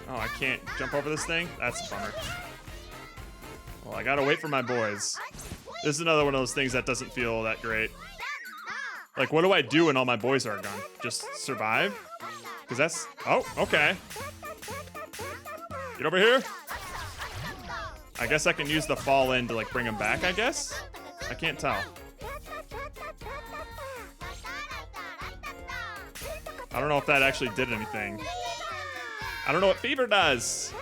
Oh, I can't jump over this thing? That's a bummer. Well, I gotta wait for my boys. This is another one of those things that doesn't feel that great. Like, what do I do when all my boys are gone? Just survive? Because that's... Oh, okay. Get over here. I guess I can use the fall in to, like, bring them back, I guess? I can't tell. I don't know if that actually did anything. I don't know what Fever does.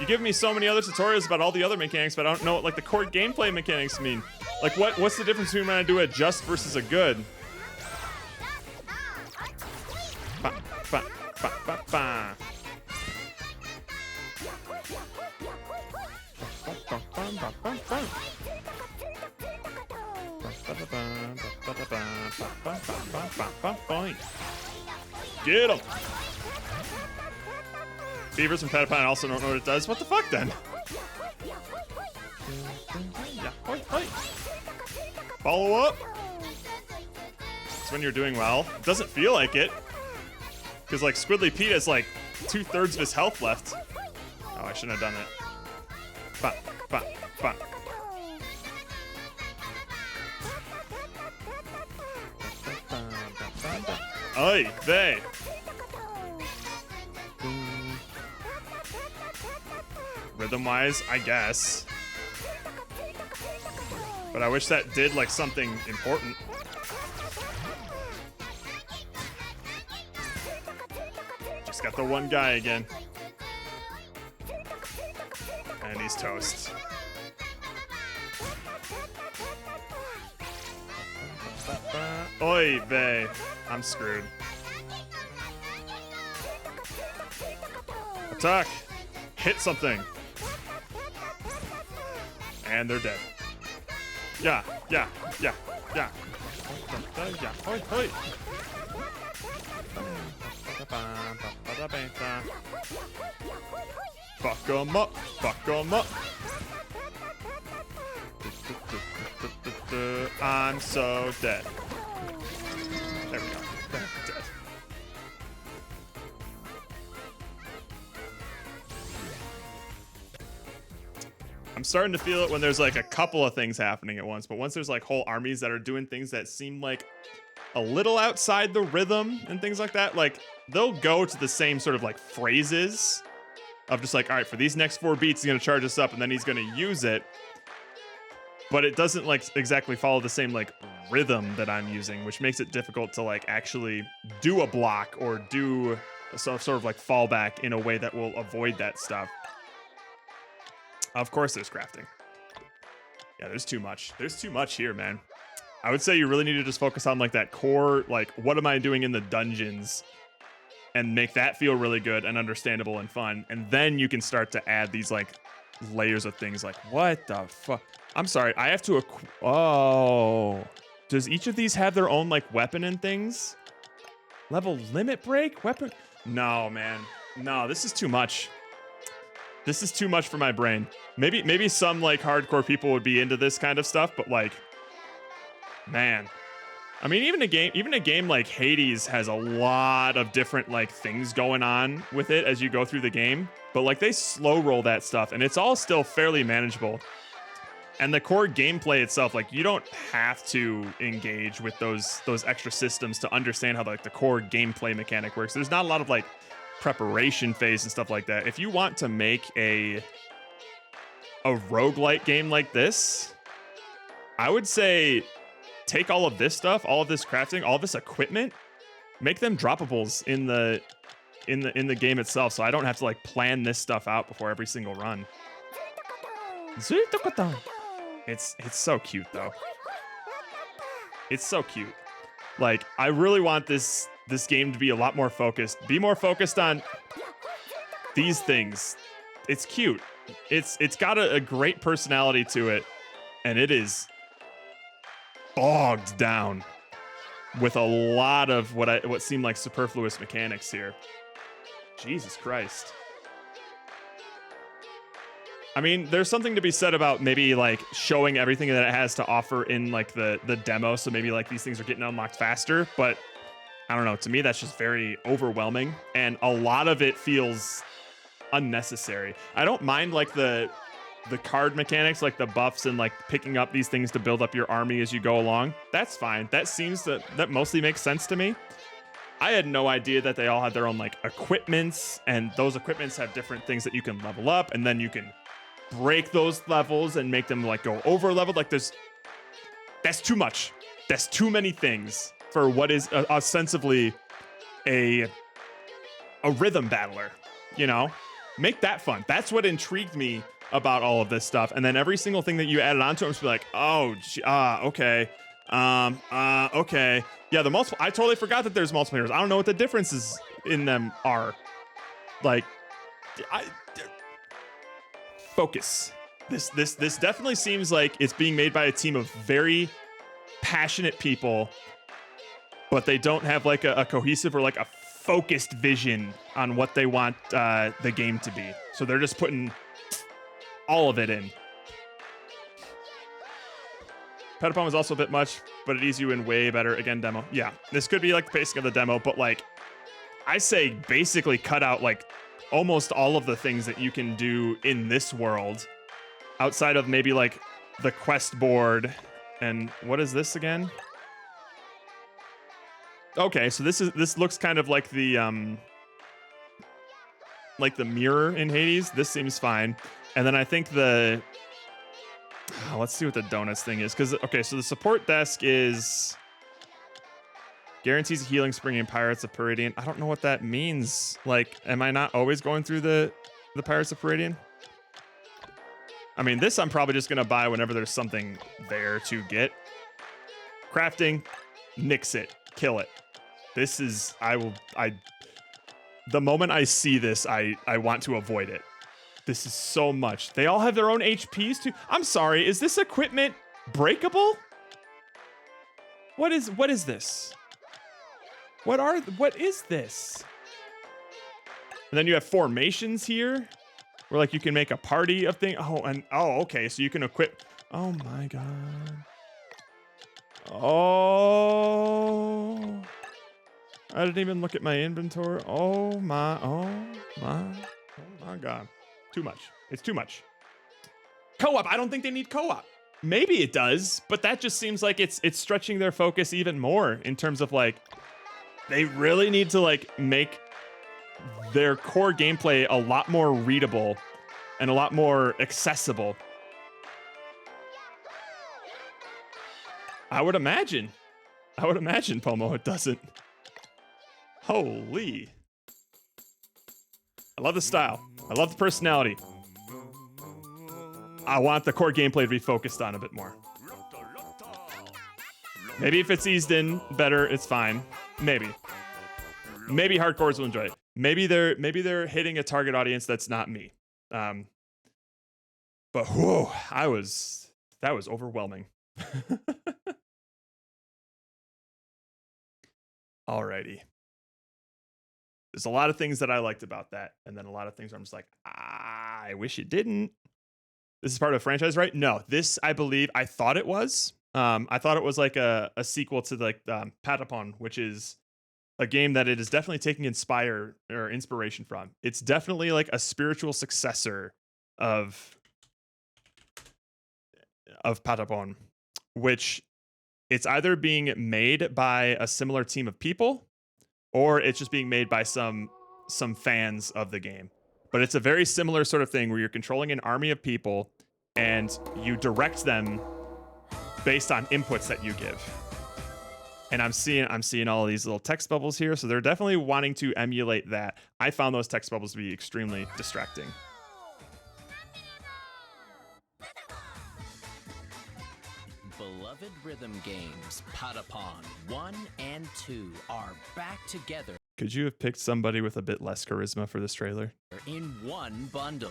You give me so many other tutorials about all the other mechanics, but I don't know what like the core gameplay mechanics mean. Like what's the difference between when I do a just versus a good? Ba, ba, ba, ba, ba. Get him! Beavers and Patapon also don't know what it does. What the fuck then? Yeah, hoi, hoi. Follow up. It's when you're doing well. It doesn't feel like it. Because like Squidly Pete has like 2/3 of his health left. Oh, I shouldn't have done it. Ba, ba, ba. Oy vey. Rhythm-wise, I guess. But I wish that did like something important. Just got the one guy again. And he's toast. Oy vey. I'm screwed. Attack! Hit something! And they're dead. Yeah, yeah, yeah, yeah. Yeah, hoi, hoi. Fuck 'em up, fuck 'em up. I'm so dead. There we go. Dead. I'm starting to feel it when there's like a couple of things happening at once, but once there's like whole armies that are doing things that seem like a little outside the rhythm and things like that, like they'll go to the same sort of like phrases of just like, all right, for these next 4 beats, he's gonna charge us up and then he's gonna use it. But it doesn't like exactly follow the same like rhythm that I'm using, which makes it difficult to like actually do a block or do some sort of like fallback in a way that will avoid that stuff. Of course there's crafting. Yeah, there's too much. There's too much here, man. I would say you really need to just focus on like that core, like what am I doing in the dungeons and make that feel really good and understandable and fun. And then you can start to add these like layers of things like, what the fuck? I'm sorry, I have to oh. Does each of these have their own like weapon and things? Level limit break? Weapon? No, man. No, this is too much. This is too much for my brain. Maybe some like hardcore people would be into this kind of stuff, but like, man. I mean, even a game like Hades has a lot of different like things going on with it as you go through the game, but like they slow roll that stuff and it's all still fairly manageable. And the core gameplay itself, like you don't have to engage with those extra systems to understand how like the core gameplay mechanic works. There's not a lot of like preparation phase and stuff like that. If you want to make a roguelike game like this, I would say take all of this stuff, all of this crafting, all of this equipment, make them droppables in the game itself, so I don't have to like plan this stuff out before every single run. It's so cute though. It's so cute. Like I really want this game to be a lot more focused. Be more focused on these things. It's cute. It's got a great personality to it, and it is bogged down with a lot of what seemed like superfluous mechanics here. Jesus Christ. I mean, there's something to be said about maybe like showing everything that it has to offer in like the demo, so maybe like these things are getting unlocked faster, but I don't know, to me that's just very overwhelming and a lot of it feels unnecessary. I don't mind like the card mechanics, like the buffs and like picking up these things to build up your army as you go along. That's fine. That mostly makes sense to me. I had no idea that they all had their own like equipments, and those equipments have different things that you can level up, and then you can break those levels and make them like go over leveled. Like that's too much. That's too many things for what is ostensibly a rhythm battler, you know? Make that fun. That's what intrigued me about all of this stuff. And then every single thing that you added onto them, just be like, oh, okay. Okay. Yeah, the multiple. I totally forgot that there's multiplayers. I don't know what the differences in them are. Like, focus. This definitely seems like it's being made by a team of very passionate people, but they don't have like a cohesive or like a focused vision on what they want the game to be. So they're just putting all of it in. Petapon was also a bit much, but it eased you in way better. Again, demo. Yeah, this could be like the basic of the demo, but like I say basically cut out like almost all of the things that you can do in this world outside of maybe like the quest board. And what is this again? Okay, so this looks kind of like the mirror in Hades. This seems fine. And then I think let's see what the donuts thing is. Okay, so the support desk is guarantees a healing spring in Pirates of Peridian. I don't know what that means. Like, am I not always going through the Pirates of Peridian? I mean, this I'm probably just gonna buy whenever there's something there to get. Crafting, nix it, kill it. This is, the moment I see this, I want to avoid it. This is so much. They all have their own HPs too. I'm sorry, is this equipment breakable? What is this? What is this? And then you have formations here where like you can make a party of things. Okay, so you can equip. Oh my God. Oh. I didn't even look at my inventory. Oh my God. Too much. It's too much. Co-op. I don't think they need co-op. Maybe it does, but that just seems like it's stretching their focus even more in terms of like, they really need to like make their core gameplay a lot more readable and a lot more accessible. I would imagine, Pomo, it doesn't. Holy. I love the style. I love the personality. I want the core gameplay to be focused on a bit more. Maybe if it's eased in better, it's fine. Maybe. maybe hardcores will enjoy it. Maybe they're hitting a target audience that's not me. But whoa, that was overwhelming. Alrighty. There's a lot of things that I liked about that, and then a lot of things where I'm just like, I wish it didn't. This is part of a franchise, right? No, this I believe I thought it was. I thought it was like a sequel to like Patapon, which is a game that it is definitely taking inspiration from. It's definitely like a spiritual successor of Patapon, which it's either being made by a similar team of people or it's just being made by some fans of the game. But it's a very similar sort of thing where you're controlling an army of people and you direct them based on inputs that you give. And I'm seeing all of these little text bubbles here, so they're definitely wanting to emulate that. I found those text bubbles to be extremely distracting. Beloved rhythm games, Patapon 1 and 2 are back together Could you have picked somebody with a bit less charisma for this trailer? in one bundle.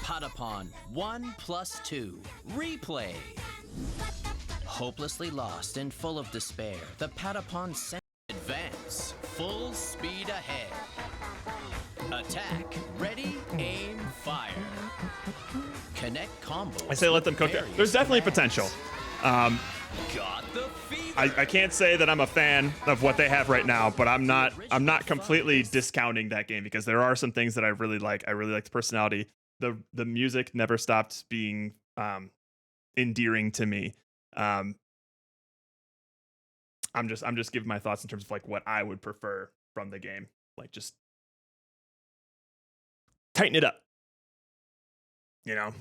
Patapon 1 plus 2 Replay. Hopelessly lost and full of despair, the Patapon sent advance, full speed ahead. Attack, ready, aim, fire. Connect combos. I say let them cook there. There's definitely potential. Got the fever. I can't say that I'm a fan of what they have right now, but I'm not completely discounting that game because there are some things that I really like. I really like the personality. The music never stopped being endearing to me. I'm just giving my thoughts in terms of like what I would prefer from the game. Like just tighten it up. You know?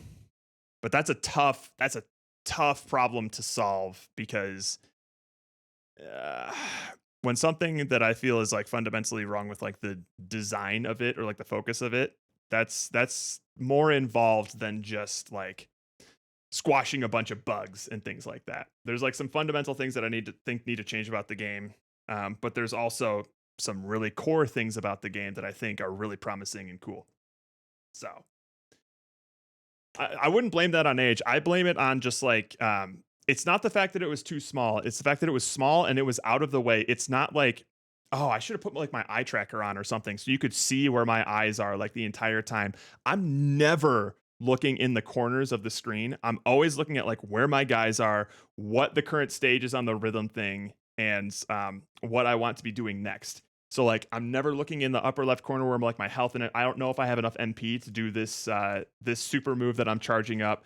But that's a tough problem to solve because when something that I feel is like fundamentally wrong with like the design of it or like the focus of it, that's more involved than just like squashing a bunch of bugs and things like that. There's like some fundamental things that I need to change about the game. But there's also some really core things about the game that I think are really promising and cool. So I wouldn't blame that on age. I blame it on just like, it's not the fact that it was too small. It's the fact that it was small and it was out of the way. It's not like, oh, I should have put like my eye tracker on or something so you could see where my eyes are like the entire time. I'm never looking in the corners of the screen. I'm always looking at like where my guys are, what the current stage is on the rhythm thing, and what I want to be doing next. So like I'm never looking in the upper left corner where I'm like my health in it. I don't know if I have enough MP to do this this super move that I'm charging up.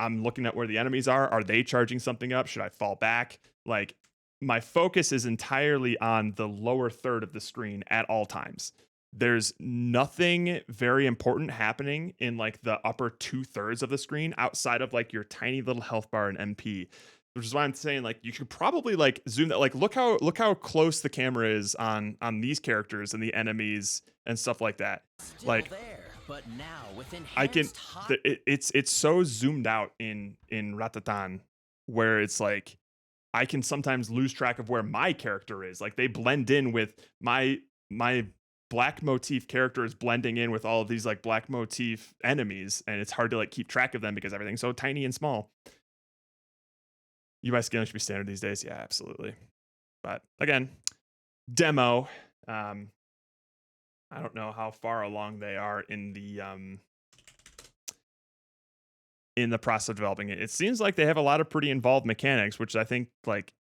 I'm looking at where the enemies are. Are they charging something up? Should I fall back? Like my focus is entirely on the lower third of the screen at all times. There's nothing very important happening in like the upper 2/3 of the screen outside of like your tiny little health bar and MP, which is why I'm saying like you should probably like zoom that. Like look how close the camera is on these characters and the enemies and stuff like that. Still like there, but now with I can enhanced high- it's so zoomed out in Ratatan where it's like I can sometimes lose track of where my character is. Like they blend in with my black motif character is blending in with all of these like black motif enemies, and it's hard to like keep track of them because everything's so tiny and small. UI scaling should be standard these days. Yeah, absolutely. But again, demo. I don't know how far along they are in the process of developing it. It seems like they have a lot of pretty involved mechanics, which I think like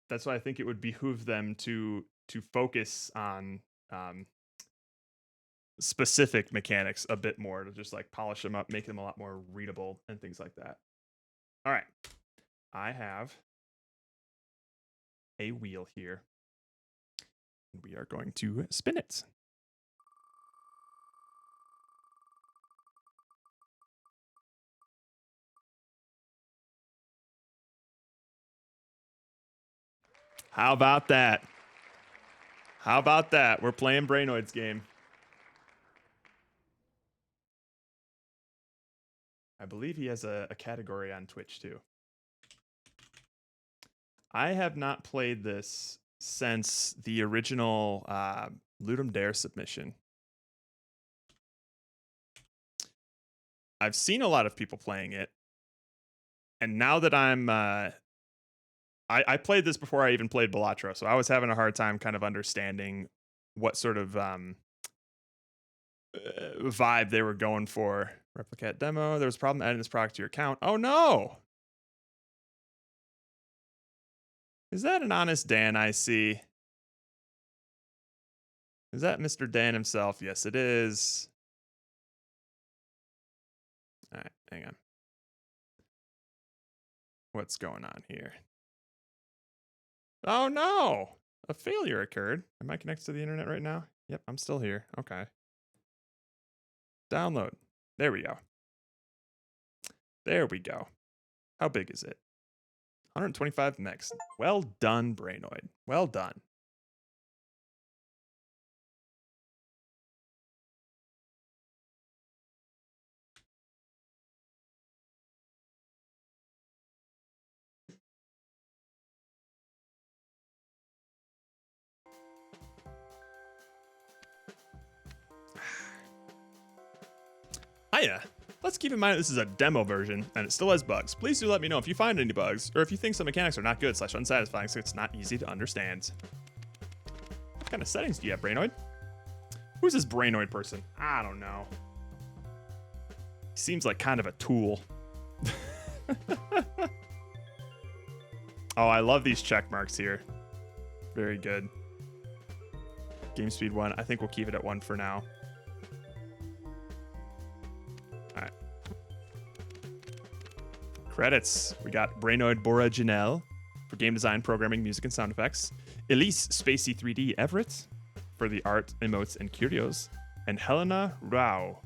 that's why I think it would behoove them to focus on specific mechanics a bit more, to just like polish them up, make them a lot more readable and things like that. All right, I have a wheel here. We are going to spin it. How about that? How about that? We're playing Brainoid's game. I believe he has a category on Twitch too. I have not played this since the original Ludum Dare submission. I've seen a lot of people playing it. And now that I'm... I played this before I even played Balatro, so I was having a hard time kind of understanding what sort of vibe they were going for. Replicate demo. There was a problem adding this product to your account. Oh, no! Is that an honest Dan I see? Is that Mr. Dan himself? Yes, it is. All right, hang on. What's going on here? Oh, no! A failure occurred. Am I connected to the internet right now? Yep, I'm still here. Okay. Download. There we go. There we go. How big is it? 125 megs. Well done, Brainoid. Well done. Hiya. Let's keep in mind this is a demo version, and it still has bugs. Please do let me know if you find any bugs, or if you think some mechanics are not good / unsatisfying, so it's not easy to understand. What kind of settings do you have, Brainoid? Who's this Brainoid person? I don't know. He seems like kind of a tool. Oh, I love these check marks here. Very good. Game speed 1. I think we'll keep it at 1 for now. Alright. Credits. We got Brainoid Bora Janelle for game design, programming, music, and sound effects. Elise Spacey 3D Everett for the art, emotes, and curios. And Helena Rao,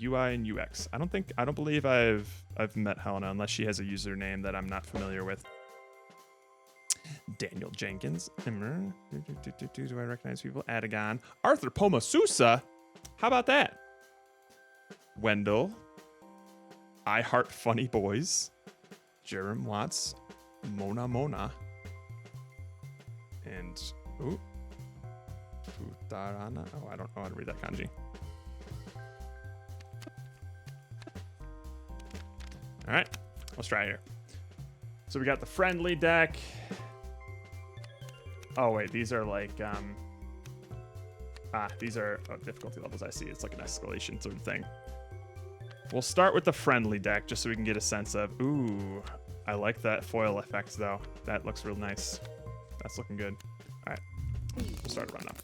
UI and UX. I don't believe I've met Helena unless she has a username that I'm not familiar with. Daniel Jenkins. Do I recognize people? Adagon. Arthur Pomasusa. How about that? Wendell. I Heart Funny Boys. Jerem Watts. Mona Mona. And Futarana. Oh, I don't know how to read that kanji. All right, let's try here. So we got the friendly deck. Oh wait, these are like these are difficulty levels. I see. It's like an escalation sort of thing. We'll start with the friendly deck just so we can get a sense of. Ooh, I like that foil effect though. That looks real nice. That's looking good. All right, we'll start a run up.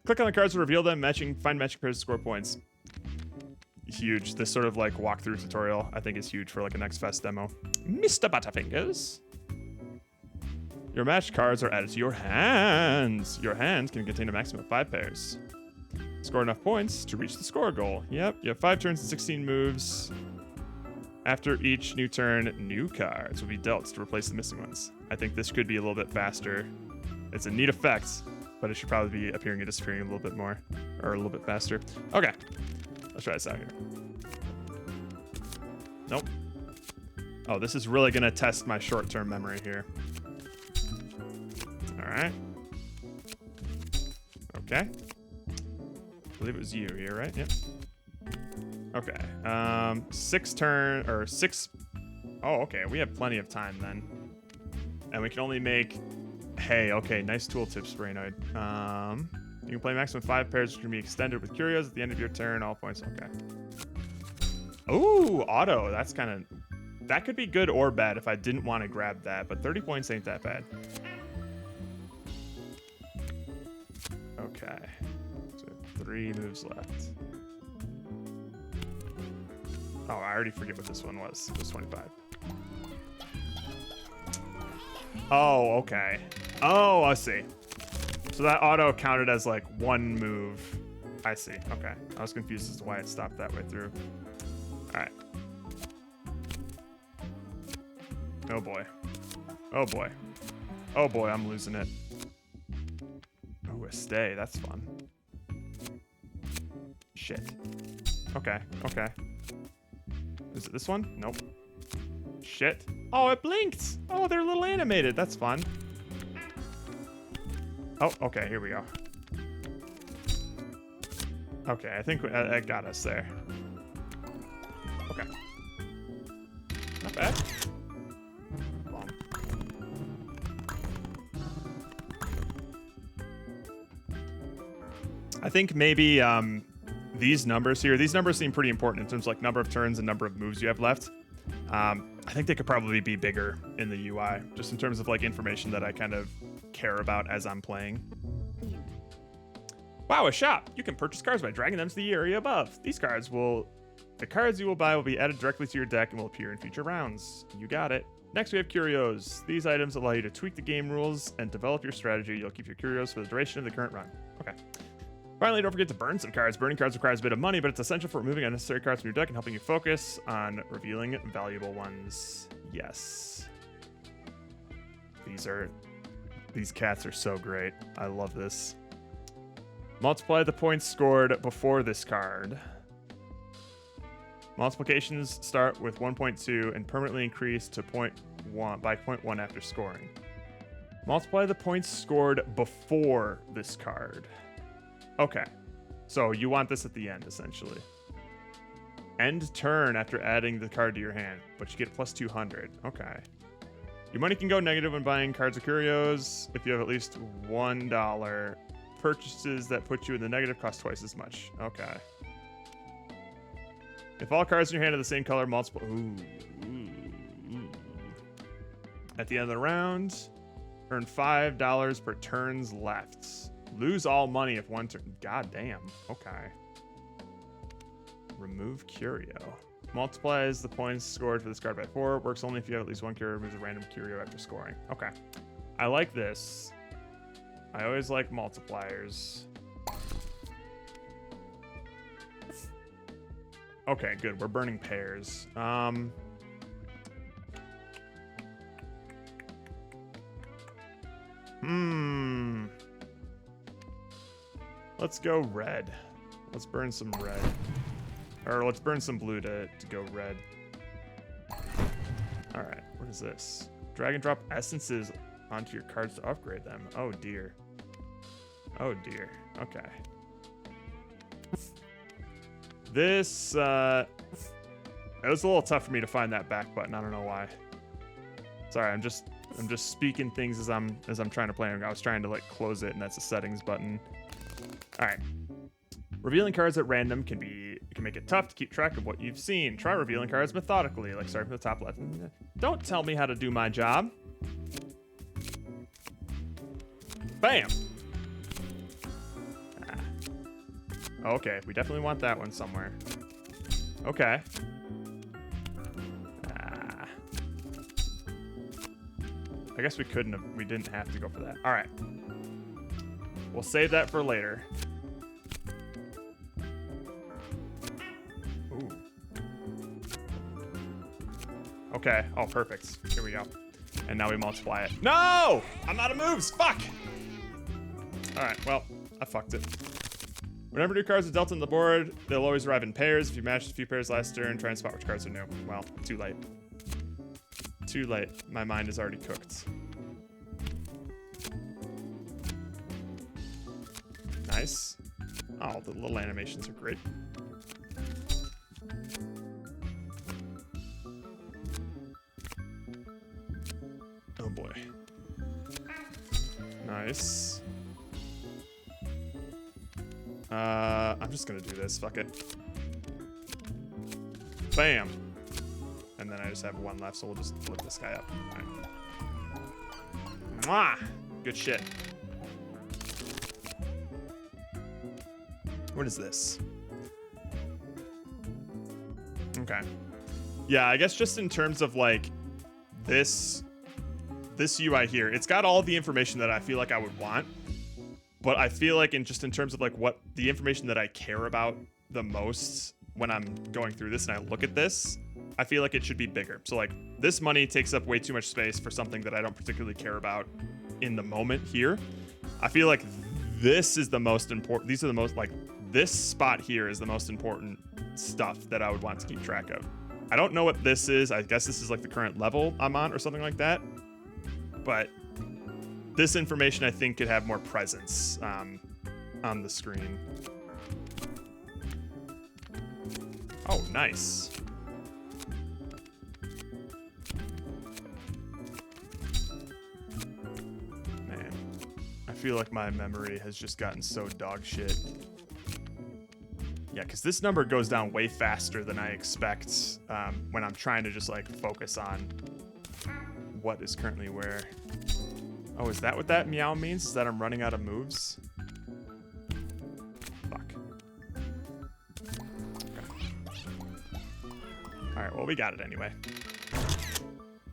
Click on the cards to reveal them. Find matching pairs to score points. Huge. This sort of like walkthrough tutorial I think is huge for like a Next Fest demo. Mr. Butterfingers. Your match cards are added to your hands. Your hands can contain a maximum of 5 pairs. Score enough points to reach the score goal. Yep, you have 5 turns and 16 moves. After each new turn, new cards will be dealt to replace the missing ones. I think this could be a little bit faster. It's a neat effect, but it should probably be appearing and disappearing a little bit more, or a little bit faster. Okay, let's try this out here. Nope. Oh, this is really gonna test my short-term memory here. All right. Okay. I believe it was you here, right? Yep. Okay. 6 turn or 6. Oh, okay. We have plenty of time then, and we can only make. Hey, okay. Nice tooltips, Brainoid. You can play maximum 5 pairs, which can be extended with curios at the end of your turn. All points. Okay. Ooh, auto. That's kind of. That could be good or bad if I didn't want to grab that, but 30 points ain't that bad. Okay. So 3 moves left. Oh, I already forget what this one was. It was 25. Oh, okay. Oh, I see. So that auto counted as like 1 move. I see. Okay. I was confused as to why it stopped that way through. All right. Oh boy. Oh boy. Oh boy, I'm losing it. Oh, a stay. That's fun. Shit. Okay. Okay. Is it this one? Nope. Shit. Oh, it blinked. Oh, they're a little animated. That's fun. Oh, okay, here we go. Okay, I think that got us there. Okay. Not bad. I think maybe these numbers here, these numbers seem pretty important in terms of like number of turns and number of moves you have left. I think they could probably be bigger in the UI, just in terms of like information that I kind of care about as I'm playing. Wow, a shop! You can purchase cards by dragging them to the area above. The cards you will buy will be added directly to your deck and will appear in future rounds. You got it. Next, we have curios. These items allow you to tweak the game rules and develop your strategy. You'll keep your curios for the duration of the current run. Okay. Finally, don't forget to burn some cards. Burning cards requires a bit of money, but it's essential for removing unnecessary cards from your deck and helping you focus on revealing valuable ones. Yes. These cats are so great. I love this. Multiply the points scored before this card. Multiplications start with 1.2 and permanently increase to 0.1 by 0.1 after scoring. Multiply the points scored before this card. Okay, so you want this at the end, essentially. End turn after adding the card to your hand, but you get plus 200. Okay. Your money can go negative when buying cards or curios. If you have at least $1, purchases that put you in the negative cost twice as much. Okay. If all cards in your hand are the same color, multiple. Ooh. At the end of the round, earn $5 per turns left. Lose all money if one turn. God damn. Okay. Remove curio. Multiplies the points scored for this card by 4. Works only if you have at least one curio. Removes a random curio after scoring. Okay. I like this. I always like multipliers. Okay, good. We're burning pairs. Let's go red. Let's burn some red. Or let's burn some blue to go red. Alright, what is this? Drag and drop essences onto your cards to upgrade them. Oh dear. Oh dear. Okay. This it was a little tough for me to find that back button. I don't know why. Sorry, I'm just speaking things as I'm trying to play. I was trying to like close it, and that's the settings button. All right. Revealing cards at random can make it tough to keep track of what you've seen. Try revealing cards methodically, like starting from the top left. Don't tell me how to do my job. Bam. Okay, we definitely want that one somewhere. Okay. I guess we didn't have to go for that. All right. We'll save that for later. Ooh. Okay. Oh, perfect. Here we go. And now we multiply it. No! I'm out of moves. Fuck! All right, well, I fucked it. Whenever new cards are dealt on the board, they'll always arrive in pairs. If you matched a few pairs last turn, try and spot which cards are new. Well, too late. Too late. My mind is already cooked. Nice. Oh, the little animations are great. Oh boy. Nice. I'm just gonna do this. Fuck it. Bam. And then I just have one left, so we'll just flip this guy up. All right. Mwah! Good shit. What is this? Okay. Yeah, I guess just in terms of like this UI here, it's got all the information that I feel like I would want. But I feel like in terms of like what the information that I care about the most when I'm going through this and I look at this, I feel like it should be bigger. So like this money takes up way too much space for something that I don't particularly care about in the moment here. I feel like this is the most important. These are the most like this spot here is the most important stuff that I would want to keep track of. I don't know what this is. I guess this is like the current level I'm on or something like that. But this information I think could have more presence on the screen. Oh, nice. Man, I feel like my memory has just gotten so dog shit. Yeah, because this number goes down way faster than I expect when I'm trying to just like focus on what is currently where. Oh, is that what that meow means? Is that I'm running out of moves? Fuck. Okay. Alright, well, we got it anyway.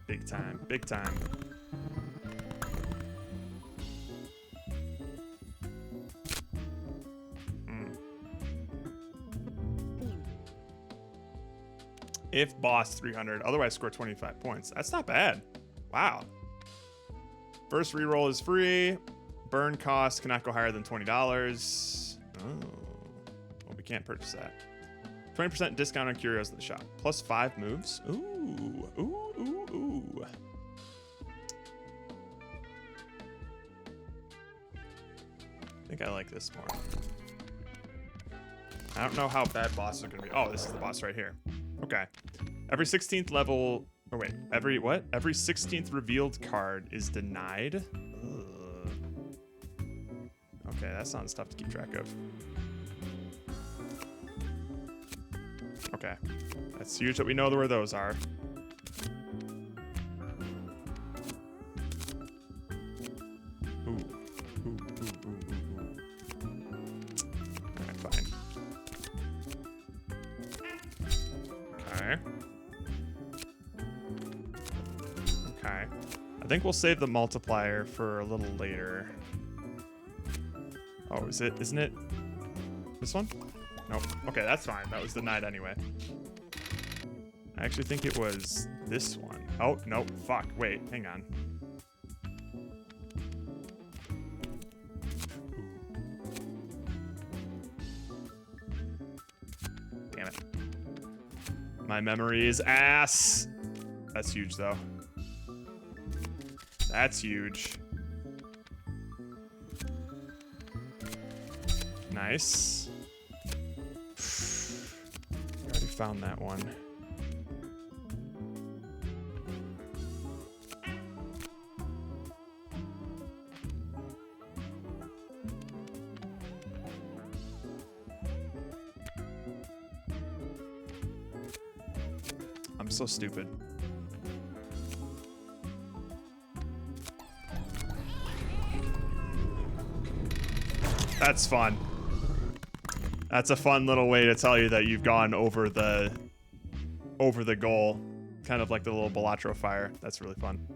Big time, big time. If boss 300, otherwise score 25 points. That's not bad. Wow. First reroll is free. Burn cost cannot go higher than $20. Oh. Well, we can't purchase that. 20% discount on curios at the shop. Plus 5 moves. Ooh. Ooh, ooh, ooh. I think I like this more. I don't know how bad bosses are going to be. Oh, this is the boss right here. Okay. Every 16th level, or wait, every 16th revealed card is denied. Ugh. Okay, that sounds tough to keep track of. Okay. That's huge that we know where those are. Ooh. Ooh, ooh, ooh, ooh, ooh. Alright, fine. Okay. Okay. I think we'll save the multiplier for a little later. Oh, isn't it this one? Nope. Okay, that's fine. That was denied anyway. I actually think it was this one. Oh, nope. Fuck. Wait, hang on. Damn it. My memory is ass. That's huge, though. That's huge. Nice. Already found that one. I'm so stupid. That's fun. That's a fun little way to tell you that you've gone over the goal. Kind of like the little Balatro fire. That's really fun.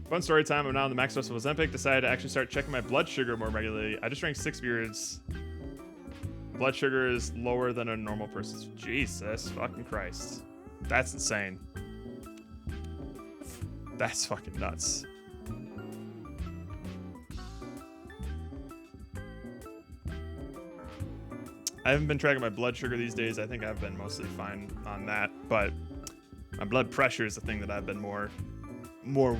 Fun story time. I'm now on the Max Festival Ozempic. Decided to actually start checking my blood sugar more regularly. I just drank 6 beers. Blood sugar is lower than a normal person's. Jesus fucking Christ. That's insane. That's fucking nuts. I haven't been tracking my blood sugar these days. I think I've been mostly fine on that, but my blood pressure is the thing that I've been more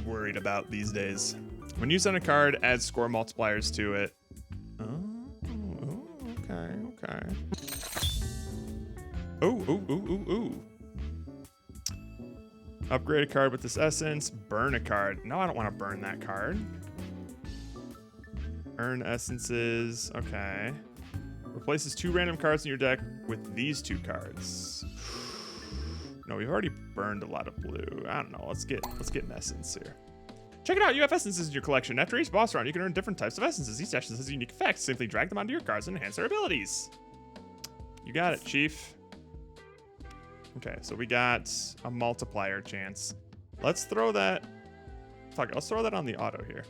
worried about these days. When you send a card, add score multipliers to it. Oh, okay, okay. Ooh. Upgrade a card with this essence. Burn a card. No, I don't want to burn that card. Earn essences. Okay. Replaces 2 random cards in your deck with these 2 cards. No, we've already burned a lot of blue. I don't know. Let's get an essence here. Check it out. You have essences in your collection. After each boss round, you can earn different types of essences. Each essence has unique effects. Simply drag them onto your cards and enhance their abilities. You got it, Chief. Okay, so we got a multiplier chance. Let's throw that. Fuck it. Let's throw that on the auto here.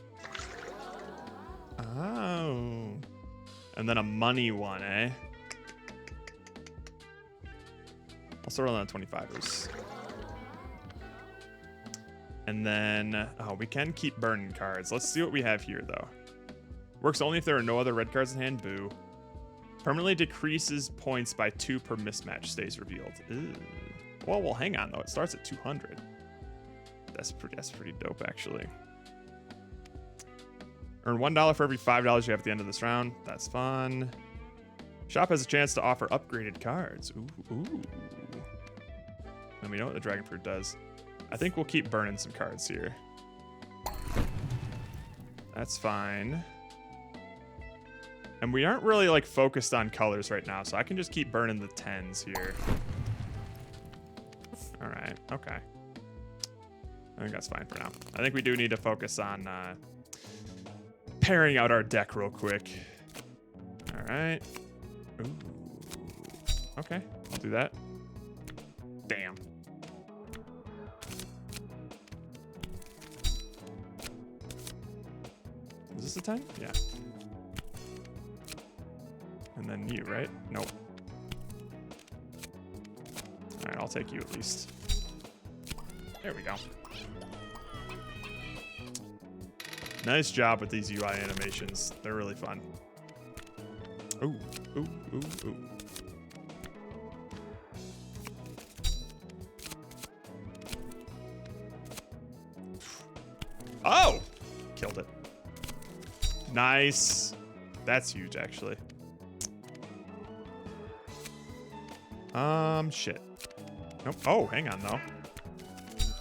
Oh. And then a money one, eh? I'll throw it on 25ers. And then, oh, we can keep burning cards. Let's see what we have here, though. Works only if there are no other red cards in hand. Boo. Permanently decreases points by 2 per mismatch stays revealed. Ew. Well, hang on, though. It starts at 200. That's pretty dope, actually. Earn $1 for every $5 you have at the end of this round. That's fun. Shop has a chance to offer upgraded cards. Ooh. And we know what the Dragon Fruit does. I think we'll keep burning some cards here. That's fine. And we aren't really like focused on colors right now, so I can just keep burning the 10s here. All right, okay. I think that's fine for now. I think we do need to focus on pairing out our deck real quick. All right. Ooh. Okay, I'll do that. Damn. Is this a 10? Yeah. And then you, right? Nope. All right, I'll take you at least. There we go. Nice job with these UI animations. They're really fun. Ooh, ooh, ooh, ooh. Oh! Killed it. Nice. That's huge, actually. Shit. Nope. Oh, hang on, though.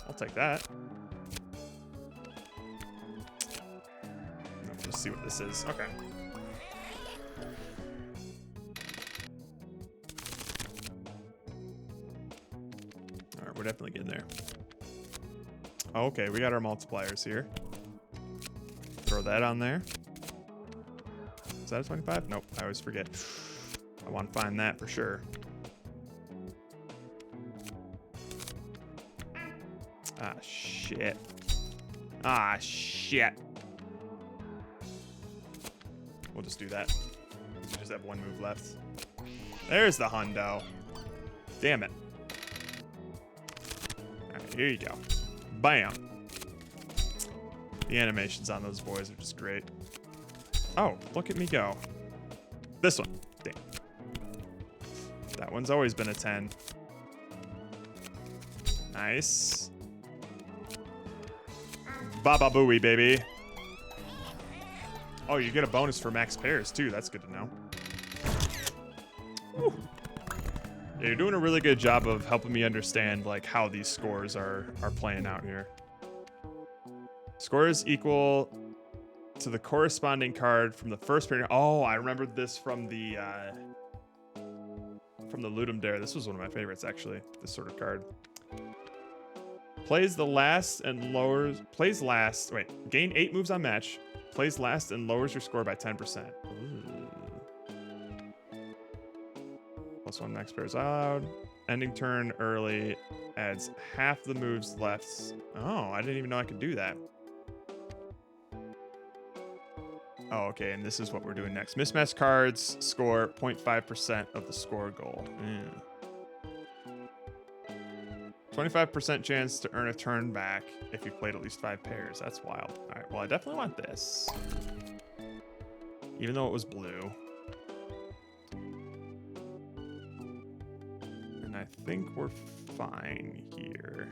I'll take that. Let's see what this is. Okay. All right, we're definitely getting there. Oh, okay, we got our multipliers here. Throw that on there. Is that a 25? Nope, I always forget. I want to find that for sure. Ah, shit. Ah, shit. We'll just do that. We just have one move left. There's the hundo. Damn it. All right, here you go. Bam. The animations on those boys are just great. Oh, look at me go. This one. Damn. That one's always been a 10. Nice. Baba Booey, baby. Oh, you get a bonus for max pairs, too. That's good to know. Woo. Yeah, you're doing a really good job of helping me understand like how these scores are playing out here. Scores equal to the corresponding card from the first pair. Oh, I remembered this from the Ludum Dare. This was one of my favorites, actually. This sort of card. Plays the last and lowers. Plays last. Wait. Gain 8 moves on match. Plays last and lowers your score by 10%. Ooh. +1 max pairs allowed. Ending turn early. Adds half the moves left. Oh, I didn't even know I could do that. Oh, okay, and this is what we're doing next. Mismatched cards score 0.5% of the score goal. 25% chance to earn a turn back if you played at least 5 pairs. That's wild. All right, well, I definitely want this. Even though it was blue. And I think we're fine here.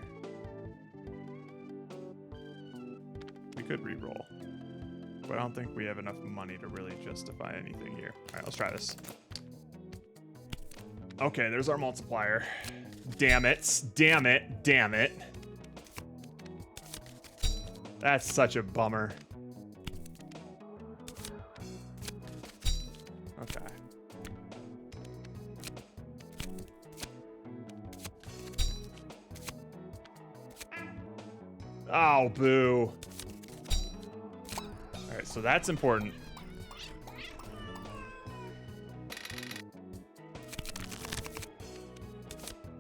We could re-roll. But I don't think we have enough money to really justify anything here. All right, let's try this. Okay, there's our multiplier. Damn it. Damn it. Damn it. That's such a bummer. Okay. Oh, boo. All right, so that's important.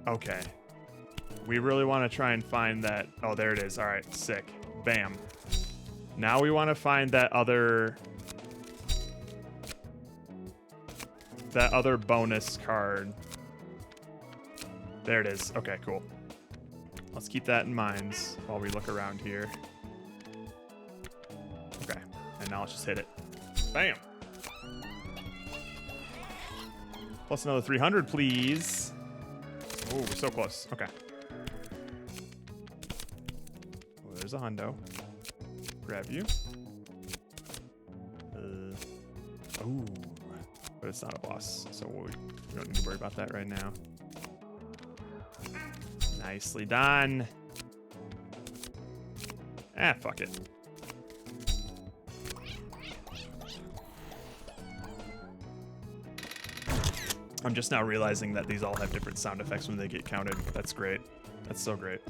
Okay. We really want to try and find that. Oh, there it is. All right, sick. Bam. Now we want to find that other bonus card. There it is. Okay, cool. Let's keep that in mind while we look around here. Okay, and now let's just hit it. Bam. Plus another 300, please. Oh, we're so close. Okay. there's a hundo. Grab you. Ooh, but it's not a boss, so we don't need to worry about that right now. Nicely done. Ah, fuck it. I'm just now realizing that these all have different sound effects when they get counted. That's great. That's so great.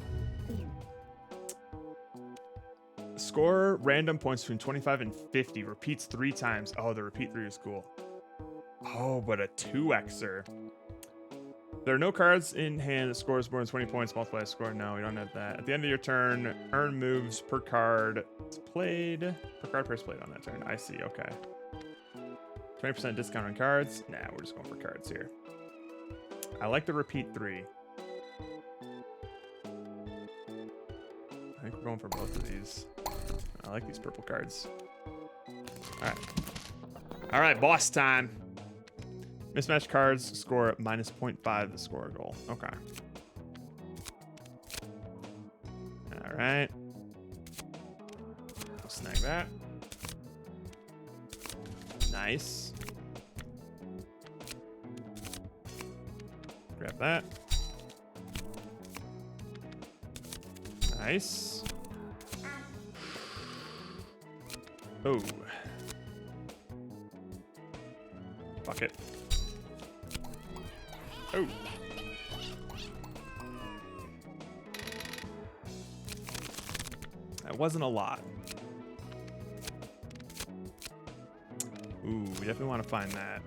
Score random points between 25 and 50. Repeats 3 times. Oh, the repeat 3 is cool. Oh, but a 2xer. There are no cards in hand that scores more than 20 points. Multiply the score. No, we don't have that. At the end of your turn, earn moves per card played. Per card press played on that turn. I see. Okay. 20% discount on cards. Nah, we're just going for cards here. I like the repeat 3. I think we're going for both of these. I like these purple cards. All right. All right, boss time. Mismatched cards score minus 0.5 the score goal. Okay. All right. I'll snag that. Nice. Grab that. Nice. Oh. Fuck it. Oh. That wasn't a lot. Ooh, we definitely want to find that.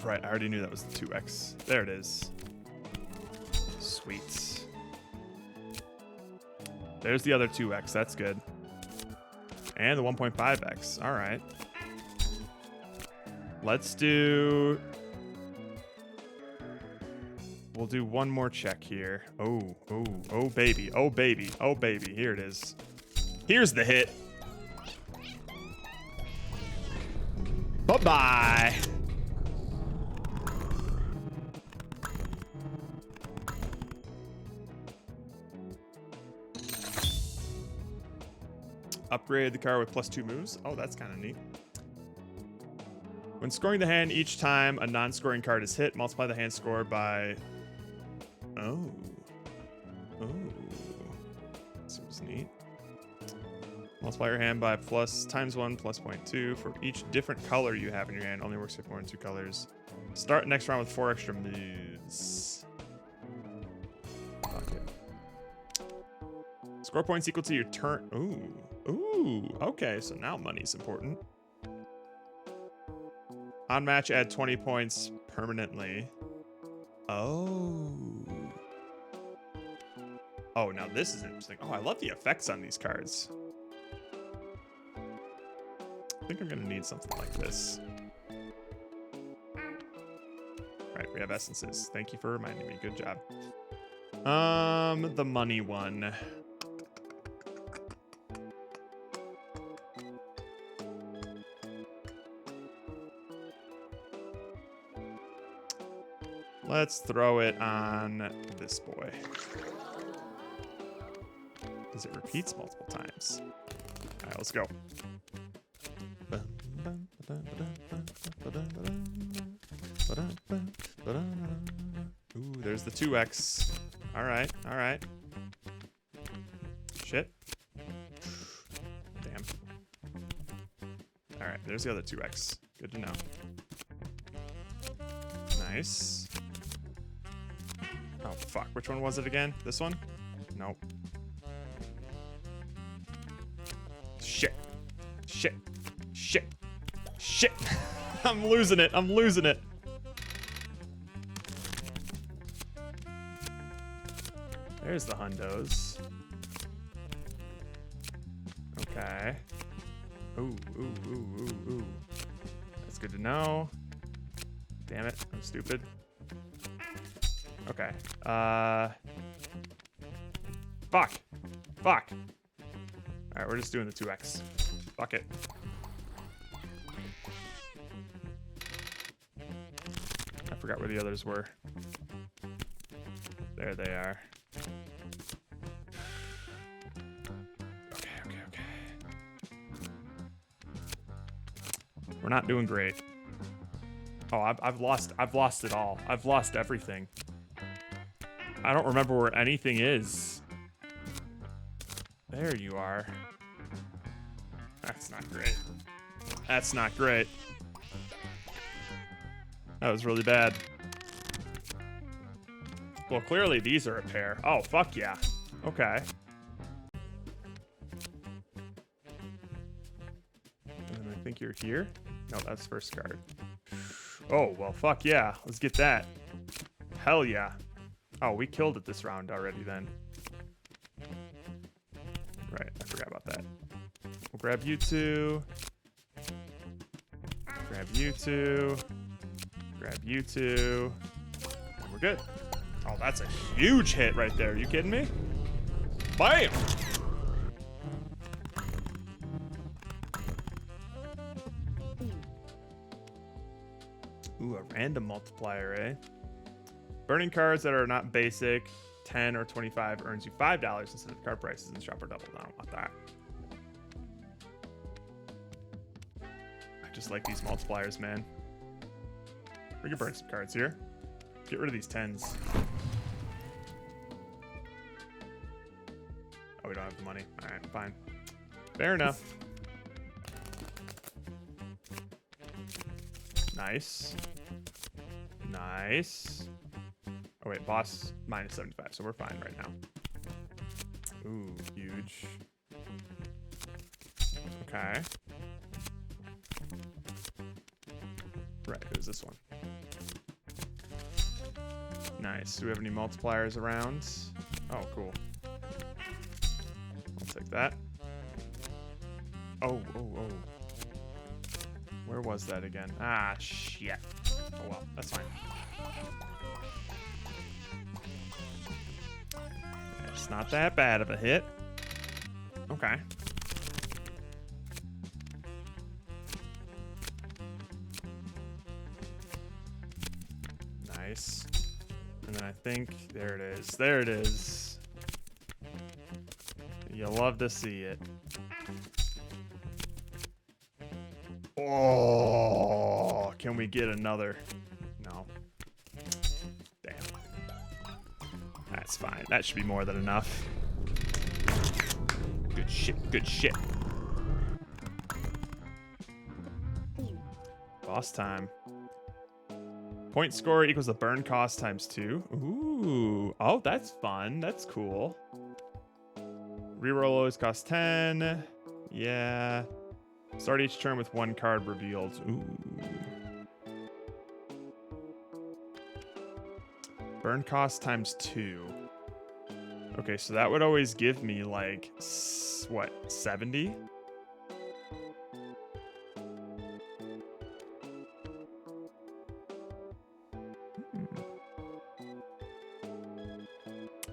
Right, I already knew that was the 2x. There it is. Sweet. There's the other 2x. That's good. And the 1.5x. All right. Let's do... We'll do one more check here. Oh, oh, oh, baby. Oh, baby. Oh, baby. Here it is. Here's the hit. Bye-bye. Upgrade the card with +2 moves. Oh, that's kind of neat. When scoring the hand, each time a non-scoring card is hit, multiply the hand score by... Oh. Oh. Seems neat. Multiply your hand by +1 plus 0.2 for each different color you have in your hand. Only works with more than 2 colors. Start next round with 4 extra moves. Fuck it. Score points equal to your turn. Ooh. Ooh. Okay, so now money's important. On match, add 20 points permanently. Oh. Oh, now this is interesting. Oh, I love the effects on these cards. I think I'm gonna need something like this. All right, we have essences. Thank you for reminding me. Good job. The money one. Let's throw it on this boy. Because it repeats multiple times. All right, let's go. Ooh, there's the 2x. All right, all right. Shit. Damn. All right, there's the other 2x. Good to know. Nice. Oh, fuck. Which one was it again? This one? Nope. Shit. Shit. Shit. Shit. I'm losing it. I'm losing it. There's the hundos. Okay. Ooh, ooh, ooh, ooh, ooh. That's good to know. Damn it. I'm stupid. Okay. Fuck. Fuck. Alright, we're just doing the 2x. Fuck it. I forgot where the others were. There they are. We're not doing great. Oh, I've lost it all. I've lost everything. I don't remember where anything is. There you are. That's not great. That's not great. That was really bad. Well, clearly these are a pair. Oh, fuck yeah. Okay. And I think you're here. No, that's first card. Oh, well, fuck yeah. Let's get that. Hell yeah. Oh, we killed it this round already then. Right, I forgot about that. We'll grab you two. Grab you two. Grab you two. And we're good. Oh, that's a huge hit right there. Are you kidding me? Bam! Ooh, a random multiplier, eh? Burning cards that are not basic, 10 or 25 earns you $5 instead of card prices in shop or double. I don't want that. I just like these multipliers, man. We can burn some cards here. Get rid of these 10s. Oh, we don't have the money. All right, fine. Fair enough. Nice. Nice. Oh, wait, boss minus 75, so we're fine right now. Ooh, huge. Okay. Right, it was this one. Nice. Do we have any multipliers around? Oh, cool. I'll take that. Oh. Where was that again? Ah, shit. Oh, well, that's fine. It's not that bad of a hit. Okay. Nice. And then I think, there it is. There it is. You love to see it. Oh, can we get another? No. Damn. That's fine. That should be more than enough. Good shit. Good shit. Boss time. Point score equals the burn cost times 2. Ooh. Oh, that's fun. That's cool. Reroll always costs 10. Yeah. Start each turn with 1 card revealed. Ooh. Burn cost times 2. Okay, so that would always give me like, what, 70?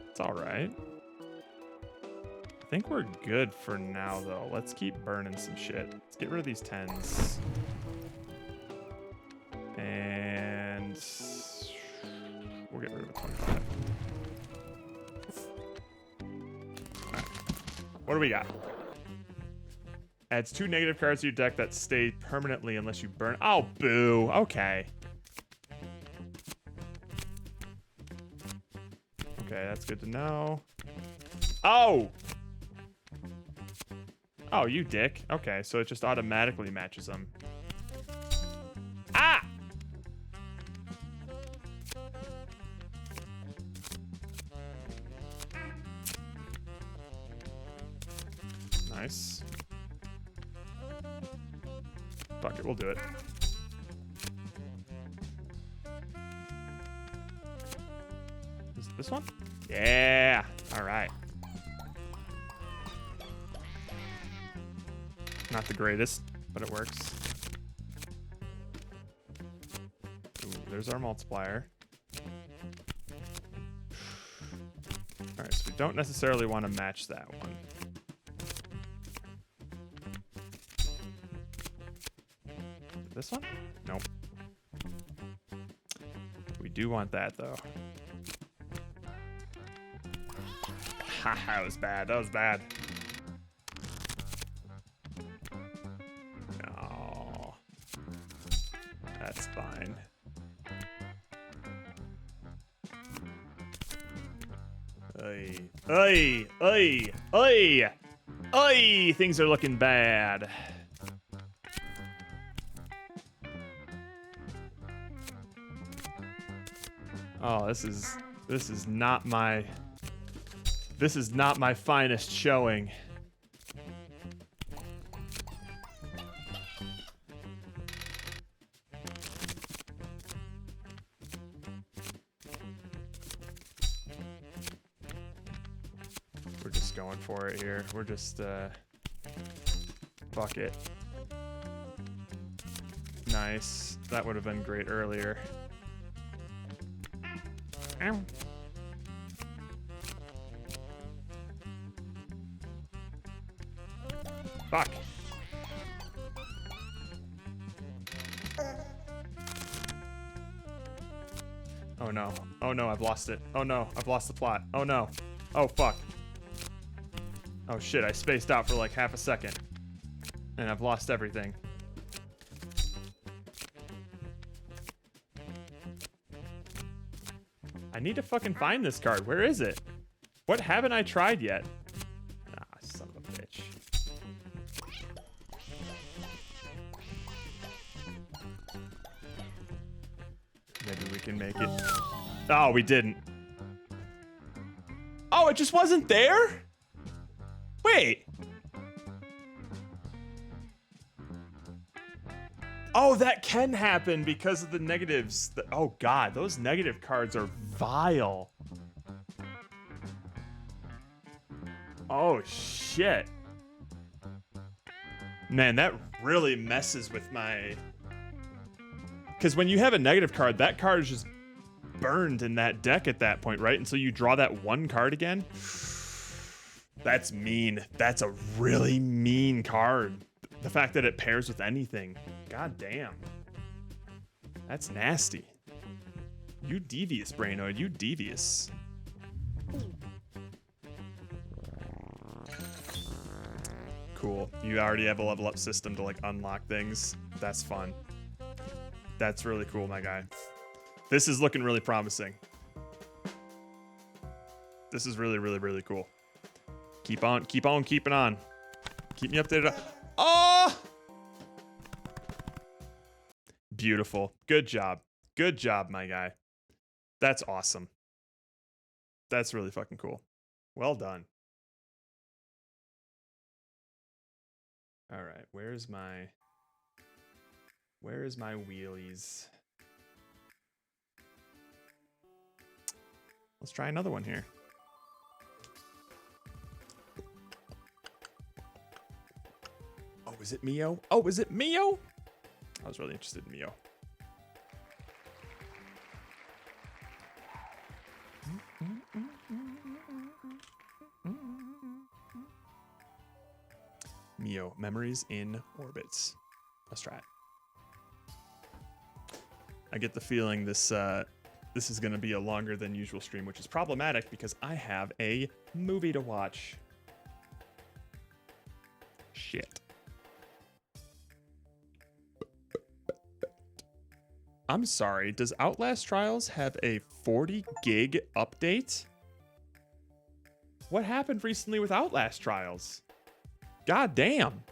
It's all right. I think we're good for now, though. Let's keep burning some shit. Let's get rid of these 10s. And we'll get rid of a 25. Right. What do we got? Adds 2 negative cards to your deck that stay permanently unless you burn. Oh, boo. Okay. Okay, that's good to know. Oh! Oh, you dick. Okay, so it just automatically matches them. Ah! Nice. Fuck it, we'll do it. Is it this one? Yeah! Alright. Not the greatest, but it works. Ooh, there's our multiplier. Alright, so we don't necessarily want to match that one. This one? Nope. We do want that, though. Ha, that was bad. That was bad. No. Oi, oi, oi, oi! Things are looking bad. Oh, this is not my finest showing. We're just going for it here. We're just fuck it. Nice. That would have been great earlier. Ow. Fuck. Oh no. Oh no, I've lost it. Oh no, I've lost the plot. Oh no. Oh fuck. Oh shit, I spaced out for like half a second. And I've lost everything. I need to fucking find this card. Where is it? What haven't I tried yet? Ah, son of a bitch. Maybe we can make it. Oh, we didn't. Oh, it just wasn't there? Wait. Oh, that can happen because of the negatives. Oh god, those negative cards are vile. Oh shit. Man, that really messes with my... Because when you have a negative card, that card is just burned in that deck at that point, right? And so you draw that one card again. That's mean. That's a really mean card. The fact that it pairs with anything. God damn. That's nasty. You devious, Brainoid. You devious. Cool. You already have a level up system to like unlock things. That's fun. That's really cool, my guy. This is looking really promising. This is really, really, really cool. Keep on keeping on. Keep me updated. Oh! Beautiful. Good job. Good job, my guy. That's awesome. That's really fucking cool. Well done. All right, where's my wheelies? Let's try another one here. Oh, is it Mio? Oh, is it Mio? I was really interested in Mio. Mio, Memories in Orbits. Let's try it. I get the feeling this is going to be a longer than usual stream, which is problematic because I have a movie to watch. Shit. I'm sorry, does Outlast Trials have a 40 gig update? What happened recently with Outlast Trials? God damn.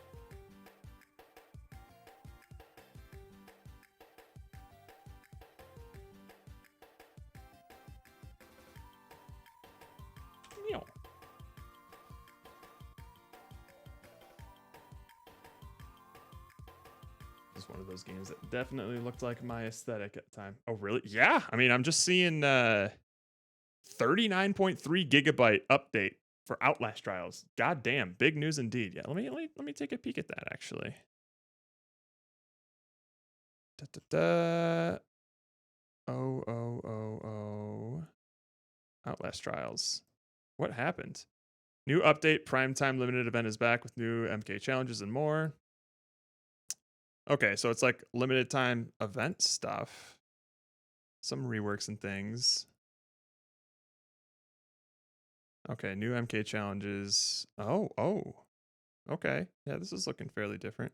It's one of those games that definitely looked like my aesthetic at the time. Oh, really? Yeah. I mean, I'm just seeing 39.3 gigabyte update for Outlast Trials. God damn, big news indeed. Yeah, let me take a peek at that actually. Oh. Outlast Trials. What happened? New update, primetime limited event is back with new MK challenges and more. Okay, so it's like limited time event stuff. Some reworks and things. Okay, new MK challenges. Oh. Okay. Yeah, this is looking fairly different.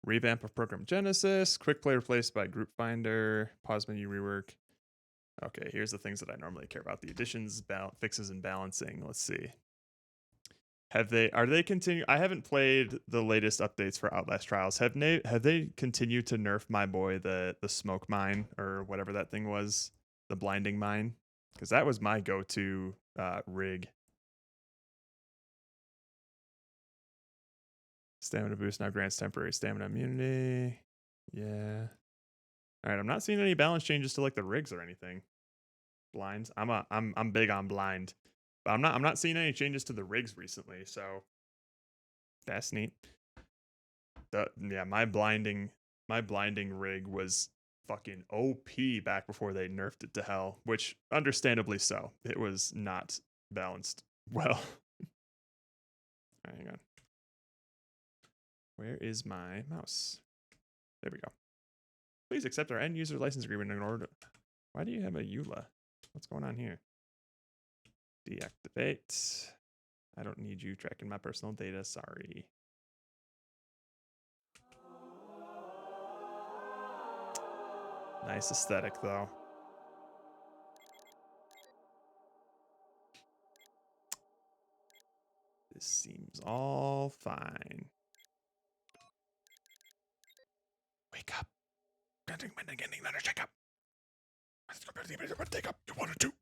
Revamp of Program Genesis. Quick play replaced by Group Finder. Pause menu rework. Okay, here's the things that I normally care about: the additions, fixes, and balancing. Let's see. Are they continue? I haven't played the latest updates for Outlast Trials. Have they continued to nerf my boy the smoke mine or whatever that thing was, the blinding mine? Because that was my go-to rig. Stamina boost now grants temporary stamina immunity. Yeah. All right, I'm not seeing any balance changes to like the rigs or anything. Blinds. I'm big on blind. But I'm not seeing any changes to the rigs recently, so that's neat. Yeah, my blinding rig was fucking OP back before they nerfed it to hell, which understandably so. It was not balanced well. All right, hang on. Where is my mouse? There we go. Please accept our end user license agreement in order to... Why do you have a EULA? What's going on here? Deactivate. I don't need you tracking my personal data. Sorry. Nice aesthetic, though. This seems all fine. Wake up. Getting letter check up. Let's go back to the take up. You wanted to.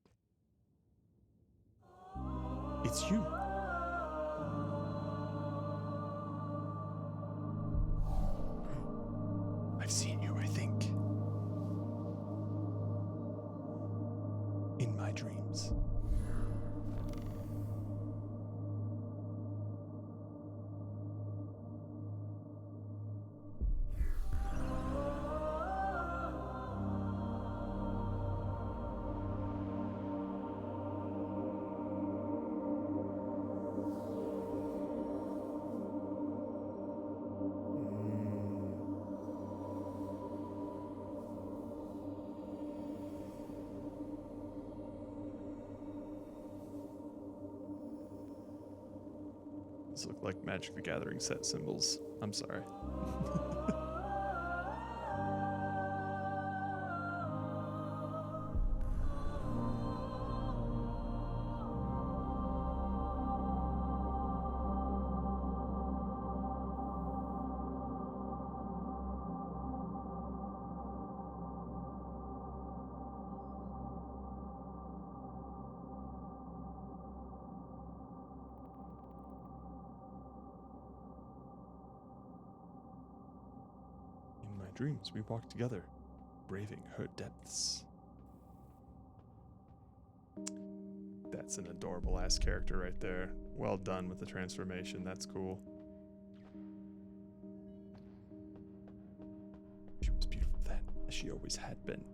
It's you. I've seen you, I think. In my dreams. These look like Magic the Gathering set symbols. I'm sorry. Dreams, we walked together, braving her depths. That's an adorable ass character right there. Well done with the transformation. That's cool. She was beautiful then, as she always had been.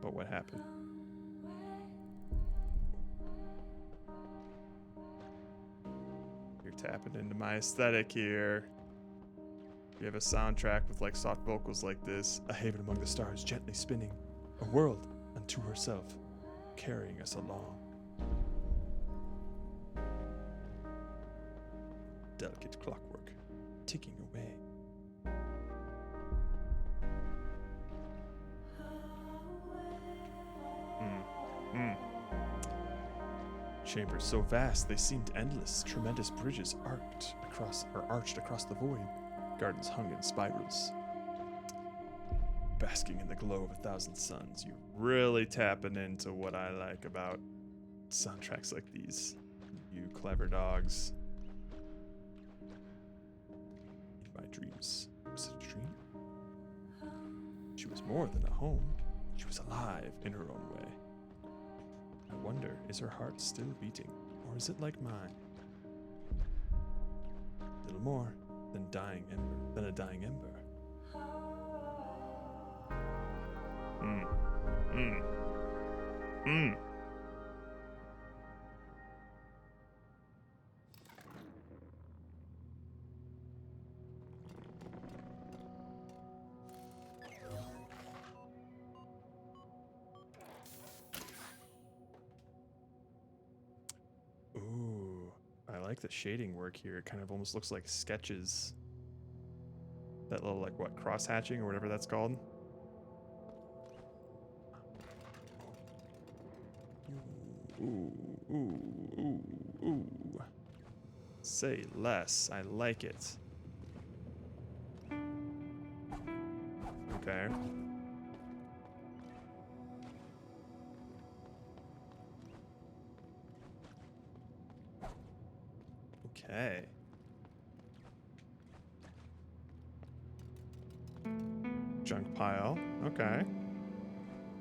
But what happened? You're tapping into my aesthetic here. You have a soundtrack with like soft vocals like this, a haven among the stars gently spinning, a world unto herself, carrying us along. Delicate clockwork, ticking away. Chambers so vast they seemed endless, tremendous bridges arched across the void. Gardens hung in spirals. Basking in the glow of 1,000 suns. You're really tapping into what I like about soundtracks like these. You clever dogs. In my dreams. Was it a dream? She was more than a home. She was alive in her own way. I wonder, is her heart still beating? Or is it like mine? Little more. Than a dying ember. Ooh, I like the shading work here. It kind of almost looks like sketches. That little, like, what, cross-hatching or whatever that's called. Ooh. Say less. I like it. Okay. Okay. Junk pile. Okay.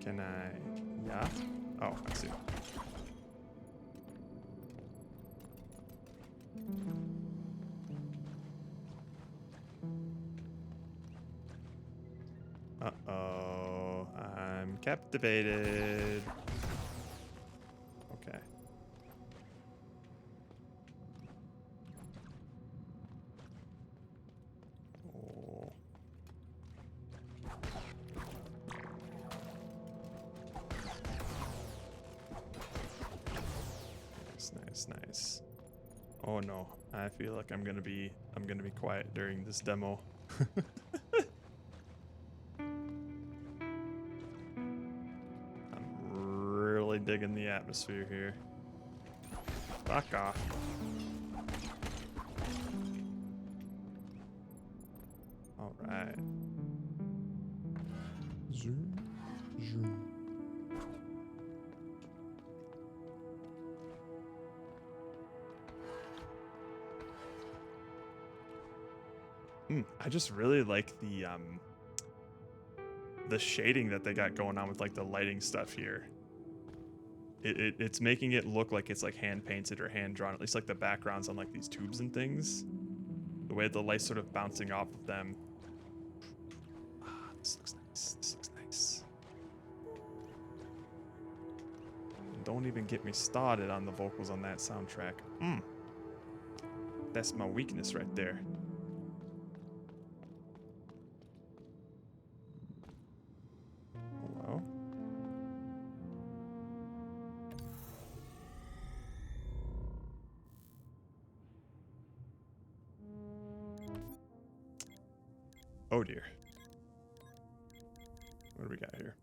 Can I? Yeah. Oh, I see. Uh-oh. I'm captivated. Okay. Oh. Nice. Oh no, I feel like I'm gonna be quiet during this demo. I'm really digging the atmosphere here. Fuck off. All right. Zoom. I just really like the shading that they got going on with like the lighting stuff here. It's making it look like it's like hand painted or hand drawn, at least like the backgrounds on like these tubes and things. The way the light's sort of bouncing off of them. This looks nice. Don't even get me started on the vocals on that soundtrack. That's my weakness right there. Hello? Oh dear. What do we got here?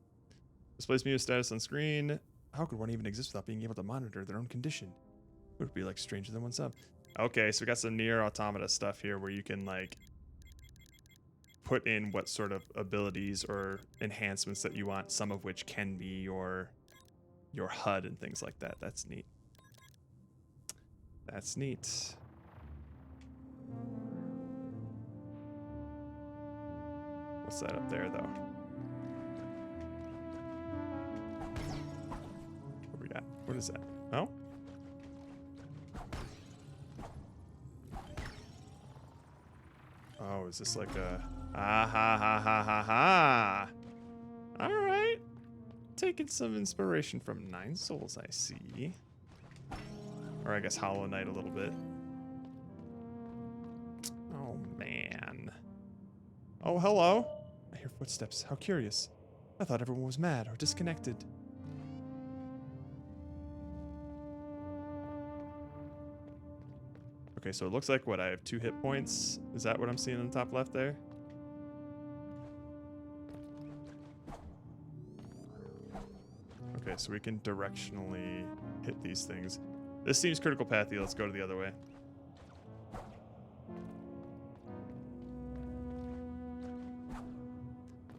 Displays Mew's status on screen. How could one even exist without being able to monitor their own condition? It would be like stranger than oneself. Okay, so we got some Nier Automata stuff here where you can like put in what sort of abilities or enhancements that you want, some of which can be your HUD and things like that. That's neat. That's neat. What's that up there though? What we got? What is that? Oh? Oh, is this like a... Ah ha ha ha ha ha! Alright. Taking some inspiration from Nine Souls, I see. Or I guess Hollow Knight a little bit. Oh, man. Oh, hello. I hear footsteps. How curious. I thought everyone was mad or disconnected. Okay, so it looks like what, I have 2 hit points? Is that what I'm seeing in the top left there? Okay, so we can directionally hit these things. This seems critical pathy. Let's go to the other way.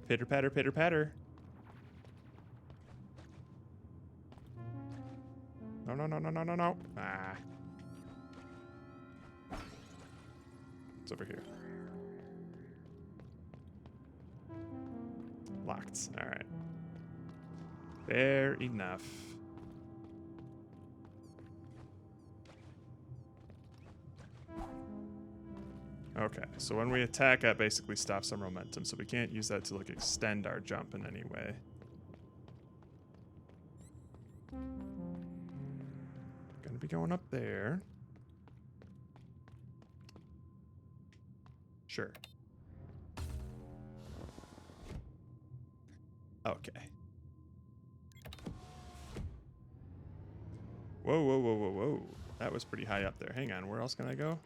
Pitter patter, pitter patter. No, no, no, no, no, no, no. Ah. It's over here. Locked. All right. Fair enough. Okay, so when we attack, that basically stops our momentum, so we can't use that to like extend our jump in any way. Gonna be going up there. Sure. Okay. Whoa, whoa, whoa, whoa, whoa. That was pretty high up there. Hang on, where else can I go?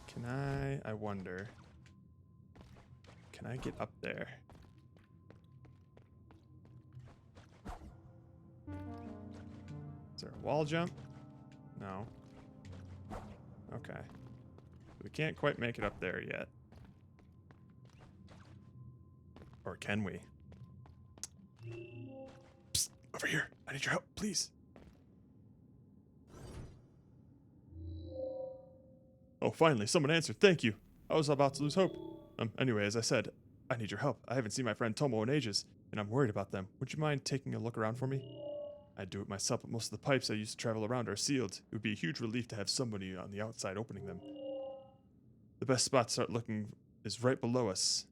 Can I wonder. Can I get up there? Is there a wall jump? No. Okay. We can't quite make it up there yet. Or can we? Psst, over here. I need your help, please. Oh, finally, someone answered. Thank you. I was about to lose hope. Anyway, as I said, I need your help. I haven't seen my friend Tomo in ages, and I'm worried about them. Would you mind taking a look around for me? I'd do it myself, but most of the pipes I used to travel around are sealed. It would be a huge relief to have somebody on the outside opening them. The best spot to start looking is right below us.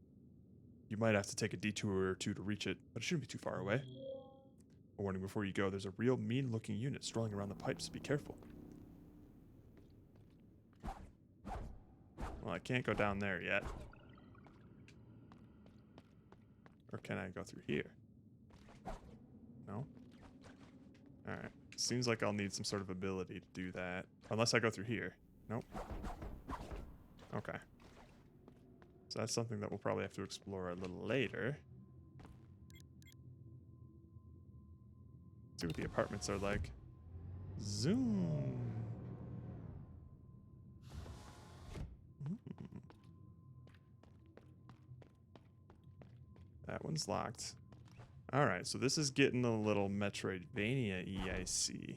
You might have to take a detour or two to reach it, but it shouldn't be too far away. A warning before you go, there's a real mean-looking unit strolling around the pipes, so be careful. Well, I can't go down there yet. Or can I go through here? No? Alright. Seems like I'll need some sort of ability to do that. Unless I go through here. Nope. Okay. So that's something that we'll probably have to explore a little later. See what the apartments are like. Zoom. That one's locked. Alright, so this is getting a little Metroidvania-y, I see.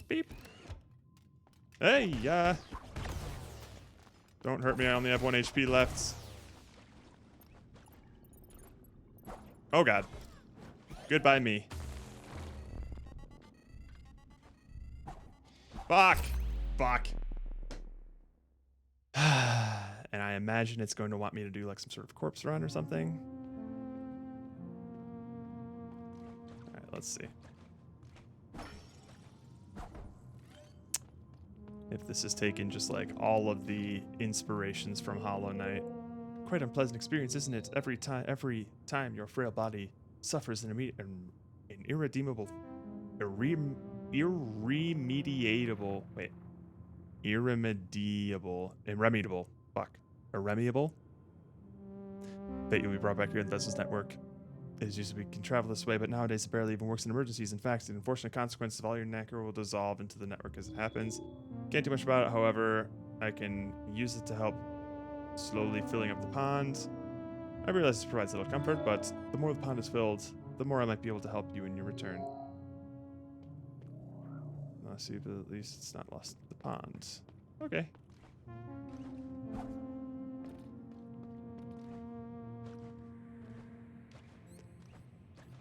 Beep. Hey, don't hurt me, I only have 1 HP left. Oh god. Goodbye me. Fuck! Fuck. And I imagine it's going to want me to do like some sort of corpse run or something. Alright, let's see. If this is taking just like all of the inspirations from Hollow Knight. Quite unpleasant experience, isn't it? Every time your frail body suffers an irremediable, fate you'll be brought back here in the Vessel's network. It is used to be can travel this way, but nowadays it barely even works in emergencies. In fact, the unfortunate consequence of all your knacker will dissolve into the network as it happens. Can't do much about it, however. I can use it to help slowly filling up the pond. I realize this provides little comfort, but the more the pond is filled, the more I might be able to help you in your return. Let's see, but at least it's not lost the pond. Okay.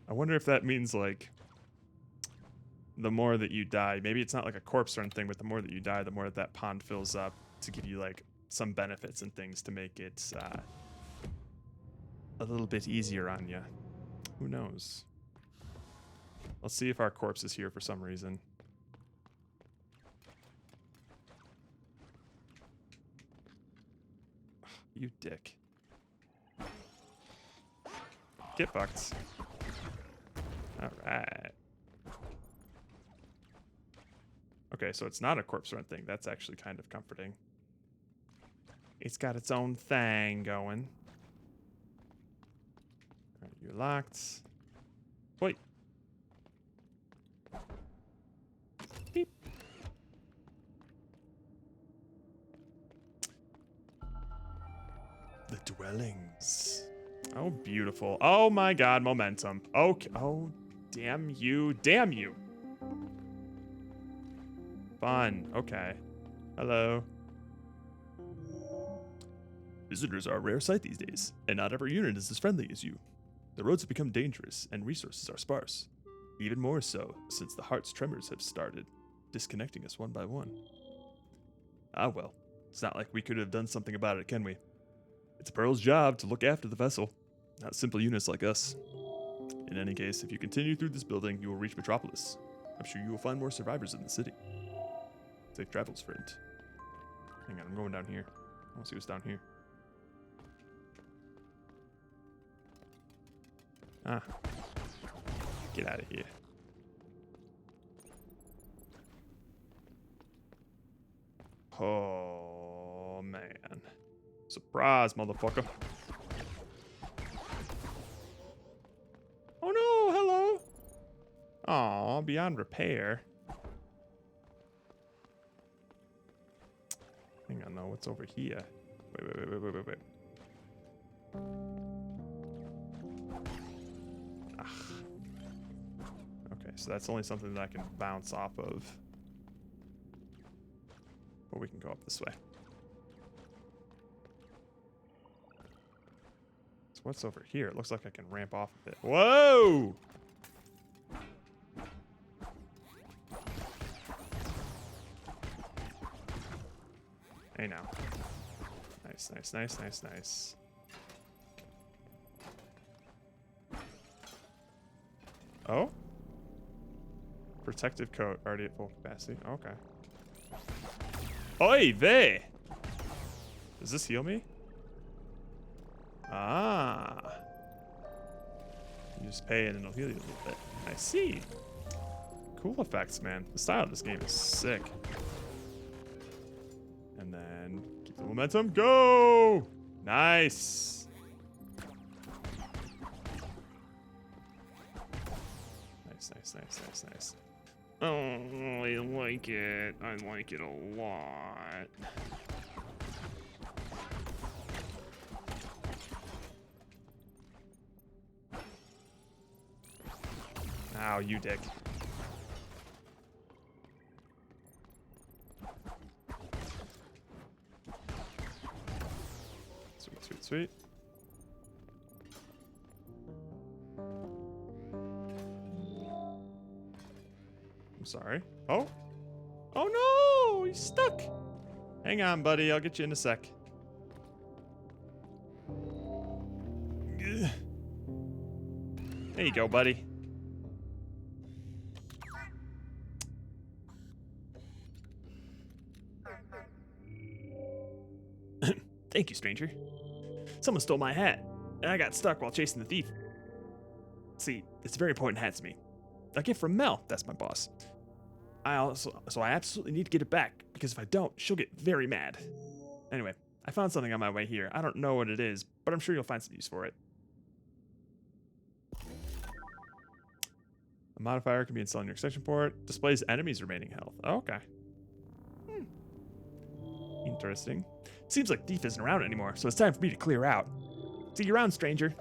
I wonder if that means, like, the more that you die, maybe it's not like a corpse run thing, but the more that you die, the more that pond fills up to give you, like, some benefits and things to make it a little bit easier on you. Who knows? Let's see if our corpse is here for some reason. You dick. Get fucked. Alright. Okay, so it's not a corpse run thing. That's actually kind of comforting. It's got its own thing going. Alright, you're locked. Wait. Beep. The dwellings. Oh, beautiful. Oh my god, momentum. Okay. Oh, damn you. Damn you. Fun. Okay. Hello. Visitors are a rare sight these days, and not every unit is as friendly as you. The roads have become dangerous, and resources are sparse. Even more so, since the heart's tremors have started, disconnecting us one by one. Ah well, it's not like we could have done something about it, can we? It's Pearl's job to look after the vessel, not simple units like us. In any case, if you continue through this building, you will reach Metropolis. I'm sure you will find more survivors in the city. Safe travels, friend. Hang on, I'm going down here. I want to see what's down here. Ah. Get out of here. Oh, man. Surprise, motherfucker. Oh no, hello. Aww. all beyond repair. Hang on, though. What's over here? Wait. Okay, so that's only something that I can bounce off of. Or we can go up this way. So what's over here? It looks like I can ramp off a bit. Whoa! Hey now. Nice. Oh? Protective coat already at full capacity. Okay. Oy vey! Does this heal me? Ah. You just pay and it'll heal you a little bit. I see. Cool effects, man. The style of this game is sick. And then keep the momentum. Go! Nice. Nice. Oh, I like it. I like it a lot. Ow, you dick. Sweet. I'm sorry. Oh no! He's stuck! Hang on, buddy. I'll get you in a sec. Ugh. There you go, buddy. Thank you, stranger. Someone stole my hat, and I got stuck while chasing the thief. See, it's a very important hat to me. A gift from Mel, that's my boss. So I absolutely need to get it back, because if I don't, she'll get very mad. Anyway, I found something on my way here. I don't know what it is, but I'm sure you'll find some use for it. A modifier can be installed in your extension port. Displays enemies' remaining health. Oh, okay. Interesting. Seems like Thief isn't around anymore, so it's time for me to clear out. See you around, stranger.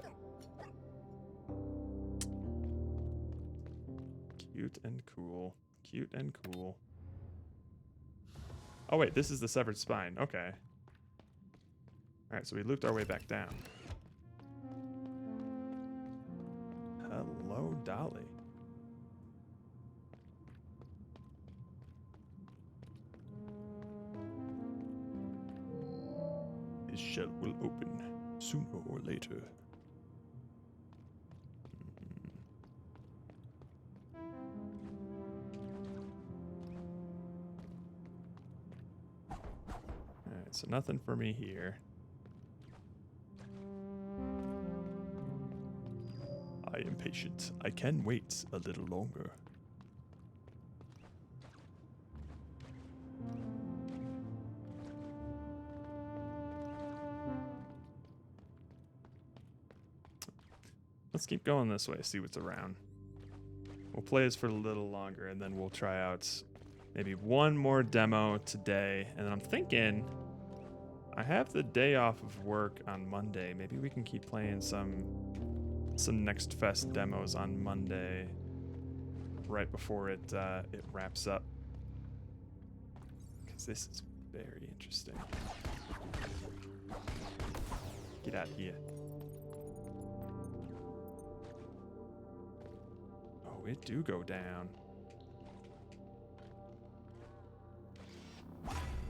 Cute and cool. Oh wait, this is the severed spine. Okay. Alright, so we looped our way back down. Hello, Dolly. This shell will open sooner or later. Alright, so nothing for me here. I am patient. I can wait a little longer. Let's keep going this way, see what's around. We'll play this for a little longer, and then we'll try out maybe one more demo today. And then I'm thinking, I have the day off of work on Monday. Maybe we can keep playing some Next Fest demos on Monday, right before it wraps up. Because this is very interesting. Get out of here. It do go down.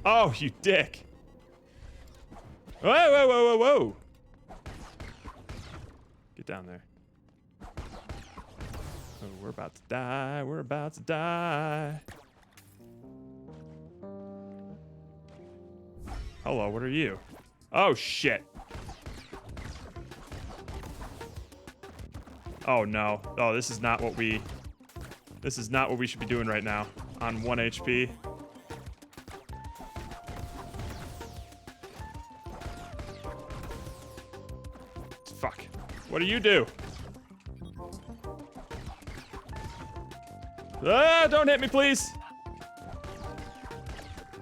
Oh, you dick. Whoa. Get down there. Oh, we're about to die. Hello, what are you? Oh, shit. Oh no. Oh, this is not what we should be doing right now on 1 HP. Fuck. What do you do? Ah, don't hit me, please.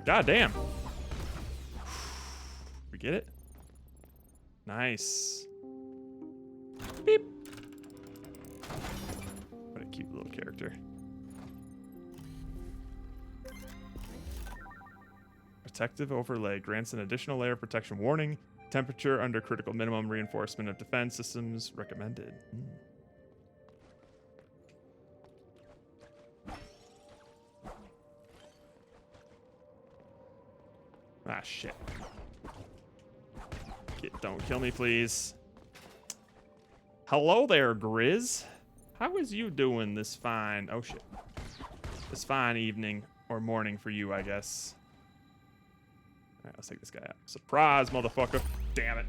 God damn. We get it? Nice. Beep. What a cute little character. Protective overlay grants an additional layer of protection. Warning: temperature under critical minimum. Reinforcement of defense systems recommended. Ah, shit. Don't kill me, please. Hello there, Grizz. How is you doing this fine... Oh, shit. This fine evening or morning for you, I guess. All right, let's take this guy out. Surprise, motherfucker. Damn it.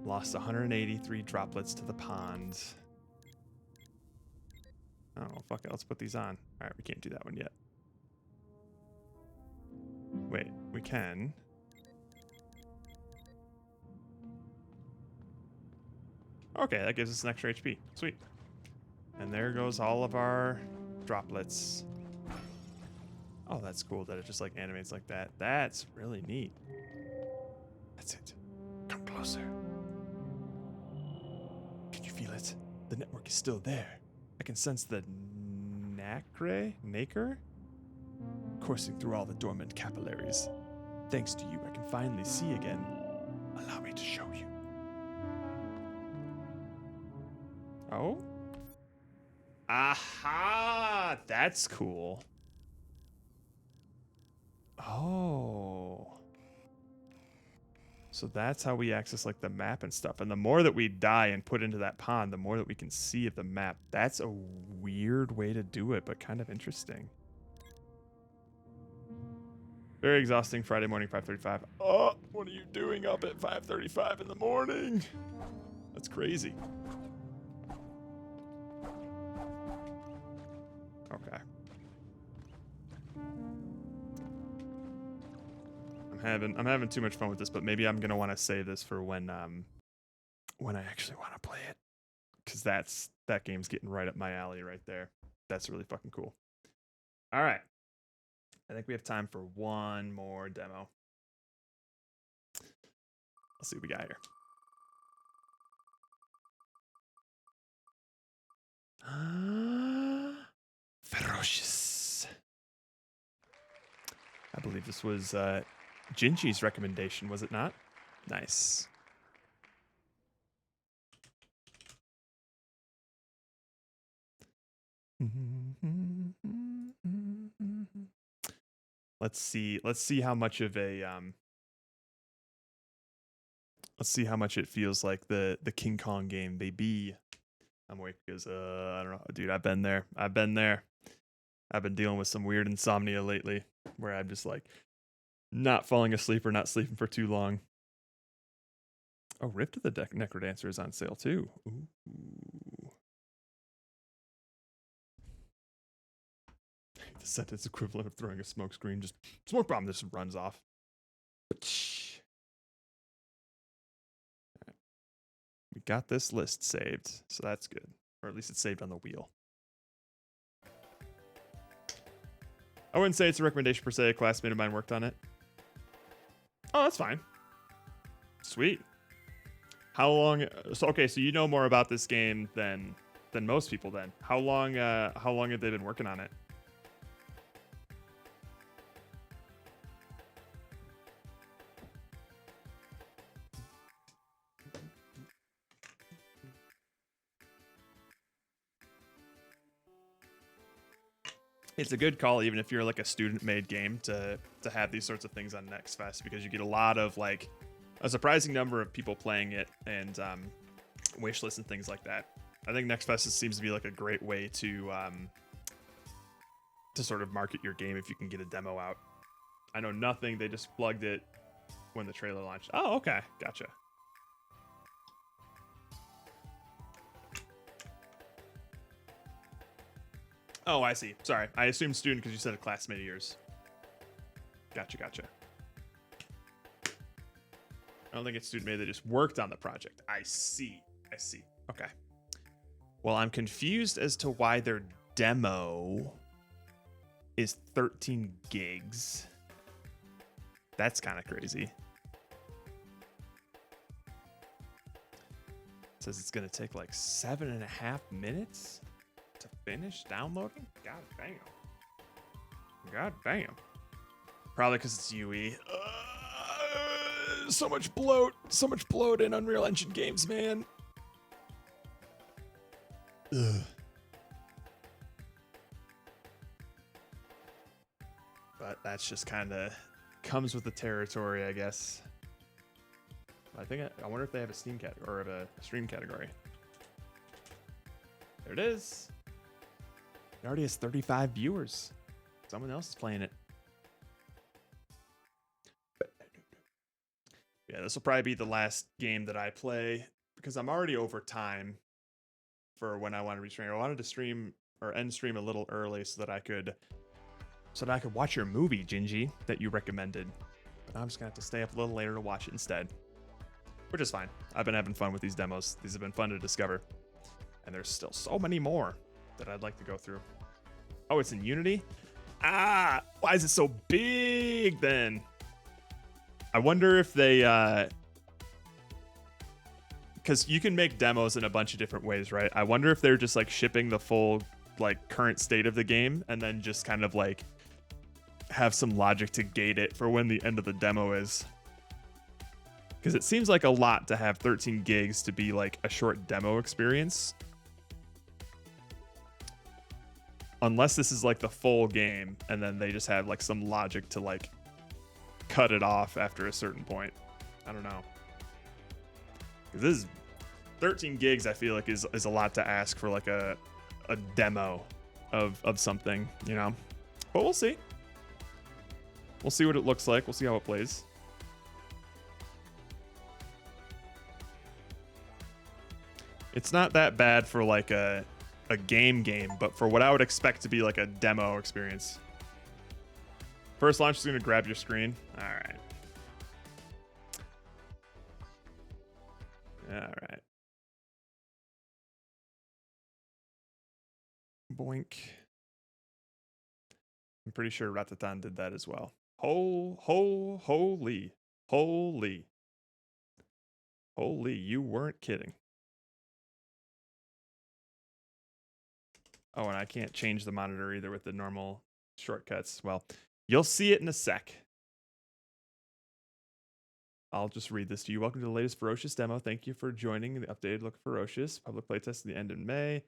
Lost 183 droplets to the pond. Oh, fuck it. Let's put these on. All right, we can't do that one yet. Wait, we can. Okay, that gives us an extra HP. Sweet. And there goes all of our droplets. Oh, that's cool that it just like animates like that. That's really neat. That's it. Come closer. Can you feel it? The network is still there. I can sense the nacre coursing through all the dormant capillaries. Thanks to you, I can finally see again. Allow me to show you. Oh? Aha! That's cool. Oh. So that's how we access like the map and stuff. And the more that we die and put into that pond, the more that we can see of the map. That's a weird way to do it, but kind of interesting. Very exhausting Friday morning, 5:35. Oh, what are you doing up at 5:35 in the morning? That's crazy. Okay. I'm having too much fun with this, but maybe I'm gonna want to save this for when I actually want to play it, because that game's getting right up my alley right there. That's really fucking cool. All right, I think we have time for one more demo. Let's see what we got here. Ferocious. I believe this was Gingy's recommendation, was it not? Nice. Let's see how much of a let's see how much it feels like the King Kong game, baby. I'm awake because I don't know, dude. I've been there. I've been dealing with some weird insomnia lately, where I'm just like not falling asleep or not sleeping for too long. Oh, Rift of the Necrodancer is on sale too. Ooh. The sentence equivalent of throwing a smoke screen. Just smoke bomb. This runs off. Right. We got this list saved, so that's good. Or at least it's saved on the wheel. I wouldn't say it's a recommendation per se. A classmate of mine worked on it. Oh, that's fine. Sweet. How long? So okay, so you know more about this game than most people. Then how long have they been working on it? It's a good call, even if you're like a student-made game, to have these sorts of things on Next Fest, because you get a lot of like a surprising number of people playing it and wish lists and things like that. I think Next Fest seems to be like a great way to sort of market your game if you can get a demo out. I know nothing. They just plugged it when the trailer launched. Oh, okay, gotcha. Oh, I see. Sorry. I assumed student because you said a classmate of yours. Gotcha. I don't think it's student made. They just worked on the project. I see. I see. Okay. Well, I'm confused as to why their demo is 13 gigs. That's kind of crazy. It says it's going to take like 7.5 minutes to finish downloading. God damn. God damn. Probably because it's UE. So much bloat in Unreal Engine games, man. Ugh. But that's just kind of comes with the territory, I guess. I wonder if they have a Steam cat or a stream category. There it is. It already has 35 viewers. Someone else is playing it. Yeah, this will probably be the last game that I play because I'm already over time for when I want to restream. I wanted to stream or end stream a little early so that I could watch your movie, Gingy, that you recommended. But I'm just gonna have to stay up a little later to watch it instead, which is fine. I've been having fun with these demos. These have been fun to discover, and there's still so many more that I'd like to go through. Oh, it's in Unity? Ah, why is it so big then? I wonder if they, because you can make demos in a bunch of different ways, right? I wonder if they're just like shipping the full like current state of the game and then just kind of like have some logic to gate it for when the end of the demo is. Because it seems like a lot to have 13 gigs to be like a short demo experience. Unless this is like the full game and then they just have like some logic to like cut it off after a certain point. I don't know. This is 13 gigs, I feel like is a lot to ask for like a demo of something, you know? But we'll see. We'll see what it looks like. We'll see how it plays. It's not that bad for like a game, but for what I would expect to be like a demo experience. First launch is going to grab your screen. All right. All right. Boink. I'm pretty sure Ratatan did that as well. Holy. You weren't kidding. Oh, and I can't change the monitor either with the normal shortcuts. Well, you'll see it in a sec. I'll just read this to you. Welcome to the latest Ferocious demo. Thank you for joining the updated look Ferocious. Public playtest at the end of May.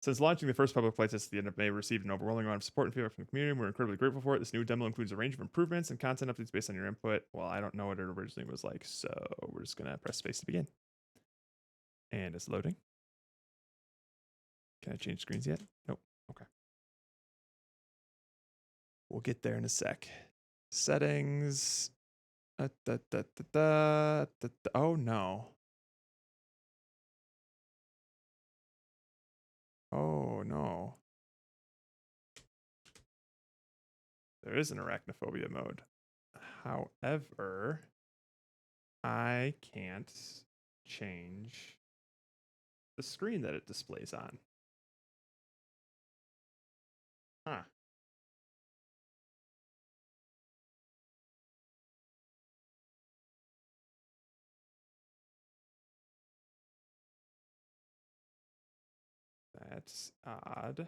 Since launching the first public playtest at the end of May, we received an overwhelming amount of support and feedback from the community. We're incredibly grateful for it. This new demo includes a range of improvements and content updates based on your input. Well, I don't know what it originally was like, so we're just going to press space to begin. And it's loading. Can I change screens yet? Nope. Okay. We'll get there in a sec. Settings. Oh, no. Oh, no. There is an arachnophobia mode. However, I can't change the screen that it displays on. Huh. That's odd.